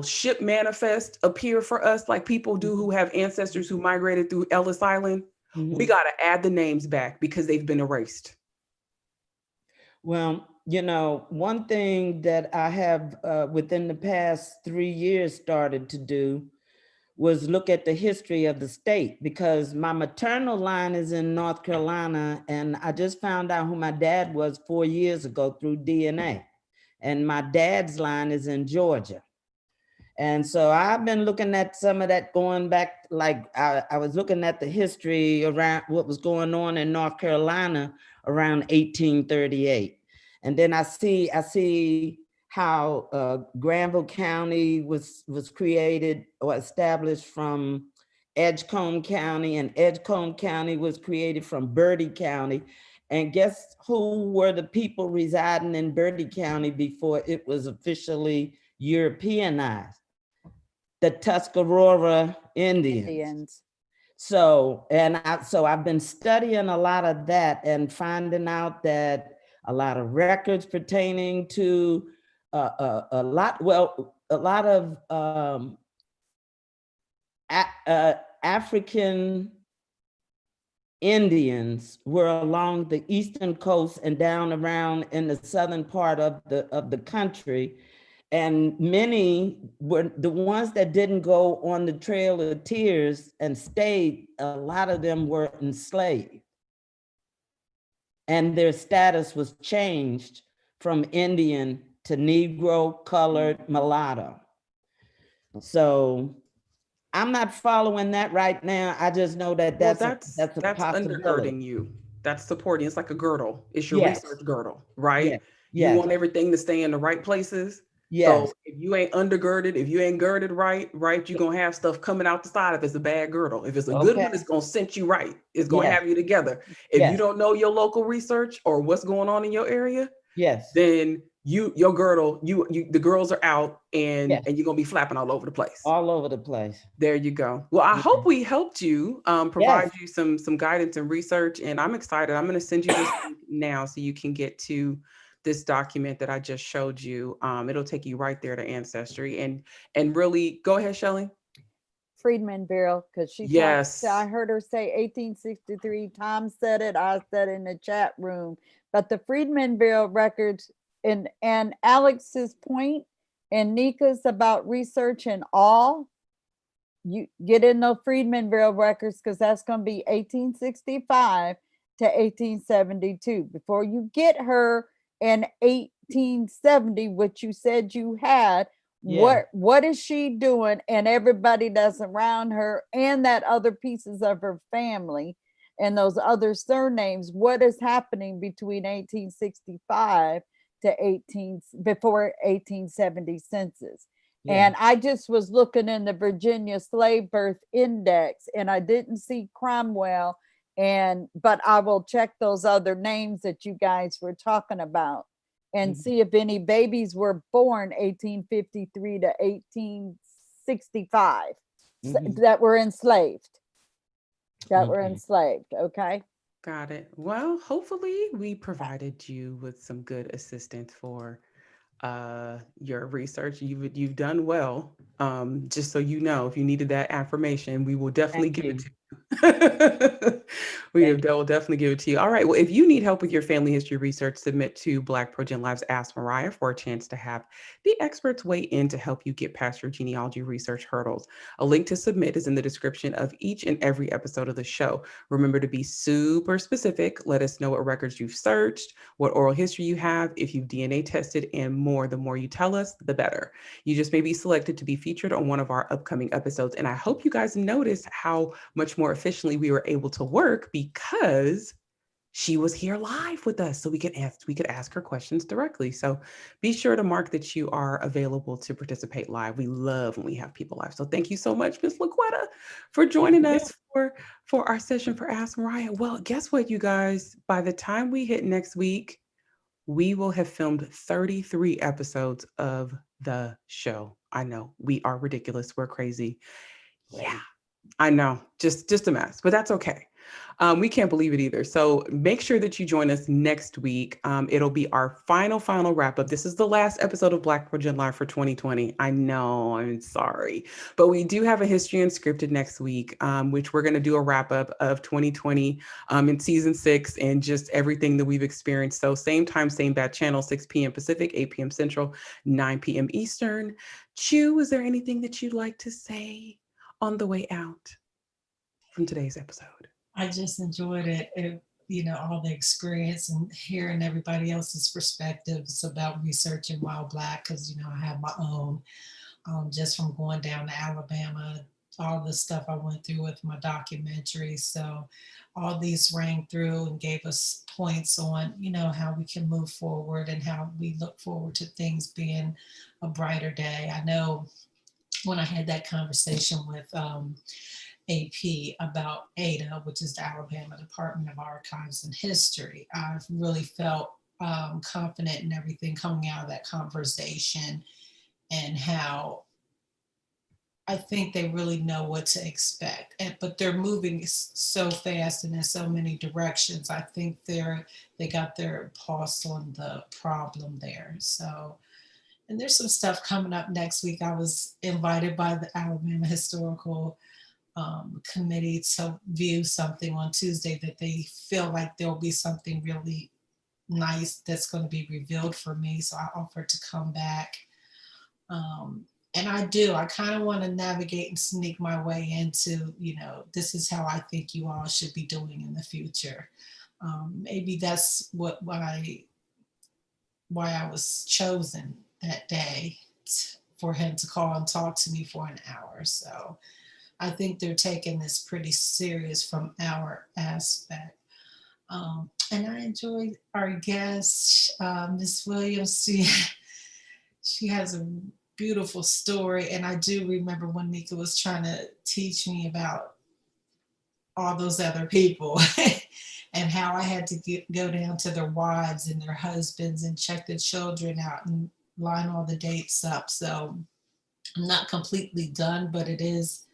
[SPEAKER 1] ship manifest appear for us, like people do who have ancestors who migrated through Ellis Island, we got to add the names back because they've been erased.
[SPEAKER 11] Well, one thing that I have within the past 3 years started to do was look at the history of the state, because my maternal line is in North Carolina, and I just found out who my dad was 4 years ago through DNA. And my dad's line is in Georgia. And so I've been looking at some of that going back, like I was looking at the history around what was going on in North Carolina around 1838. And then I see how Granville County was created or established from Edgecombe County, and Edgecombe County was created from Bertie County. And guess who were the people residing in Bertie County before it was officially Europeanized? The Tuscarora Indians. So I've been studying a lot of that and finding out that a lot of records pertaining to a lot of African Indians were along the eastern coast and down around in the southern part of the country. And many were the ones that didn't go on the Trail of Tears and stayed. A lot of them were enslaved, and their status was changed from Indian to Negro, colored, mulatto. So I'm not following that right now. I just know that that's a possibility.
[SPEAKER 1] Undergirding you. That's supporting. It's like a girdle. It's your research girdle, right?
[SPEAKER 11] Yes.
[SPEAKER 1] You want everything to stay in the right places.
[SPEAKER 11] Yes.
[SPEAKER 1] So if you ain't undergirded, if you ain't girded right, you're gonna have stuff coming out the side if it's a bad girdle. If it's a good
[SPEAKER 11] Okay.
[SPEAKER 1] one, it's gonna cinch you right. It's gonna
[SPEAKER 11] Yes.
[SPEAKER 1] have you together. If you
[SPEAKER 11] Yes.
[SPEAKER 1] don't know your local research or what's going on in your area,
[SPEAKER 11] Yes.
[SPEAKER 1] then your girdle, the girls are out and
[SPEAKER 11] Yes.
[SPEAKER 1] you're gonna be flapping all over the place.
[SPEAKER 11] All over the place.
[SPEAKER 1] There you go. Well, I hope we helped you, provide
[SPEAKER 11] Yes.
[SPEAKER 1] you some guidance and research, and I'm excited. I'm going to send you this link now so you can get to this document that I just showed you. It'll take you right there to Ancestry, and really go ahead, Shelley.
[SPEAKER 10] Freedman Bureau, because she
[SPEAKER 1] Yes.
[SPEAKER 10] talked, I heard her say 1863. Tom said it, I said in the chat room. But the Freedman Bureau records, and Alex's point and Nika's about research and all, you get in the Freedman Bureau records, because that's going to be 1865 to 1872. Before you get her in 1870, which you said you had,
[SPEAKER 11] Yeah.
[SPEAKER 10] what is she doing, and everybody that's around her, and that other pieces of her family and those other surnames, what is happening between 1865 to before 1870 census?
[SPEAKER 11] Yeah.
[SPEAKER 10] And I just was looking in the Virginia Slave Birth Index, and I didn't see Cromwell, but I will check those other names that you guys were talking about and see if any babies were born 1853 to 1865 that were enslaved. Okay.
[SPEAKER 1] Got it. Well, hopefully we provided you with some good assistance for your research. You've done well. Just so you know, if you needed that affirmation, we will definitely give it to you. Will definitely give it to you. All right. Well, if you need help with your family history research, submit to BlackProGen Live's Ask Mariah for a chance to have the experts weigh in to help you get past your genealogy research hurdles. A link to submit is in the description of each and every episode of the show. Remember to be super specific. Let us know what records you've searched, what oral history you have, if you've DNA tested, and more. The more you tell us, the better. You just may be selected to be featured on one of our upcoming episodes. And I hope you guys noticed how much more efficiently we were able to work because she was here live with us, so we could ask her questions directly. So be sure to mark that you are available to participate live. We love when we have people live. So thank you so much, Ms. LaQuetta, for joining us for our session for Ask Mariah. Well, guess what, you guys? By the time we hit next week, we will have filmed 33 episodes of the show. I know we are ridiculous. We're crazy. Yeah, I know, just a mess, but that's okay. We can't believe it either. So make sure that you join us next week. It'll be our final wrap up. This is the last episode of BlackProGen Live for 2020. I know, I'm sorry, but we do have a History Unscripted next week, which we're going to do a wrap up of 2020 in season 6 and just everything that we've experienced. So same time, same bad channel, 6 p.m. Pacific, 8 p.m. Central, 9 p.m. Eastern. Chu, is there anything that you'd like to say on the way out from today's episode?
[SPEAKER 4] I just enjoyed it, all the experience and hearing everybody else's perspectives about researching while Black, because, I have my own, just from going down to Alabama, all the stuff I went through with my documentary. So all these rang through and gave us points on, how we can move forward and how we look forward to things being a brighter day. I know when I had that conversation with AP about ADA, which is the Alabama Department of Archives and History, I've really felt confident in everything coming out of that conversation, and how I think they really know what to expect. But they're moving so fast and in so many directions. I think they got their pulse on the problem there. So, and there's some stuff coming up next week. I was invited by the Alabama Historical Committee to view something on Tuesday that they feel like there'll be something really nice that's going to be revealed for me. So I offered to come back. And I kind of want to navigate and sneak my way into, this is how I think you all should be doing in the future. Maybe that's why I was chosen that day for him to call and talk to me for an hour. So I think they're taking this pretty serious from our aspect. And I enjoyed our guest, Ms. Williams. she has a beautiful story. And I do remember when Nika was trying to teach me about all those other people and how I had to go down to their wives and their husbands and check the children out and line all the dates up. So I'm not completely done, but it is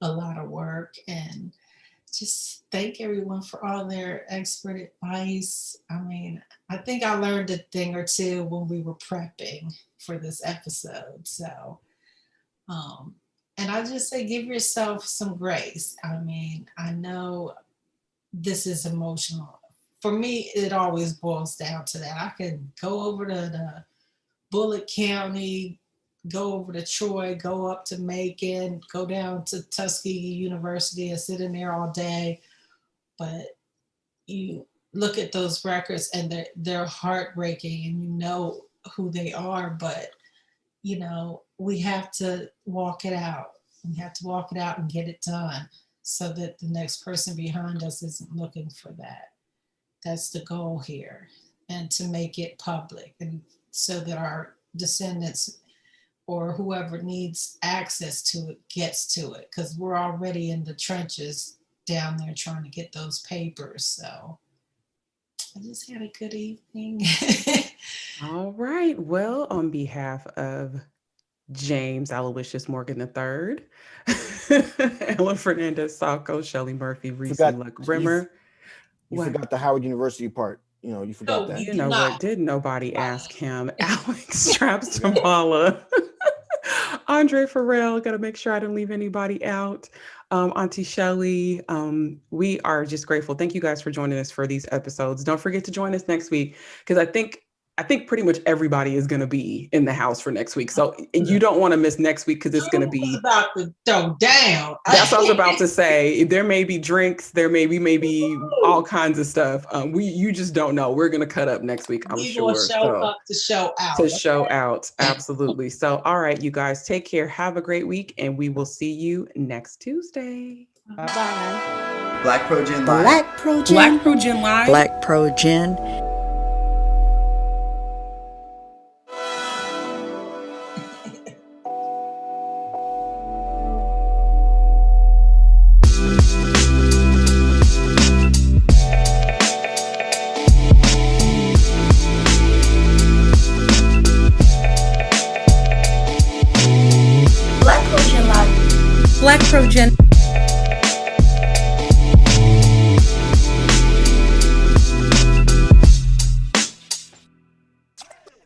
[SPEAKER 4] a lot of work. And just thank everyone for all their expert advice. I mean, I think I learned a thing or two when we were prepping for this episode. So, and I just say, give yourself some grace. I mean, I know this is emotional. For me, it always boils down to that. I could go over to the Bullitt County, go over to Troy, go up to Macon, go down to Tuskegee University and sit in there all day. But you look at those records and they're heartbreaking, and you know who they are, but you know, we have to walk it out. We have to walk it out and get it done so that the next person behind us isn't looking for that. That's the goal here, and to make it public, and so that our descendants or whoever needs access to it gets to it, because we're already in the trenches down there trying to get those papers. So I just had a good evening.
[SPEAKER 1] All right. Well, on behalf of James Aloysius Morgan III, Ella Fernandez Salco, Shelley Murphy, Reese Luck Rimmer.
[SPEAKER 12] You forgot the Howard University part. You know, you forgot that.
[SPEAKER 1] You know what? Did nobody ask him? Alex Traps Tamala. Andre Farrell, gotta make sure I didn't leave anybody out. Auntie Shelley, we are just grateful. Thank you guys for joining us for these episodes. Don't forget to join us next week, because I think pretty much everybody is going to be in the house for next week. So you don't want to miss next week, because it's going to be
[SPEAKER 4] about to throw down.
[SPEAKER 1] That's what I was about to say. There may be drinks, there may be all kinds of stuff. You just don't know. We're going to cut up next week, I'm sure.
[SPEAKER 4] Show up to show out.
[SPEAKER 1] To show out, absolutely. So, all right, you guys, take care. Have a great week, and we will see you next Tuesday.
[SPEAKER 2] Bye-bye. BlackProGen Live.
[SPEAKER 5] BlackProGen Live.
[SPEAKER 10] BlackProGen.
[SPEAKER 5] BlackProGen.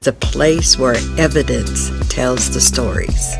[SPEAKER 10] The place where evidence tells the stories.